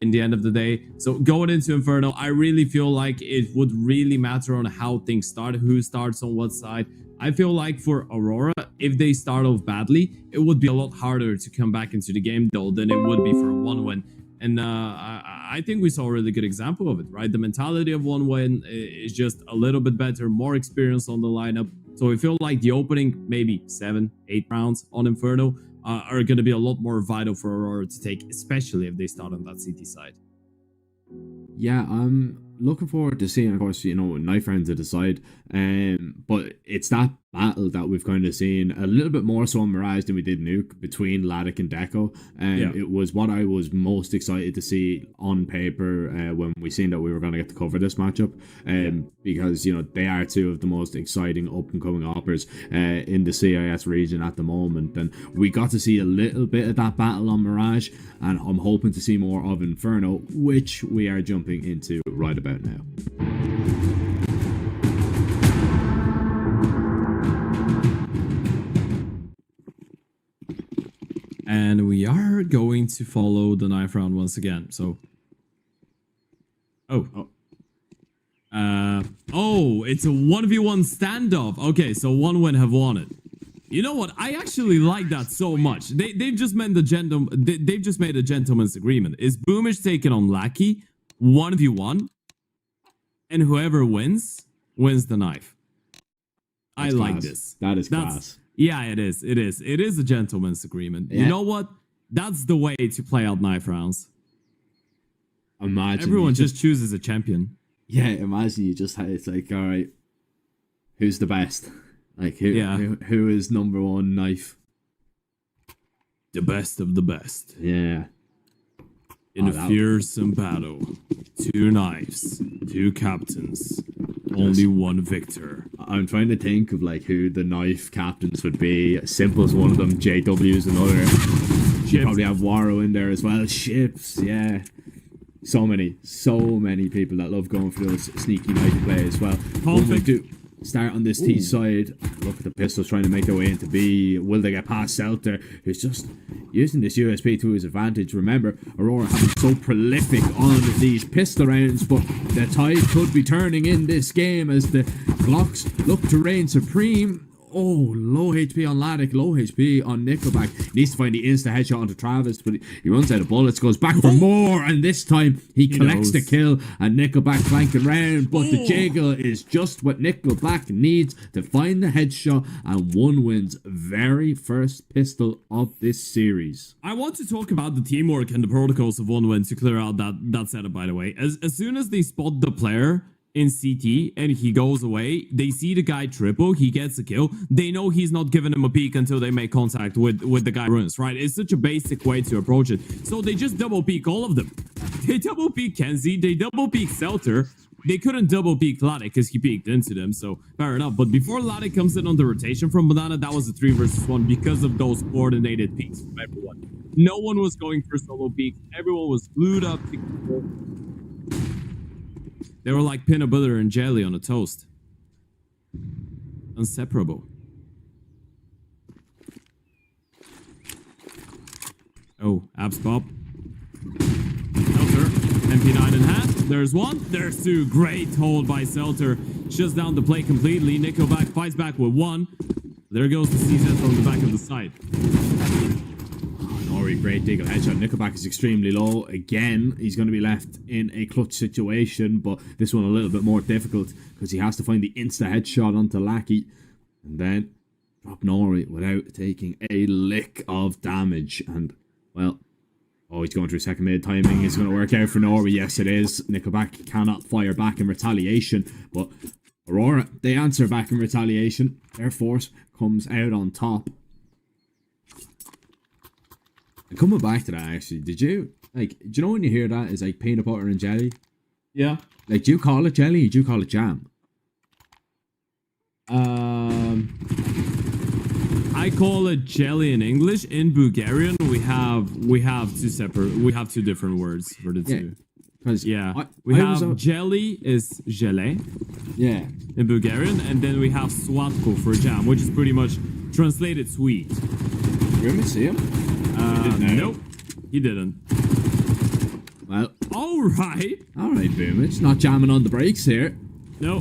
in the end of the day. So going into Inferno, I really feel like it would really matter on how things start, who starts on what side. I feel like for Aurora, if they start off badly, it would be a lot harder to come back into the game though than it would be for One Win. And I think we saw a really good example of it, right? The mentality of One Win is just a little bit better, more experience on the lineup. So I feel like the opening maybe 7-8 rounds on Inferno are going to be a lot more vital for Aurora to take, especially if they start on that CT side. Yeah, I'm looking forward to seeing, of course, you know, knife rounds at the side, but it's that battle that we've kind of seen a little bit more so in Mirage than we did Nuke between Laddick and Deco. And it was what I was most excited to see on paper when we seen that we were going to get to cover this matchup. Because, you know, they are two of the most exciting up-and-coming operas in the CIS region at the moment. And we got to see a little bit of that battle on Mirage, and I'm hoping to see more of Inferno, which we are jumping into right about now. And we are going to follow the knife round once again. So, oh, it's a 1v1 standoff. Okay, so one win have won it. You know what? I actually like that so much. They've just made they've just made a gentleman's agreement. Is Boomish taking on Lackey 1v1, and whoever wins the knife. That's I like class. this. That's class. Yeah, it is. It is a gentleman's agreement. Yeah. You know what? That's the way to play out knife rounds. Imagine everyone just chooses a champion. Yeah, imagine you just had, it's like, all right, who's the best? Like, who is number one knife? The best of the best. Yeah. In a fearsome battle, 2 knives, 2 captains, only 1 victor. I'm trying to think of like who the knife captains would be. Simple's one of them. JW's another. You probably have Waro in there as well. Ships, yeah. So many people that love going for those sneaky knife plays as well. When we do start on this T side, look at the pistols trying to make their way into B. Will they get past Celter, who's just using this USP to his advantage? Remember, Aurora have been so prolific on these pistol rounds, but the tide could be turning in this game as the Glocks look to reign supreme. Oh, low HP on Laddick, low HP on Nickelback. Needs to find the insta headshot onto Travis, but he runs out of bullets, goes back for more, and this time he collects the kill, and Nickelback flanking round, but the jiggle is just what Nickelback needs to find the headshot, and one wins very first pistol of this series. I want to talk about the teamwork and the protocols of one win to clear out that setup, by the way. As soon as they spot the player in CT and he goes away, they see the guy triple, he gets a kill, they know he's not giving him a peek until they make contact with the guy runs, right? It's such a basic way to approach it. So they just double peek all of them. They double peek Kenzie, they double peek Celter. They couldn't double peek Laddick because he peeked into them, so fair enough. But before Laddick comes in on the rotation from Banana, that was a 3 versus 1 because of those coordinated peeks from everyone. No one was going for solo peeks. Everyone was glued up together. They were like peanut butter and jelly on a toast. Inseparable. Oh, abs pop. Celter, MP9 in hand. There's 1. There's 2. Great hold by Celter. Shuts down the play completely. Nickelback fights back with 1. There goes the CZ from the back of the side. Great Deagle headshot. Nickelback is extremely low. Again, he's going to be left in a clutch situation, but this one a little bit more difficult because he has to find the insta headshot onto Lackey and then drop Nori without taking a lick of damage. And, well, he's going through second mid timing. It's going to work out for Nori. Yes, it is. Nickelback cannot fire back in retaliation, but Aurora, they answer back in retaliation. Their force comes out on top. And coming back to that, actually, do you know when you hear that is like peanut butter and jelly? Yeah. Like, do you call it jelly or do you call it jam? I call it jelly in English. In Bulgarian, we have 2 different words for the two. We have jelly is gelé. Yeah. In Bulgarian, and then we have slatko for jam, which is pretty much translated sweet. You ever see him? Nope, he didn't. Well, all right, boom. It's not jamming on the brakes here. No,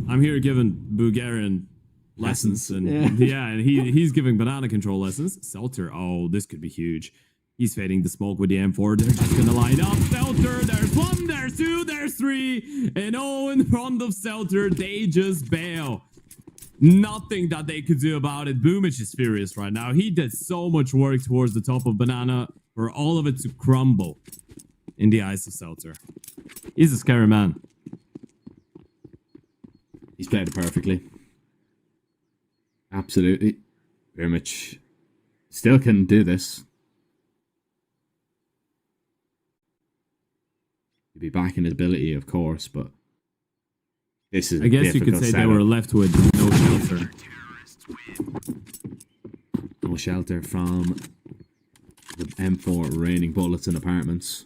I'm here giving Bulgarian lessons, and and he's giving banana control lessons. Celter, this could be huge. He's fading the smoke with the M4. They're just gonna line up. Celter, there's 1, there's 2, there's 3, and in front of Celter, they just bail. Nothing that they could do about it. Boomich is furious right now. He did so much work towards the top of Banana for all of it to crumble in the eyes of Celter. He's a scary man. He's played it perfectly. Absolutely. Very much. Still can do this. He'd be back in his ability, of course, but this is I guess you could say they were left with no shelter. No shelter from the M4 raining bullets in apartments.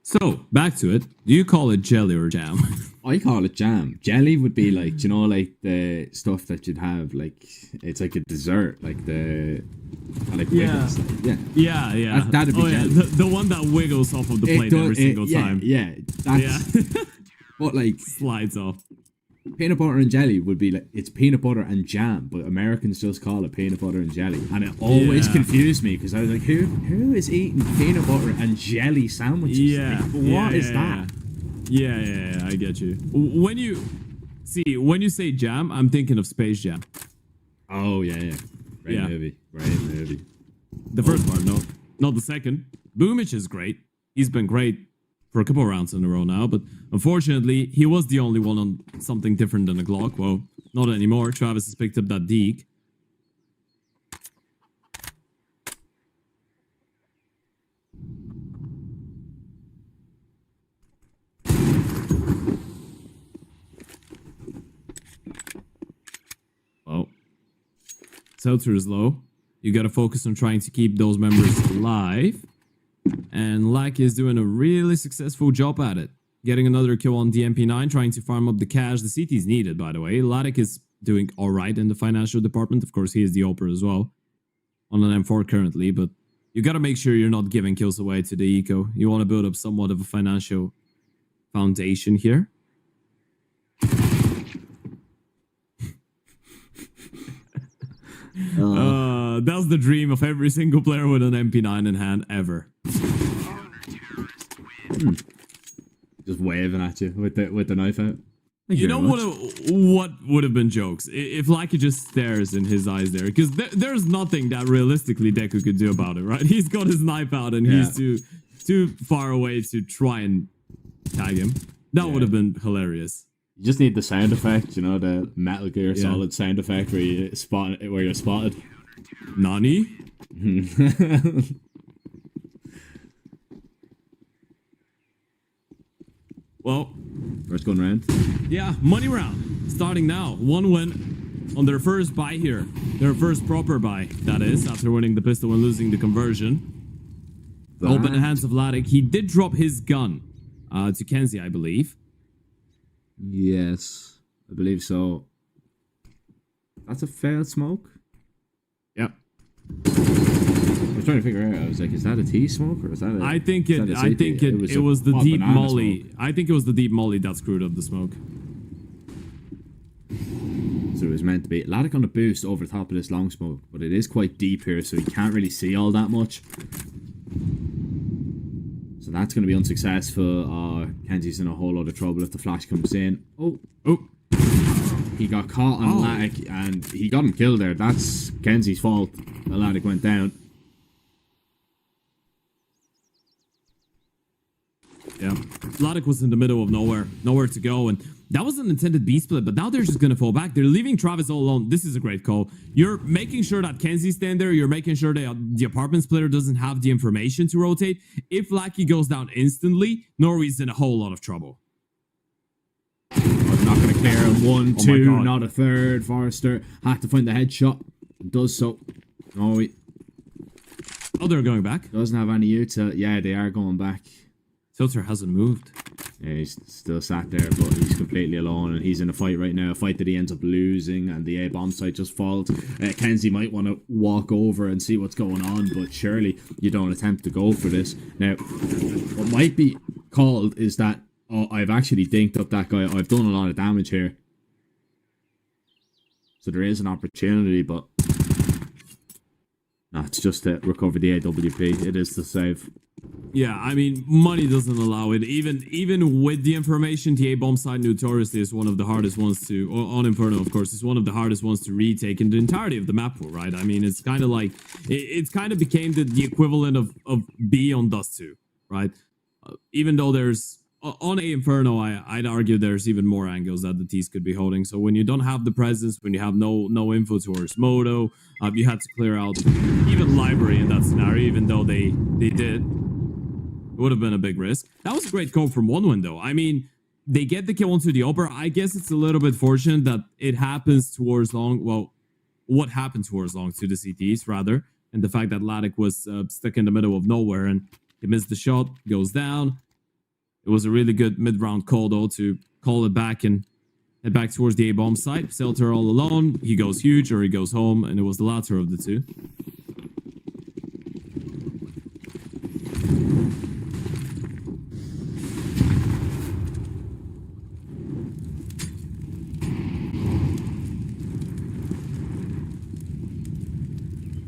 So, back to it. Do you call it jelly or jam? I call it jam. Jelly would be like, you know, like the stuff that you'd have, like, it's like a dessert, like the, like wiggles. Yeah. Yeah. That'd be jelly. The one that wiggles off of the plate every single time. Yeah, that's, but like, slides off. peanut butter and jelly would be like, it's peanut butter and jam, but Americans just call it peanut butter and jelly. And it always confused me because I was like, who is eating peanut butter and jelly sandwiches? Yeah. Like, what is that? Yeah, I get you. When you say jam, I'm thinking of Space Jam. Oh, yeah. Great movie. The first part, no. Not the second. Boomich is great. He's been great for a couple of rounds in a row now, but unfortunately, he was the only one on something different than a Glock. Well, not anymore. Travis has picked up that Deke. Well, Seltzer is low. You gotta focus on trying to keep those members alive. And Lack is doing a really successful job at it. Getting another kill on the MP9, trying to farm up the cash. The CT's needed, by the way. Ladek is doing alright in the financial department. Of course, he is the Oper as well. On an M4 currently, but you gotta make sure you're not giving kills away to the eco. You want to build up somewhat of a financial foundation here. That's the dream of every single player with an MP9 in hand ever. Just waving at you with the knife out. You know what would have been jokes if Lucky just stares in his eyes there, because there's nothing that realistically Deku could do about it, right? He's got his knife out and he's too far away to try and tag him. That would have been hilarious. You just need the sound effect, you know, the Metal Gear Solid sound effect where you're spotted. Nani? Well, first going round. Yeah, money round. Starting now. One win on their first buy here. Their first proper buy, that is, after winning the pistol and losing the conversion. Open the hands of Ladek. He did drop his gun to Kenzie, I believe. Yes, I believe so. That's a failed smoke? Yep. I was trying to figure out, I was like, is that a T smoke or is that a I think it was the deep molly. Smoke. I think it was the deep molly that screwed up the smoke. So it was meant to be Ladek on the boost over the top of this long smoke, but it is quite deep here, so he can't really see all that much. So that's going to be unsuccessful. Kenzie's in a whole lot of trouble if the flash comes in. Oh. He got caught on Ladek and he got him killed there. That's Kenzie's fault. The Ladek went down. Yeah. Ladek was in the middle of nowhere to go, and that was an intended B split, but now they're just gonna fall back. They're leaving Travis all alone. This is a great call. You're making sure that Kenzie's stand there. You're making sure that the apartment splitter doesn't have the information to rotate. If Lackey goes down instantly, Norway's in a whole lot of trouble. Not gonna clear him. 1, 2, not a third. Forrester had to find the headshot. Does so. Norway. Oh, they're going back? Doesn't have any util. Yeah, they are going back. Filter hasn't moved. Yeah, he's still sat there, but he's completely alone, and he's in a fight right now. A fight that he ends up losing, and the A-bomb site just falls. Kenzie might want to walk over and see what's going on, but surely you don't attempt to go for this. Now, what might be called is that I've actually dinked up that guy. I've done a lot of damage here. So there is an opportunity, but no, it's just to recover the AWP. It is to save. Yeah, I mean, money doesn't allow it. Even with the information, the A-bomb side notoriously is one of the hardest ones to, on Inferno, of course, is one of the hardest ones to retake in the entirety of the map pool, right? I mean, it's kind of like, it's kind of became the equivalent of B on Dust 2, right? Even though there's on A Inferno, I'd argue there's even more angles that the T's could be holding. So when you don't have the presence, when you have no info towards Moto, you had to clear out even Library in that scenario, even though they did. It would have been a big risk. That was a great call from OneWin, though. I mean, they get the kill onto the Oper. I guess it's a little bit fortunate that it happens towards long. Well, what happened towards long to the CTs, rather. And the fact that Ladek was stuck in the middle of nowhere and he missed the shot, goes down. It was a really good mid-round call, though, to call it back and head back towards the A-bomb site. Selter all alone. He goes huge or he goes home, and it was the latter of the two.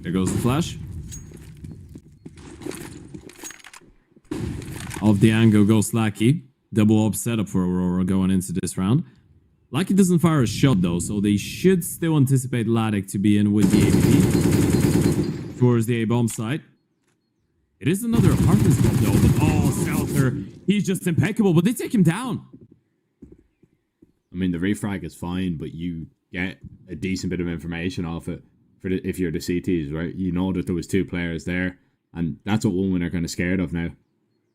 There goes the flash. Off the angle goes Lackey. Double up setup for Aurora going into this round. Lackey doesn't fire a shot though, so they should still anticipate Ladek to be in with the APT towards the A-bomb site. It is another apartment spot though, but oh, Selter, he's just impeccable, but they take him down. I mean, the refrag is fine, but you get a decent bit of information off it if you're the CTs, right? You know that there was two players there, and that's what OneWin are kind of scared of now.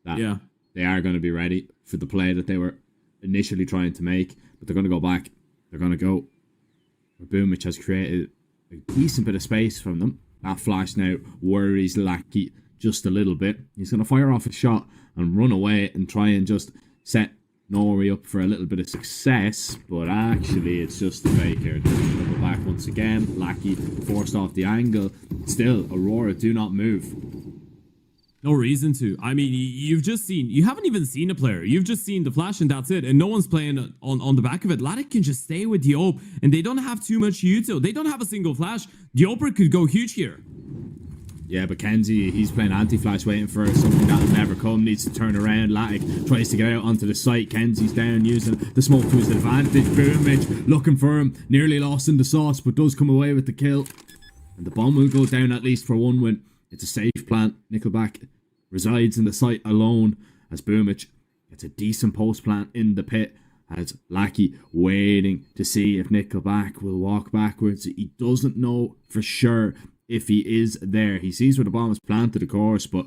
That Yeah. they are going to be ready for the play that they were initially trying to make, but they're going to go back. They're going to go. Boomich has created a decent bit of space from them. That flash now worries Lackey just a little bit. He's going to fire off a shot and run away and try and just set Nori up for a little bit of success, but actually it's just a fake here. Double back once again. Lackey forced off the angle. Still, Aurora do not move. No reason to. I mean, you haven't even seen a player. You've just seen the flash and that's it. And no one's playing on the back of it. Ladek can just stay with the Ope and they don't have too much util. They don't have a single flash. The Oper could go huge here. Yeah, but Kenzie, he's playing anti-flash, waiting for something that'll never come. Needs to turn around. Latic tries to get out onto the site. Kenzie's down, using the smoke to his advantage. Boomage looking for him. Nearly lost in the sauce, but does come away with the kill. And the bomb will go down at least for OneWin. It's a safe plant. Nickelback resides in the site alone as Boomage gets a decent post plant in the pit. As Lackey waiting to see if Nickelback will walk backwards. He doesn't know for sure if he is there. He sees where the bomb is planted, of course, but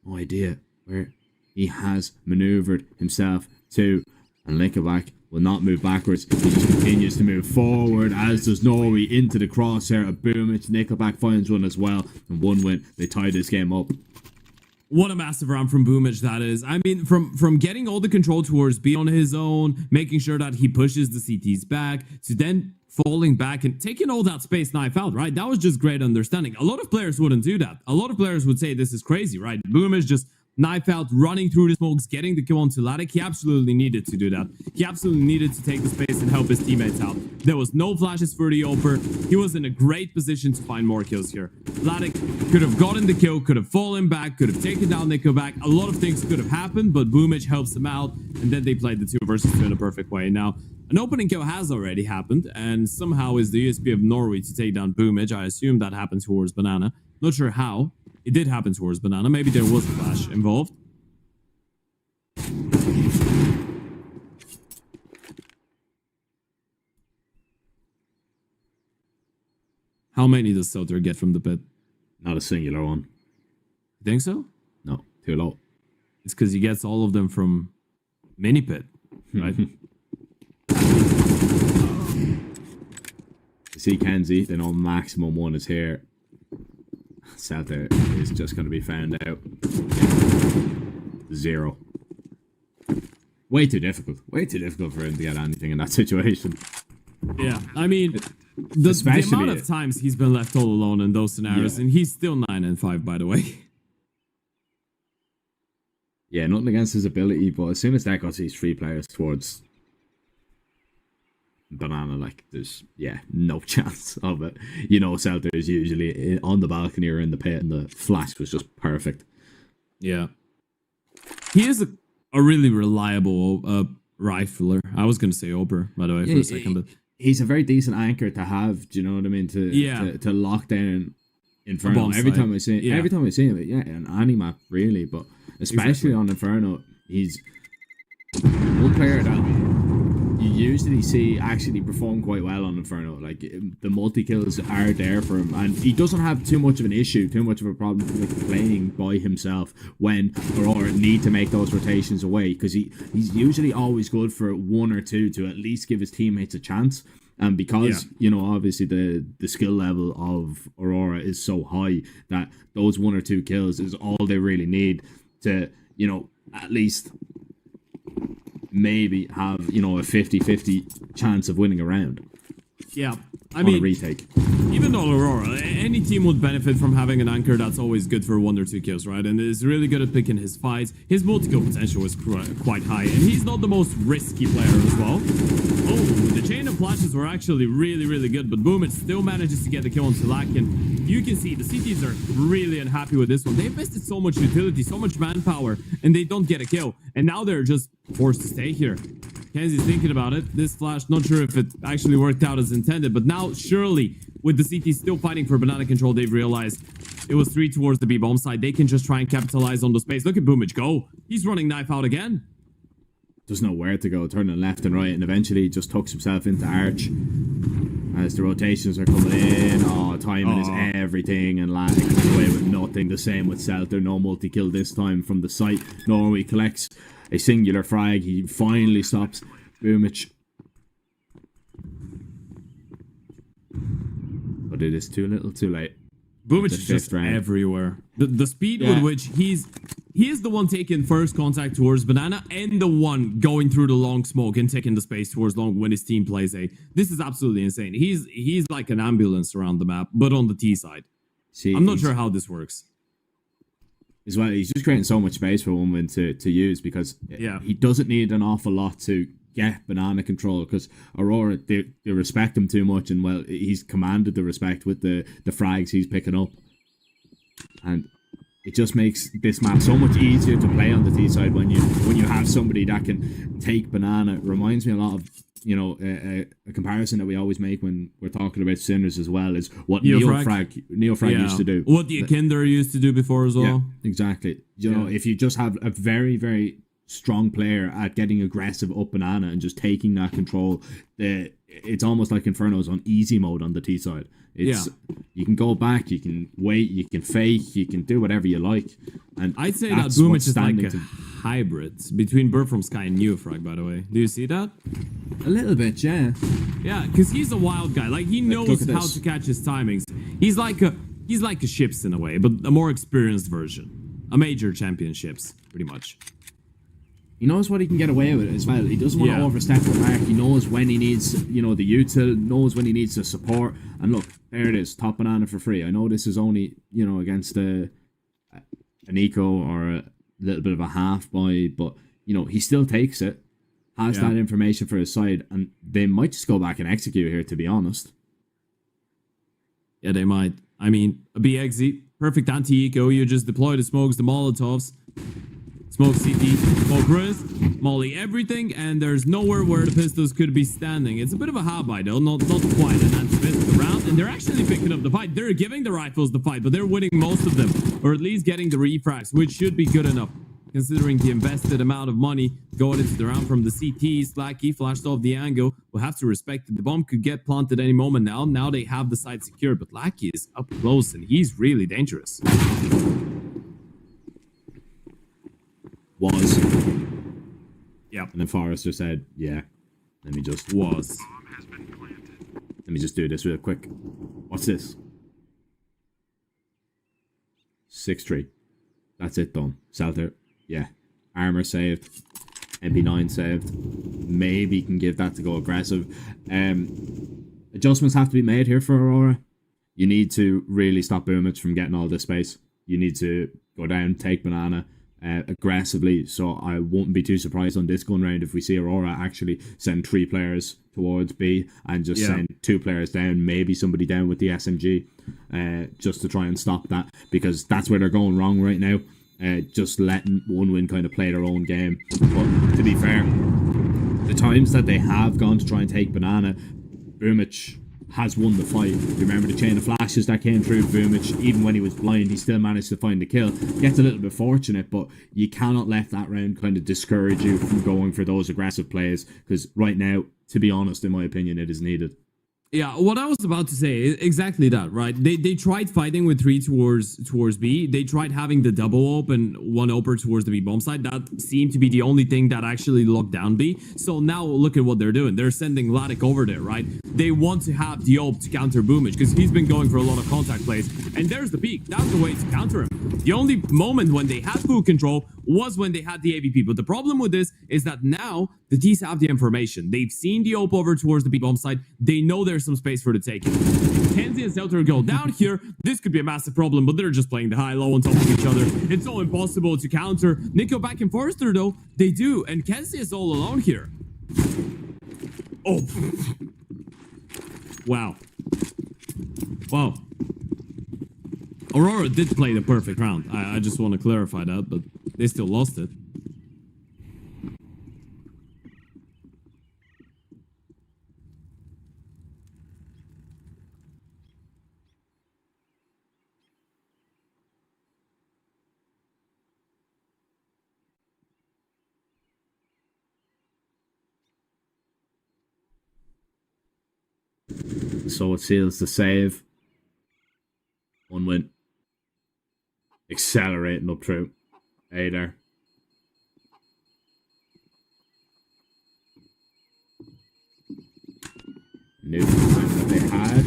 no idea where he has maneuvered himself to. And Nickelback will not move backwards. He just continues to move forward, as does Nori into the crosshair of Boomage. Nickelback finds one as well, and OneWin. They tie this game up. What a massive round from Boomage that is. I mean, from getting all the control towards B on his own, making sure that he pushes the CTs back, to then falling back and taking all that space knife out, right? That was just great understanding. A lot of players wouldn't do that. A lot of players would say this is crazy, right? Boomage just knife out, running through the smokes, getting the kill onto Ladek. He absolutely needed to do that. He absolutely needed to take the space and help his teammates out. There was no flashes for the Oper. He was in a great position to find more kills here. Ladek could have gotten the kill, could have fallen back, could have taken down Nickelback. A lot of things could have happened, but Boomage helps him out, and then they played the 2 versus 2 in a perfect way. Now, an opening kill has already happened, and somehow is the USP of Norway to take down Boomage. I assume that happened towards Banana. Not sure how. It did happen towards Banana. Maybe there was a flash involved. How many does Soter get from the pit? Not a singular one. You think so? No, too low. It's because he gets all of them from mini pit, right? You see Kenzie, they know maximum one is here. Celta is just going to be found out. 0. Way too difficult. Way too difficult for him to get anything in that situation. Yeah, I mean, the amount of times he's been left all alone in those scenarios, and he's still 9-5, by the way. Yeah, nothing against his ability, but as soon as that got these 3 players towards Banana, like, there's, no chance of it. You know, Celta is usually on the balcony or in the pit, and the flash was just perfect. Yeah. He is a really reliable rifler. I was going to say Oper, by the way, for a second. But he's a very decent anchor to have, do you know what I mean? To lock down Inferno. Every time I see him, and any map really, but especially on Inferno, he's one player that you usually see actually perform quite well on Inferno. Like, the multi-kills are there for him, and he doesn't have too much of an issue, too much of a problem with playing by himself when Aurora need to make those rotations away, because he's usually always good for one or two to at least give his teammates a chance. And because, you know, obviously the skill level of Aurora is so high that those one or two kills is all they really need to, you know, at least maybe have, you know, a 50-50 chance of winning a round. Yeah, I on mean, a retake. Even though Aurora, any team would benefit from having an anchor that's always good for 1 or 2 kills, right? And is really good at picking his fights. His multi-kill potential is quite high, and he's not the most risky player as well. Oh, the chain of flashes were actually really good, but Boomich still manages to get the kill on Silak, and you can see the CTs are really unhappy with this one. They invested so much utility, so much manpower, and they don't get a kill. And now they're just forced to stay here. Kenzie's thinking about it. This flash, not sure if it actually worked out as intended, but now surely with the CT still fighting for banana control, they've realized it was 3 towards the B-bomb side. They can just try and capitalize on the space. Look at Boomich go. He's running knife out again. Doesn't know where to go, turning left and right, and eventually just tucks himself into Arch as the rotations are coming in. Oh, timing is everything, and Lag comes away with nothing. The same with Selter. No multi-kill this time from the site. Norway collects a singular frag. He finally stops Boomich. But it is too little too late. Boomich is just everywhere. The speed with which he is the one taking first contact towards banana and the one going through the long smoke and taking the space towards long when his team plays A. This is absolutely insane. He's like an ambulance around the map, but on the T side. See, I'm not sure how this works. As well, he's just creating so much space for One Win to use, because he doesn't need an awful lot to get banana control, because Aurora, they respect him too much, and well, he's commanded the respect with the frags he's picking up, and it just makes this map so much easier to play on the T side when you have somebody that can take banana. It reminds me a lot of, you know, a comparison that we always make when we're talking about Sinners as well, is what Neofrag used to do. What the Akinder used to do before as well. Yeah, exactly. You know, if you just have a very, very strong player at getting aggressive up banana and just taking that control, it's almost like Inferno's on easy mode on the T side. You can go back, you can wait, you can fake, you can do whatever you like. And I'd say that Boomich is like a hybrid between Bird from Sky and Neofrag, by the way. Do you see that? A little bit, yeah. Yeah, because he's a wild guy. Like, he knows how to catch his timings. He's like a Ships in a way, but a more experienced version. A major championships, pretty much. He knows what he can get away with as well. He doesn't want to overstep the mark. He knows when he needs, you know, the util, knows when he needs the support. And look, there it is, top banana for free. I know this is only, you know, against an eco or a little bit of a half buy, but, you know, he still takes it, has that information for his side, and they might just go back and execute here, to be honest. Yeah, they might. I mean, a BXZ, perfect anti-eco. You just deploy the smokes, the Molotovs. Smoke CT, smoke Riz, molly everything, and there's nowhere where the pistols could be standing. It's a bit of a hot buy though, not quite an anti-pistol round, and they're actually picking up the fight. They're giving the rifles the fight, but they're winning most of them, or at least getting the refrags, which should be good enough, considering the invested amount of money going into the round from the CTs. Slacky flashed off the angle. We'll have to respect that the bomb could get planted any moment now. Now they have the site secured, but Lackey is up close, and he's really dangerous. Was. Yep. And then Forrester said, yeah. Let me just do this real quick. What's this? 6-3. That's it, done. Selter. Yeah. Armor saved. MP9 saved. Maybe can give that to go aggressive. Adjustments have to be made here for Aurora. You need to really stop Boomich from getting all this space. You need to go down, take banana aggressively, so I won't be too surprised on this gun round if we see Aurora actually send 3 players towards B and just send 2 players down, maybe somebody down with the SMG, just to try and stop that, because that's where they're going wrong right now. Just letting One Win kind of play their own game. But to be fair, the times that they have gone to try and take banana, Boomich has won the fight. You remember the chain of flashes that came through Vumich, even when he was blind, he still managed to find the kill. Gets a little bit fortunate, but you cannot let that round kind of discourage you from going for those aggressive plays, because right now, to be honest, in my opinion, it is needed. Yeah, what I was about to say is exactly that, right? They tried fighting with 3 towards B. They tried having the double op and 1 oper towards the B bomb side. That seemed to be the only thing that actually locked down B. So now look at what they're doing. They're sending Ladek over there, right? They want to have the op to counter Boomage because he's been going for a lot of contact plays. And there's the peak. That's the way to counter him. The only moment when they had full control was when they had the AVP. But the problem with this is that now the T's have the information. They've seen the op over towards the B bomb side. They know there's some space for the taking. Kenzie and Zelter go down here. This could be a massive problem, but they're just playing the high-low on top of each other. It's so impossible to counter. Nico back and Forrester, though, they do. And Kenzie is all alone here. Oh. Wow. Wow. Aurora did play the perfect round. I just want to clarify that, but they still lost it. So it seals the save. 1 win. Accelerating up through A there. New that they had.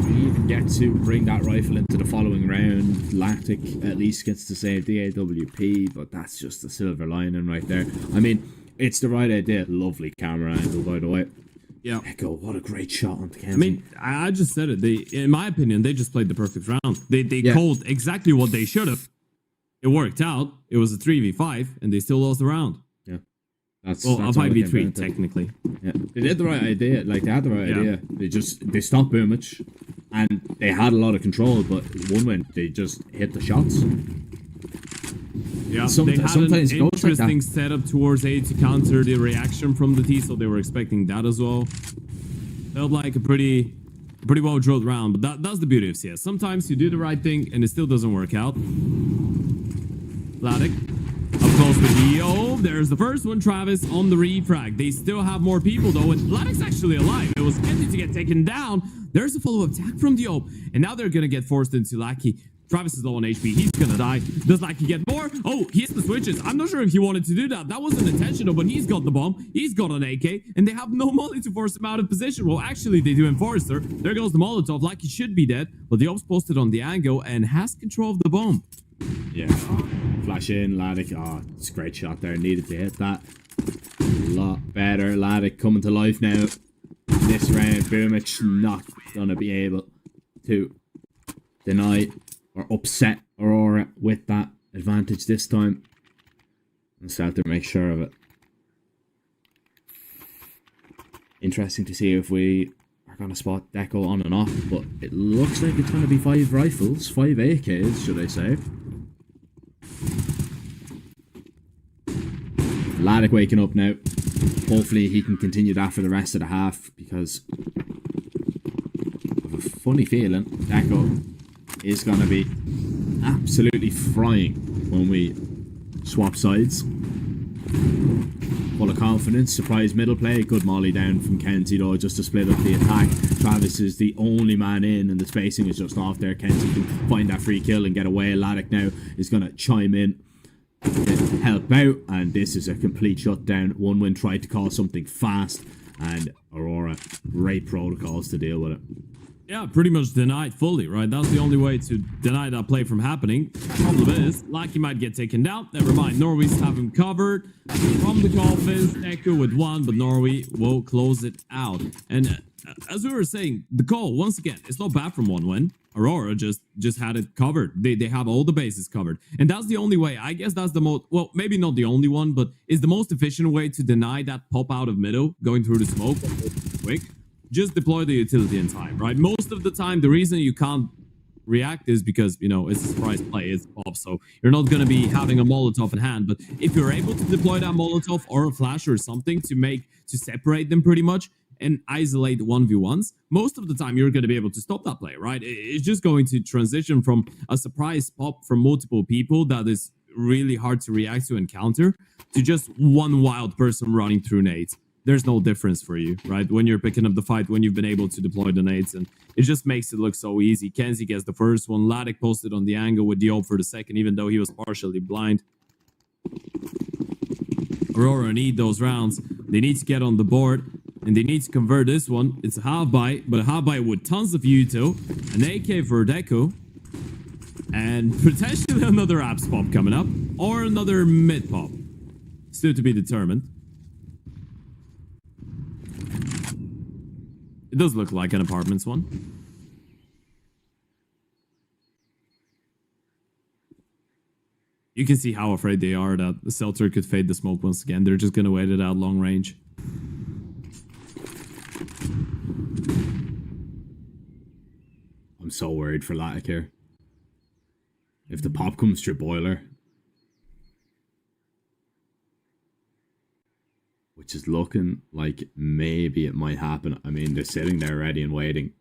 We even get to bring that rifle into the following round. Lactic at least gets to save the AWP, but that's just the silver lining right there. I mean, it's the right idea. Lovely camera angle, by the way. Yeah. Echo, what a great shot on the Kenzie. I mean, I just said it. They, in my opinion, they just played the perfect round. They called exactly what they should have. It worked out. It was a 3v5, and they still lost the round. Yeah. That's a 5v3, to. technically. Yeah. They did the right idea. Like, they had the right idea. They stopped Boomich, and they had a lot of control, but 1 win, they just hit the shots. Yeah, they had an interesting setup towards A to counter the reaction from the T, so they were expecting that as well. Felt like a pretty well drilled round, but that's the beauty of CS. Sometimes you do the right thing and it still doesn't work out. Ladek up close with EO. There's the first one, Travis on the refrag. They still have more people though, and Ladek's actually alive. It was Kenzie to get taken down. There's a follow-up attack from the OP, and now they're gonna get forced into Lackey. Travis is low on HP. He's gonna die. Does Lackey get more? Oh, he hits the switches. I'm not sure if he wanted to do that. That wasn't intentional, but he's got the bomb. He's got an AK, and they have no molly to force him out of position. Well, actually, they do in Forrester. There goes the Molotov. Lackey should be dead, but the Ops posted on the angle and has control of the bomb. Yeah. Flash in, Ladek. Oh, it's a great shot there. Needed to hit that. A lot better. Ladek coming to life now. This round, Boomich not gonna be able to deny or upset Aurora with that advantage this time. And Celtic make sure of it. Interesting to see if we are going to spot Deco on and off, but it looks like it's going to be 5 rifles, 5 AKs, should I say. Ladek waking up now. Hopefully he can continue that for the rest of the half, because I have a funny feeling Deco is going to be absolutely frying when we swap sides. Full of confidence, surprise middle play, good molly down from Kenzie though, just to split up the attack. Travis is the only man in and the spacing is just off there. Kenzie can find that free kill and get away. Ladek now is going to chime in to help out, and this is a complete shutdown. 1 win tried to call something fast, and Aurora, great protocols to deal with it. Yeah, pretty much denied fully, right? That's the only way to deny that play from happening. Problem is, Lackey might get taken down. Never mind, Norway's have him covered from the coffins. Echo with 1, but Norway will close it out. And as we were saying, the call, once again, it's not bad from 1 win. Aurora just had it covered. They have all the bases covered. And that's the only way. I guess that's the most, well, maybe not the only one, but is the most efficient way to deny that pop out of middle, going through the smoke quick. Just deploy the utility in time, right? Most of the time, the reason you can't react is because, you know, it's a surprise play, it's pop, so you're not going to be having a Molotov in hand. But if you're able to deploy that Molotov or a flash or something to separate them pretty much, and isolate 1v1s, most of the time you're going to be able to stop that play, right? It's just going to transition from a surprise pop from multiple people that is really hard to react to and counter to just one wild person running through nades. There's no difference for you, right? When you're picking up the fight, when you've been able to deploy the nades, and it just makes it look so easy. Kenzie gets the first one. Ladek posted on the angle with the ult for the second, even though he was partially blind. Aurora need those rounds. They need to get on the board, and they need to convert this one. It's a half bite, but a half bite with tons of util. An AK for Deco. And potentially another apps pop coming up, or another mid pop. Still to be determined. It does look like an apartments one. You can see how afraid they are that the Celtic could fade the smoke once again. They're just going to wait it out long range. I'm so worried for Latic here. If the pop comes through boiler, which is looking like maybe it might happen. I mean, they're sitting there ready and waiting.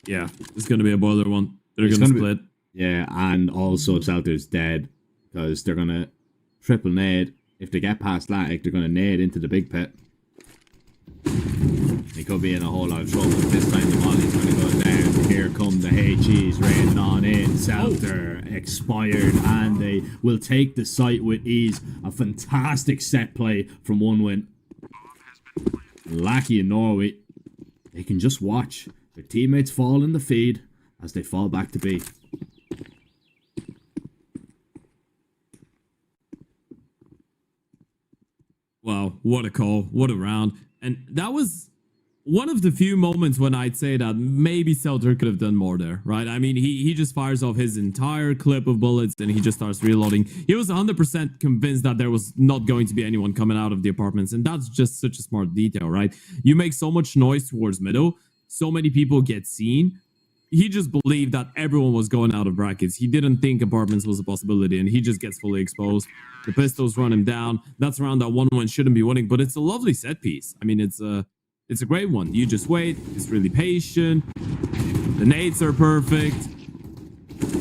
Yeah, it's going to be a boiler one. They're going to split. Yeah, and also Celtic's dead because they're going to triple nade. If they get past Latic, they're going to nade into the big pit. They could be in a whole lot of trouble. This time the molly's going to go down. Here come the HEs raining on in. Celter expired, and they will take the site with ease. A fantastic set play from One Win. Lackey in Norway, they can just watch their teammates fall in the feed as they fall back to B. Wow, what a call, what a round. And that was one of the few moments when I'd say that maybe Celter could have done more there, right? I mean, he just fires off his entire clip of bullets and he just starts reloading. He was 100% convinced that there was not going to be anyone coming out of the apartments, and that's just such a smart detail, right? You make so much noise towards middle, so many people get seen. He just believed that everyone was going out of brackets. He didn't think apartments was a possibility, and he just gets fully exposed. The pistols run him down. That's a round that 1-1 shouldn't be winning, but it's a lovely set piece. I mean, it's a great one. You just wait. It's really patient. The nades are perfect.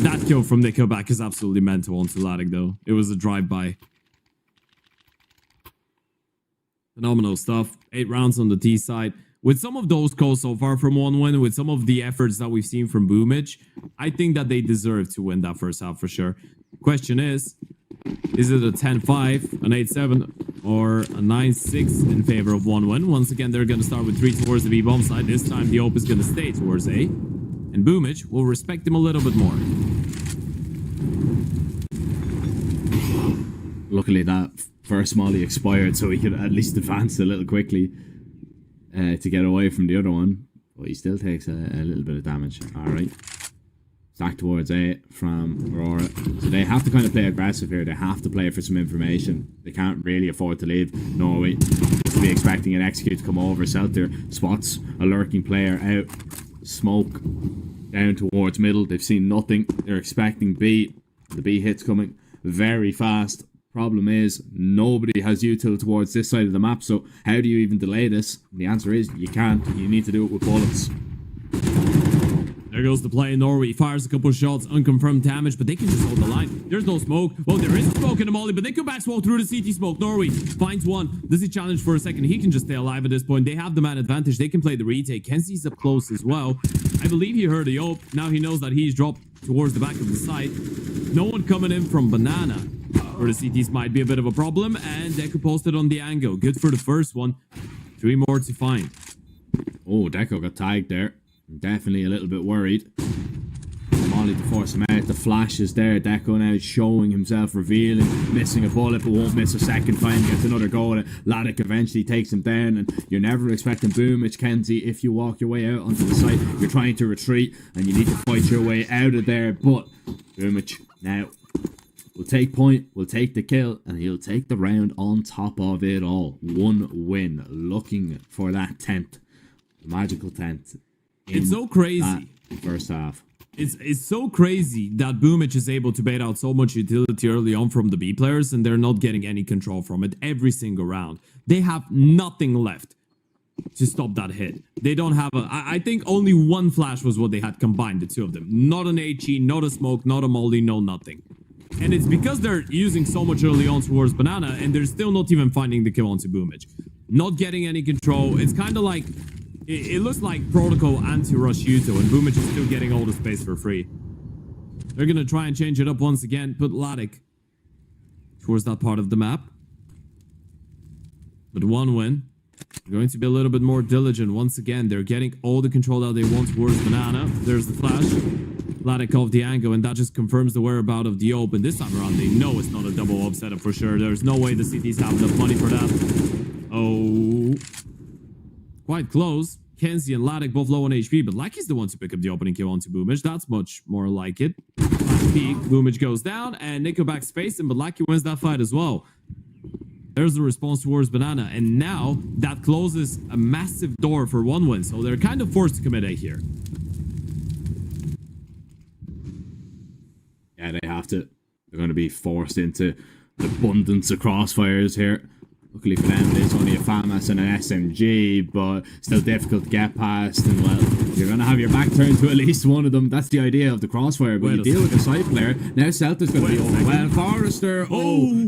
That kill from Nico back is absolutely mental on Latic, though. It was a drive-by. Phenomenal stuff. 8 rounds on the T side. With some of those calls so far from 1-1, with some of the efforts that we've seen from Boomich, I think that they deserve to win that first half for sure. Question is it a 10-5, an 8-7, or a 9-6 in favor of 1-1? Once again, they're going to start with 3 towards the B-bomb side. This time, the Ope is going to stay towards A. And Boomich will respect him a little bit more. Luckily, that first molly expired, so he could at least advance a little quickly to get away from the other one. But he still takes a little bit of damage. Alright. Stack towards A from Aurora. So they have to kind of play aggressive here. They have to play for some information. They can't really afford to leave Norway. To be expecting an execute to come over. Celter spots a lurking player out. Smoke down towards middle. They've seen nothing. They're expecting B. The B hit's coming very fast. Problem is, nobody has util towards this side of the map, so how do you even delay this? And the answer is, you can't. You need to do it with bullets. There goes the play in Norway. He fires a couple of shots, unconfirmed damage, but they can just hold the line. There's no smoke. Well, there is smoke in the molly, but they come back smoke through the CT smoke. Norway finds one. Does he challenge for a second? He can just stay alive at this point. They have the man advantage. They can play the retake. Kenzie's up close as well. I believe he heard the Ope. Now he knows that he's dropped towards the back of the site. No one coming in from Banana. Or the CTs might be a bit of a problem, and Deco posted on the angle. Good for the first one. 3 more to find. Oh, Deco got tagged there. Definitely a little bit worried. Molly to force him out. The flash is there. Deco now showing himself, revealing, missing a bullet, but won't miss a second time. Gets another goal. Latic eventually takes him down, and you're never expecting Boomich, Kenzie. If you walk your way out onto the site, you're trying to retreat, and you need to fight your way out of there. But Boomich now will take point, will take the kill, and he'll take the round on top of it all. 1 win. Looking for that 10th. The magical 10th. It's so crazy. First half. It's so crazy that Boomich is able to bait out so much utility early on from the B players, and they're not getting any control from it every single round. They have nothing left. to stop that hit. They don't have a... I think only one flash was what they had combined, the two of them. Not an HE, not a smoke, not a molly, no nothing. And it's because they're using so much early on towards Banana, and they're still not even finding the kill onto Boomage. Not getting any control. It's kind of like... It looks like Protocol anti-rush Yuto, and Boomage is still getting all the space for free. They're going to try and change it up once again. Put Ladek towards that part of the map. But one win. They're going to be a little bit more diligent once again. They're getting all the control that they want towards Banana. There's the flash. Ladek off the angle, and that just confirms the whereabouts of the open. This time around, they know it's not a double up setup for sure. There's no way the CTs have enough money for that. Oh. Quite close. Kenzie and Ladek both low on HP, but Lucky's the one to pick up the opening kill onto Boomage. That's much more like it. Peak, Boomage goes down, and Nickelback spaced him, but Lucky wins that fight as well. There's the response towards Banana, and now that closes a massive door for one win, so they're kind of forced to commit A here. Yeah, they have to. They're going to be forced into an abundance of crossfires here. Luckily for them, it's only a FAMAS and an SMG, but still difficult to get past. And well, you're going to have your back turned to at least one of them. That's the idea of the crossfire. But you deal with a side player. Now Celta's going to be over. Well, Forrester,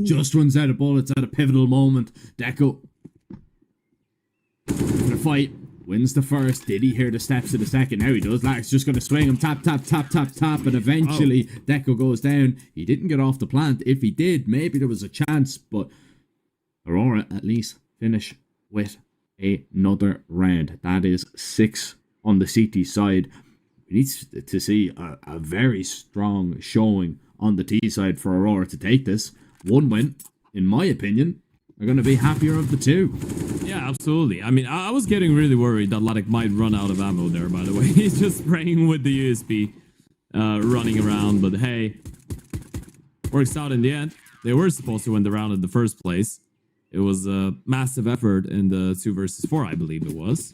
just runs out of bullets at a pivotal moment. Deco, the fight, wins the first. Did he hear the steps of the second? Now he does. Lack's just going to swing him. Tap, tap, tap, tap, tap. And eventually, Deco goes down. He didn't get off the plant. If he did, maybe there was a chance, but Aurora at least finish with another round. That is 6 on the CT side. We need to see a very strong showing on the T side for Aurora to take this. One win, in my opinion, are going to be happier of the two. Yeah, absolutely. I mean, I was getting really worried that Ladek might run out of ammo there, by the way. He's just spraying with the USB, running around, but hey, works out in the end. They were supposed to win the round in the first place. It was a massive effort in the 2 versus 4, I believe it was,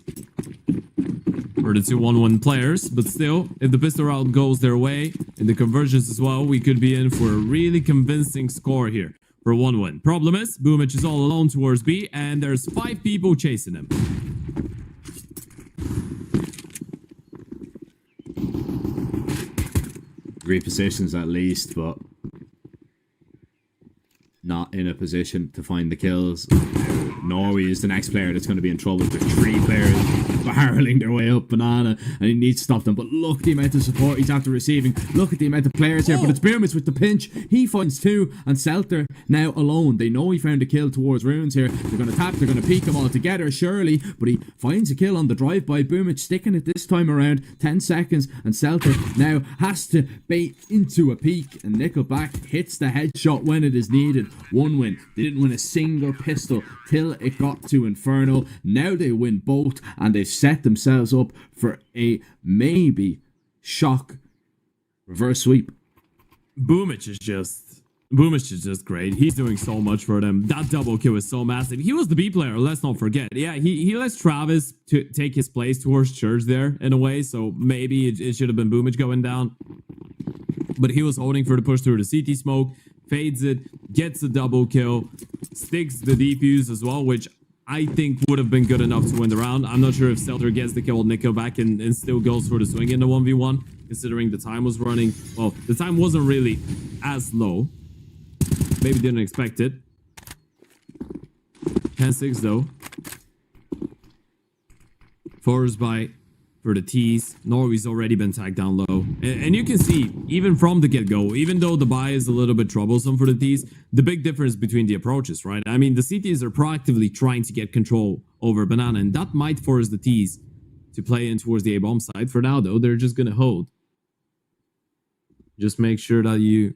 for the 2 1-1 players. But still, if the pistol round goes their way, and the conversions as well, we could be in for a really convincing score here for 1 win. Problem is, Boomage is all alone towards B, and there's 5 people chasing him. Great positions at least, but not in a position to find the kills. Norway is the next player that's going to be in trouble. There's 3 players barreling their way up Banana, and he needs to stop them. But look the amount of support he's after receiving. Look at the amount of players here. But it's Boomage with the pinch. He finds 2, and Celter now alone. They know he found a kill towards Runes here. They're going to tap. They're going to peek them all together, surely. But he finds a kill on the drive-by. Boomage sticking it this time around. 10 seconds, and Celter now has to bait into a peek. And Nickelback hits the headshot when it is needed. 1 win. They didn't win a single pistol till it got to Inferno. Now they win both, and they've set themselves up for a maybe shock reverse sweep. Boomage is just great. He's doing so much for them. That double kill is so massive. He was the B player, let's not forget. Yeah, he lets Travis to take his place towards Church there in a way, so maybe it should have been Boomage going down. But he was holding for the push through the CT smoke, fades it, gets a double kill, sticks the defuse as well, which I think would have been good enough to win the round. I'm not sure if Celter gets the kill with Nickelback and still goes for the swing in the 1v1, considering the time was running. Well, the time wasn't really as low. Maybe didn't expect it. 10-6 though. Forwards by for the T's. Norway's already been tagged down low. And you can see, even from the get-go, even though the buy is a little bit troublesome for the T's, the big difference between the approaches, right? I mean, the CTs are proactively trying to get control over Banana, and that might force the T's to play in towards the A-bomb side. For now, though, they're just going to hold. Just make sure that you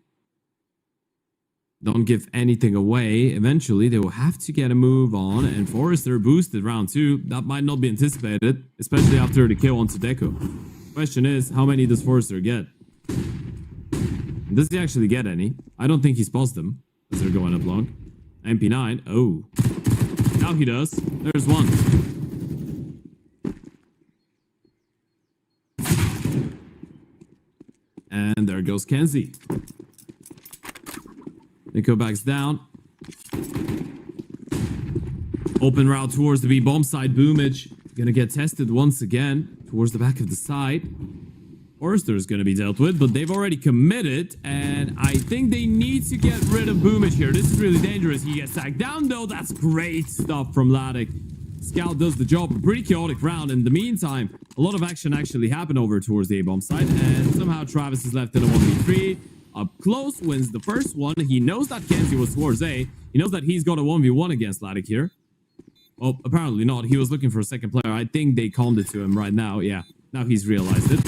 don't give anything away. Eventually, they will have to get a move on, and Forrester boosted round 2. That might not be anticipated, especially after the kill onto Deco. Question is, how many does Forrester get? Does he actually get any? I don't think he's paused them as they're going up long. MP9, oh. Now he does. There's one. And there goes Kenzie. Nico backs down. Open route towards the B bomb side. Boomage gonna get tested once again towards the back of the side. Forrester is gonna be dealt with, but they've already committed, and I think they need to get rid of Boomich here. This is really dangerous. He gets sacked down, though. That's great stuff from Laddick. Scout does the job. A pretty chaotic round. In the meantime, a lot of action actually happened over towards the A-bomb side, and somehow Travis is left in a 1v3. Up close, wins the first one. He knows that Kenzie was towards A. He knows that he's got a 1v1 against Laddick here. Well, apparently not. He was looking for a second player. I think they calmed it to him right now. Yeah, now he's realized it.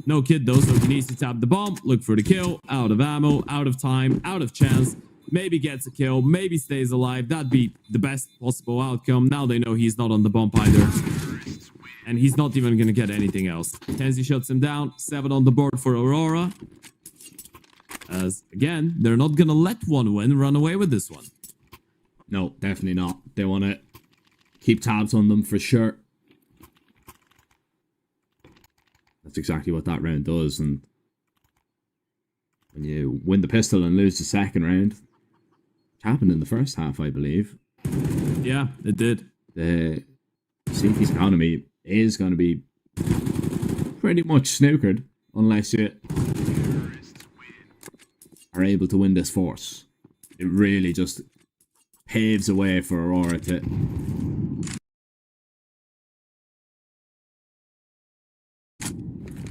No kid though, so he needs to tap the bomb, look for the kill. Out of ammo, out of time, out of chance. Maybe gets a kill, maybe stays alive. That'd be the best possible outcome. Now they know he's not on the bump either. And he's not even going to get anything else. Kenzie shuts him down. 7 on the board for Aurora. As, again, they're not going to let one win run away with this one. No, definitely not. They want to keep tabs on them for sure. That's exactly what that round does. And when you win the pistol and lose the second round, it happened in the first half, I believe. Yeah, it did. The CT's economy is going to be pretty much snookered unless you are able to win this force. It really just paves the way for Aurora to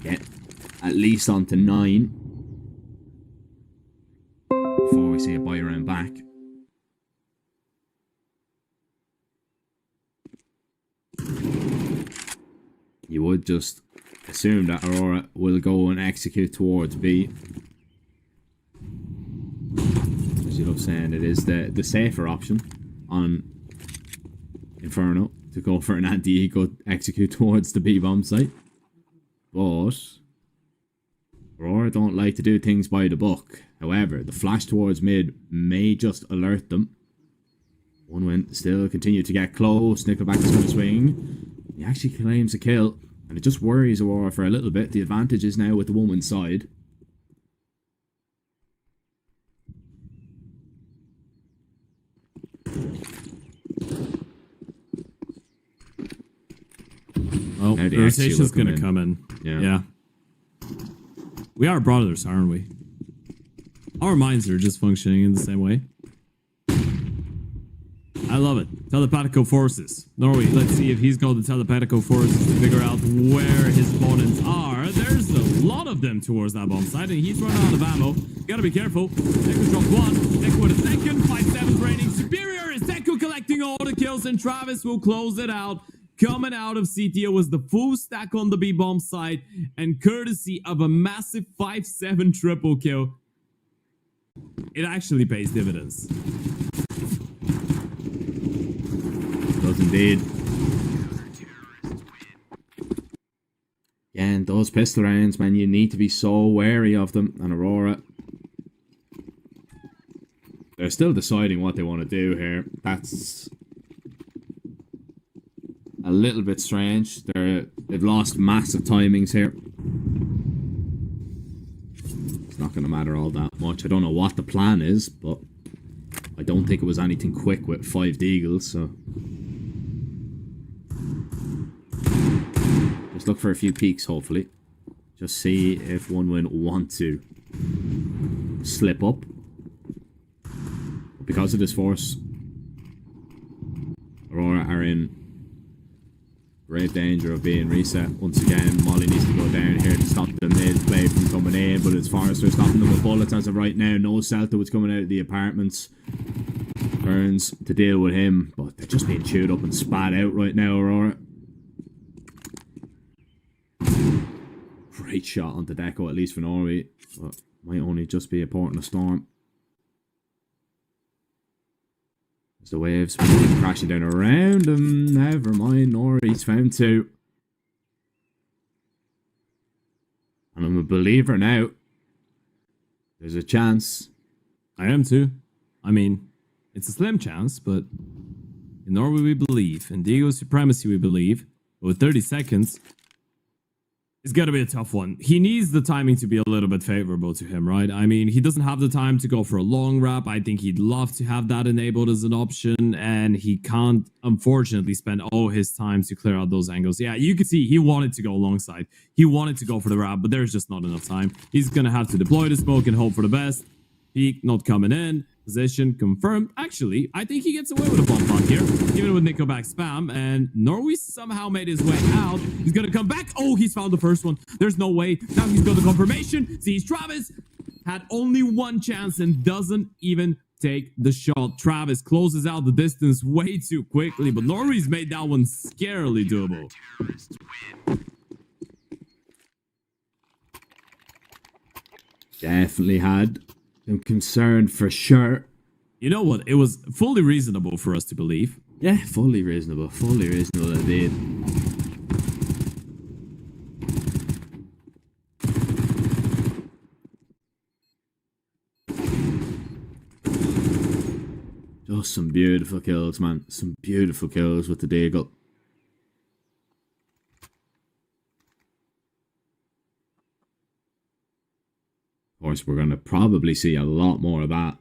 get at least onto 9 before we see a buy round back. You would just assume that Aurora will go and execute towards B. As you love saying, it is the safer option on Inferno to go for an anti-eco execute towards the B-bomb site. But Aurora don't like to do things by the book. However, the flash towards mid may just alert them. One win, still continue to get close. Nickelback is going to swing. He actually claims a kill, and it just worries Aurora for a little bit. The advantage is now with the woman's side. Well, the rotation's going to come in. Yeah. We are brothers, aren't we? Our minds are just functioning in the same way. I love it. Telepathical forces. Norway, let's see if he's got the telepathical forces to figure out where his opponents are. There's a lot of them towards that bomb site, and he's running out of ammo. Gotta be careful. Deku dropped 1. Deku with a second. 5-7 reigning superior. Is Deku collecting all the kills, and Travis will close it out. Coming out of CT was the full stack on the B-bomb side, and courtesy of a massive 5-7 triple kill, it actually pays dividends. Does indeed. And those pistol rounds, man, you need to be so wary of them. And Aurora, they're still deciding what they want to do here. That's a little bit strange. They've lost massive timings here. It's not going to matter all that much. I don't know what the plan is, but I don't think it was anything quick with 5 Deagles, so just look for a few peaks, hopefully. Just see if one win want to slip up. Because of this force, Aurora are in great danger of being reset. Once again, Molly needs to go down here to stop the mid-play from coming in, but it's Forrester stopping them with bullets as of right now. No Celta was coming out of the apartments. Burns to deal with him, but they're just being chewed up and spat out right now, Aurora. Great shot onto Deco, at least for Norway, but might only just be a port in a storm. As the waves crashing down around him. Never mind, Norway's found 2. And I'm a believer now. There's a chance. I am too. I mean, it's a slim chance, but in Norway we believe. In Diego's supremacy we believe. But with 30 seconds, It's going to be a tough one. He needs the timing to be a little bit favorable to him, right? I mean, he doesn't have the time to go for a long wrap. I think he'd love to have that enabled as an option, and he can't, unfortunately, spend all his time to clear out those angles. Yeah, you could see he wanted to go alongside. He wanted to go for the wrap, but there's just not enough time. He's going to have to deploy the smoke and hope for the best. Peek not coming in. Position confirmed. Actually, I think he gets away with a bomb plant here, even with Nickelback spam. And Norway somehow made his way out. He's gonna come back. Oh, he's found the first one. There's no way. Now he's got the confirmation. Sees Travis. Had only one chance and doesn't even take the shot. Travis closes out the distance way too quickly, but Norway's made that one scarily doable. Definitely had some concern for sure. You know what? It was fully reasonable for us to believe. Yeah, fully reasonable indeed. Just some beautiful kills, man. Some beautiful kills with the Deagle. Of course, we're going to probably see a lot more of that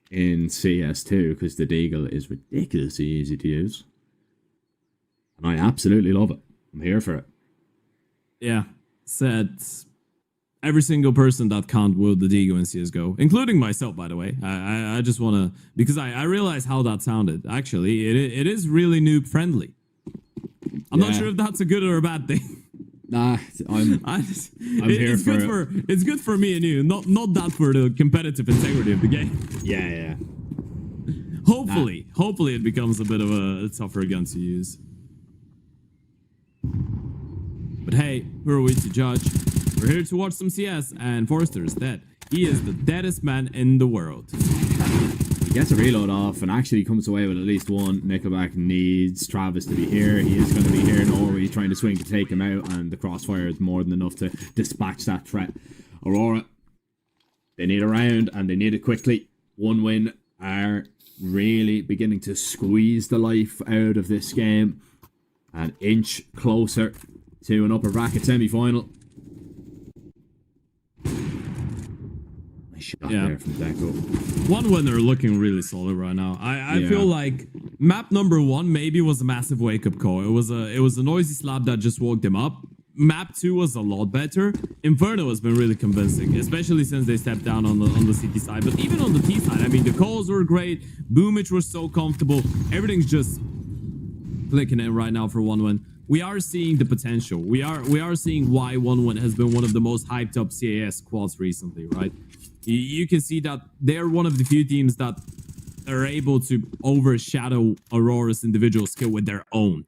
in CS2 because the Deagle is ridiculously easy to use. And I absolutely love it. I'm here for it. Yeah, said every single person that can't wield the Deagle in CSGO, including myself, by the way. I just want to, because I realize how that sounded. Actually, it is really noob friendly. I'm not sure if that's a good or a bad thing. Nah, I'm here for it. It's good for me and you, not that for the competitive integrity of the game. Yeah. Hopefully it becomes a bit of a tougher gun to use. But hey, who are we to judge? We're here to watch some CS, and Forrester is dead. He is the deadest man in the world. He gets a reload off and actually comes away with at least one. Nickelback needs Travis to be here. He is going to be here. Norway trying to swing to take him out, and the crossfire is more than enough to dispatch that threat. Aurora, they need a round, and they need it quickly. One win are really beginning to squeeze the life out of this game. An inch closer to an upper bracket semi-final. Shot there from Deco. One winner looking really solid right now. I feel like map number 1 maybe was a massive wake-up call. It was a noisy slap that just woke them up. Map 2 was a lot better. Inferno has been really convincing, especially since they stepped down on the CT side. But even on the T side, I mean, the calls were great. Boomich was so comfortable. Everything's just clicking in right now for 1-1. We are seeing the potential. We are seeing why 1-1 has been one of the most hyped up CAS squads recently, right? You can see that they're one of the few teams that are able to overshadow Aurora's individual skill with their own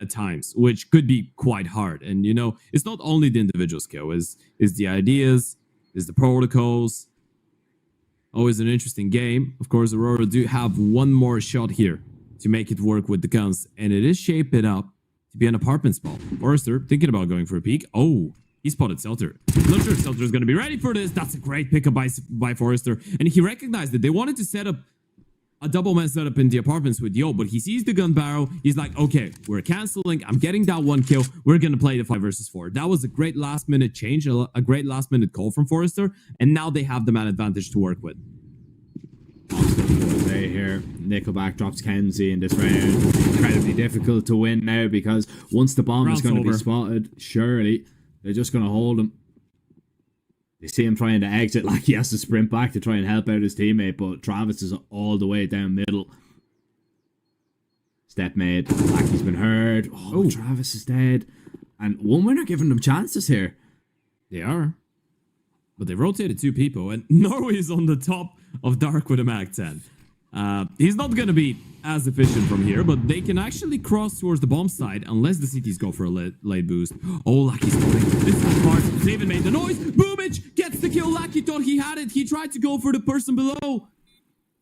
at times, which could be quite hard. And, you know, it's not only the individual skill, is the ideas, is the protocols. Always an interesting game. Of course, Aurora do have one more shot here to make it work with the guns, and it is shaping up to be an apartment spot. Forrester thinking about going for a peek. Oh, he spotted Selter. I'm not sure if Selter is going to be ready for this. That's a great pickup by Forrester. And he recognized it. They wanted to set up a double man setup in the apartments with Yo, but he sees the gun barrel. He's like, okay, we're canceling. I'm getting that one kill. We're going to play the 5 versus 4. That was a great last minute change, a great last minute call from Forrester. And now they have the man advantage to work with. Here, Nickelback drops Kenzie in this round. Incredibly difficult to win now because once the bomb is going to be spotted, surely they're just going to hold him. They see him trying to exit, like he has to sprint back to try and help out his teammate, but Travis is all the way down middle. Step made. Blacky's been heard. Oh, Travis is dead. And 1-1 are giving them chances here. They are. But they rotated 2 people, and Norway is on the top of Dark with a Mag 10. He's not going to be as efficient from here, but they can actually cross towards the bomb side unless the CTs go for a late boost. Oh, Lucky's going. This is smart. David made the noise. Boomich gets the kill. Lucky thought he had it. He tried to go for the person below.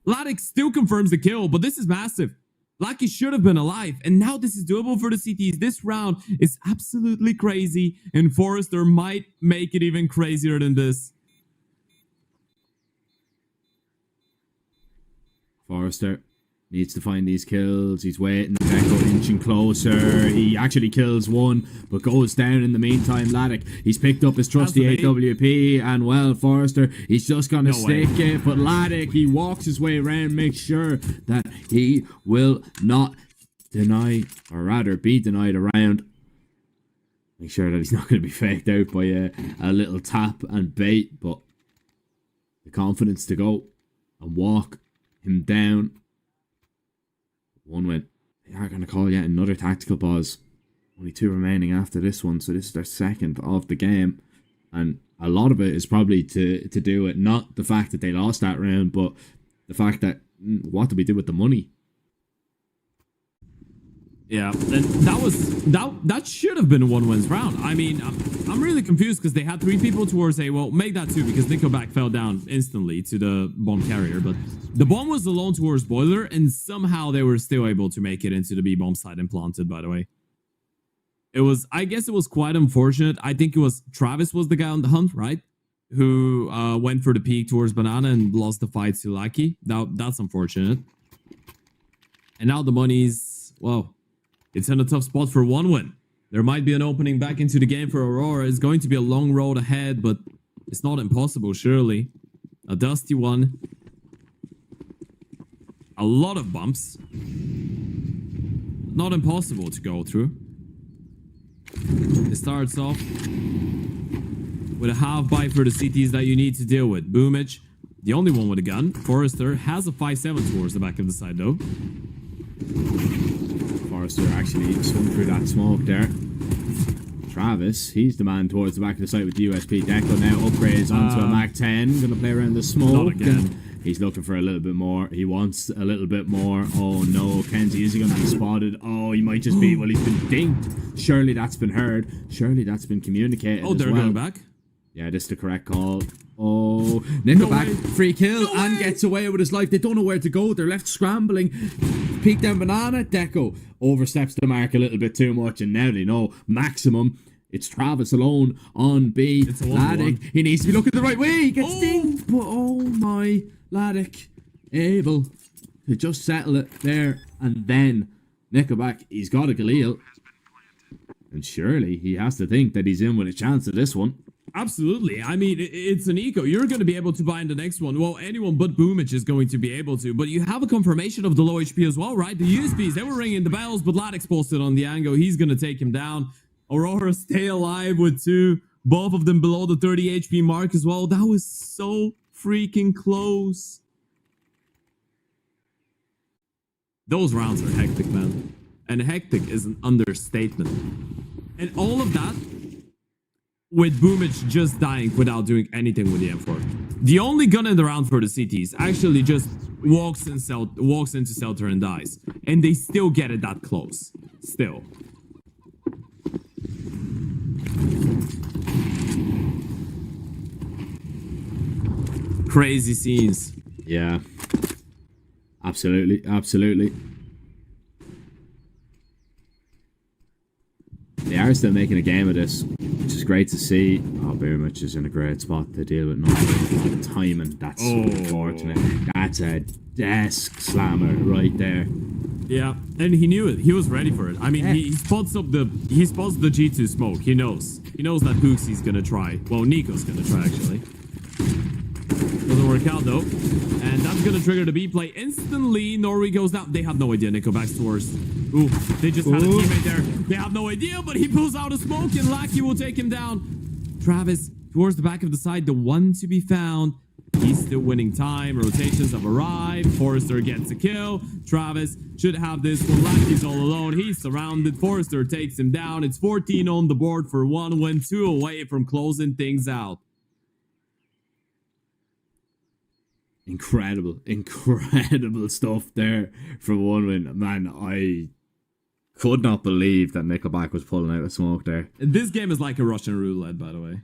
Ladix still confirms the kill, but this is massive. Lucky should have been alive, and now this is doable for the CTs. This round is absolutely crazy, and Forrester might make it even crazier than this. Forrester Needs to find these kills. He's waiting. Deco inching closer. He actually kills one, but goes down in the meantime. Laddick, he's picked up his trusty AWP, and well, Forrester, he's just gonna stick it. But Laddick, he walks his way around, makes sure that he will not deny, or rather be denied a round. Make sure that he's not going to be faked out by a little tap and bait, but the confidence to go and walk him down. One win. They are going to call yet another tactical pause. Only 2 remaining after this one, so this is their second of the game. And a lot of it is probably to do with not the fact that they lost that round, but the fact that, what did we do with the money? Yeah, and that should have been a 1-wins round. I mean, I'm really confused because they had 3 people towards A. Well, make that 2 because Nickelback fell down instantly to the bomb carrier. But the bomb was alone towards Boiler, and somehow they were still able to make it into the B bomb site and plant it, by the way. I guess it was quite unfortunate. I think it was Travis was the guy on the hunt, right? Who went for the peek towards Banana and lost the fight to Lucky. That's unfortunate. And now the money's, well, it's in a tough spot for 1-win. There might be an opening back into the game for Aurora. It's going to be a long road ahead, but it's not impossible, surely. A dusty one. A lot of bumps. Not impossible to go through. It starts off with a half bite for the CTs that you need to deal with. Boomage, the only one with a gun. Forrester has a 5-7 towards the back of the side, though. Forrester actually swung through that smoke there. Travis, he's the man towards the back of the site with the USP. Deco now upgrades onto a Mac 10. Gonna play around the smoke. Not again. He's looking for a little bit more. He wants a little bit more. Oh no, Kenzie, is he gonna be spotted? Oh, he might just be. Well, he's been dinked. Surely that's been heard. Surely that's been communicated. Oh, they're going back? Yeah, this is the correct call. Oh, Nickelback, free kill, and gets away with his life. They don't know where to go. They're left scrambling. Peek down Banana. Deco oversteps the mark a little bit too much, and now they know maximum. It's Travis alone on B. Laddick, he needs to be looking the right way. He gets dinged, but oh my, Laddick able to just settle it there, and then Nickelback, he's got a Galil, and surely he has to think that he's in with a chance at this one. Absolutely. I mean, it's an eco. You're going to be able to buy in the next one. Well, anyone but Boomage is going to be able to. But you have a confirmation of the low HP as well, right? The USPs, they were ringing the bells, but Laddick's posted on the angle. He's going to take him down. Aurora stay alive with 2. Both of them below the 30 HP mark as well. That was so freaking close. Those rounds are hectic, man. And hectic is an understatement. And all of that with Boomage just dying without doing anything with the M4. The only gun in the round for the CTs actually just walks into shelter and dies. And they still get it that close. Still. Crazy scenes. Yeah. Absolutely. Absolutely. They are still making a game of this, which is great to see. Oh, Boomage is in a great spot to deal with nothing. Timing, that's unfortunate. That's a desk slammer right there. Yeah, and he knew it. He was ready for it. I mean, he spots the G2 smoke. He knows that Hooksy's gonna try. Well, Nico's gonna try actually. Doesn't work out though, and that's gonna trigger the B play instantly. Norway goes down. They have no idea. Nico backs towards. Ooh, they just had a teammate there. They have no idea, but he pulls out a smoke, and Lucky will take him down. Travis towards the back of the side, the one to be found. He's still winning time. Rotations have arrived. Forrester gets a kill. Travis should have this one. Lucky's all alone. He's surrounded. Forrester takes him down. It's 14 on the board for 1-win, 2 away from closing things out. Incredible stuff there for 1-win. Man, I could not believe that Nickelback was pulling out a smoke there. This game is like a Russian roulette, by the way.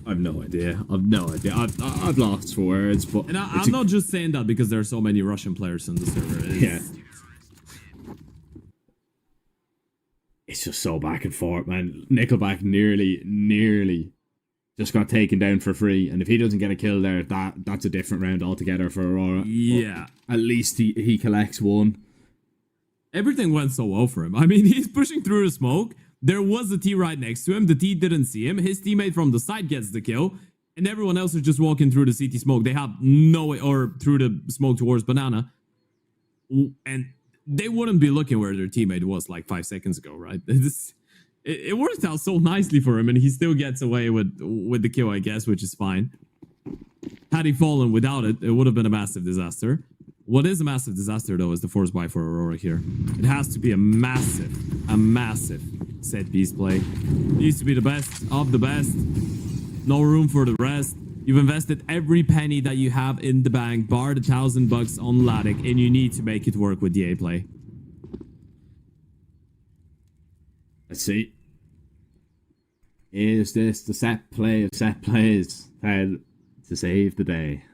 I've no idea. I've lost for words, but... And I'm not just saying that because there are so many Russian players on the server. It's just so back and forth, man. Nickelback nearly just got taken down for free. And if he doesn't get a kill there, that's a different round altogether for Aurora. Yeah. But at least he collects one. Everything went so well for him. I mean, he's pushing through the smoke. There was a T right next to him. The T didn't see him. His teammate from the side gets the kill. And everyone else is just walking through the CT smoke. They have no way, or through the smoke towards Banana. And they wouldn't be looking where their teammate was like 5 seconds ago, right? It worked out so nicely for him, and he still gets away with the kill, I guess, which is fine. Had he fallen without it, it would have been a massive disaster. What is a massive disaster, though, is the force buy for Aurora here. It has to be a massive set piece play. It needs to be the best of the best. No room for the rest. You've invested every penny that you have in the bank, bar the $1,000 on Laddick, and you need to make it work with the A play. Let's see. Is this the set play of set plays to save the day?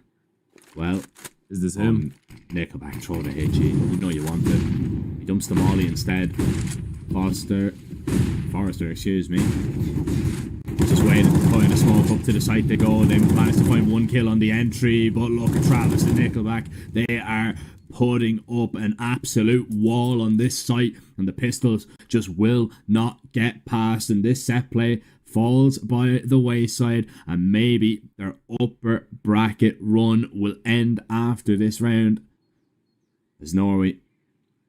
Well, is this him? Nickelback throw the HE. You know you want it. He dumps the molly instead. Forrester, excuse me. Just waiting to find a smoke up to the site they go. They managed to find one kill on the entry, but look at Travis and Nickelback. They are putting up an absolute wall on this site, and the pistols just will not get past, and this set play falls by the wayside, and maybe their upper bracket run will end after this round. As Norway,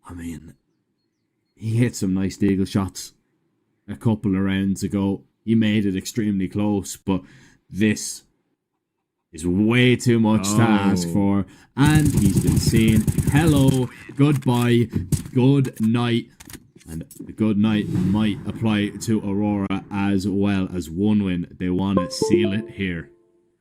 I mean, he hit some nice deagle shots a couple of rounds ago. He made it extremely close, but this is way too much to ask for. And he's been seen. Hello, goodbye, good night. And the good night might apply to Aurora as well. As one win. They want to seal it here.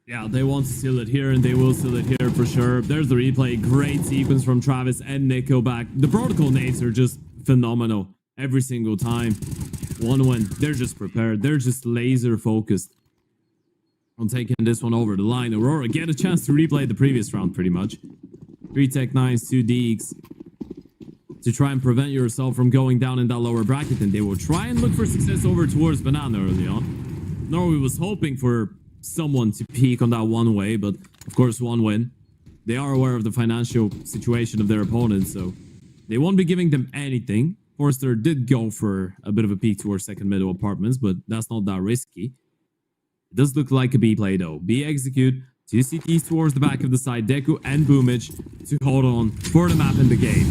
Yeah, they want to seal it here, and they will seal it here for sure. There's the replay. Great sequence from Travis and Nickelback. The protocol nades are just phenomenal every single time. One win. They're just prepared. They're just laser focused on taking this one over the line. Aurora get a chance to replay the previous round pretty much. 3 Tech 9s, 2 Deeks to try and prevent yourself from going down in that lower bracket, and they will try and look for success over towards Banana early on. Norway was hoping for someone to peak on that one way, but of course one win. They are aware of the financial situation of their opponents, so they won't be giving them anything. Forrester did go for a bit of a peek towards second middle apartments, but that's not that risky. It does look like a B play though. B execute, 2 CTs towards the back of the side, Deku and Boomage to hold on for the map in the game.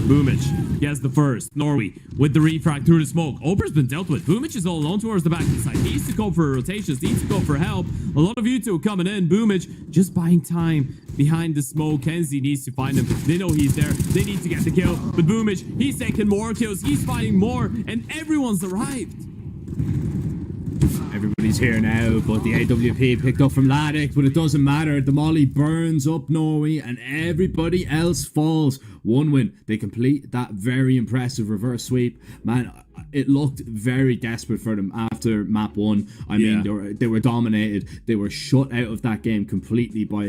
Boomage gets the first. Norway with the refract through the smoke. Ober's been dealt with. Boomage is all alone towards the back of the side. Needs to go for rotations. Needs to go for help. A lot of you two coming in. Boomage just buying time behind the smoke. Kenzie needs to find him. They know he's there. They need to get the kill. But Boomage, he's taking more kills. He's fighting more. And everyone's arrived. Everybody's here now, but the AWP picked up from Laddick, but it doesn't matter. The molly burns up Norway, and everybody else falls. One win. They complete that very impressive reverse sweep. Man, it looked very desperate for them after map 1. I mean, they were dominated. They were shut out of that game completely by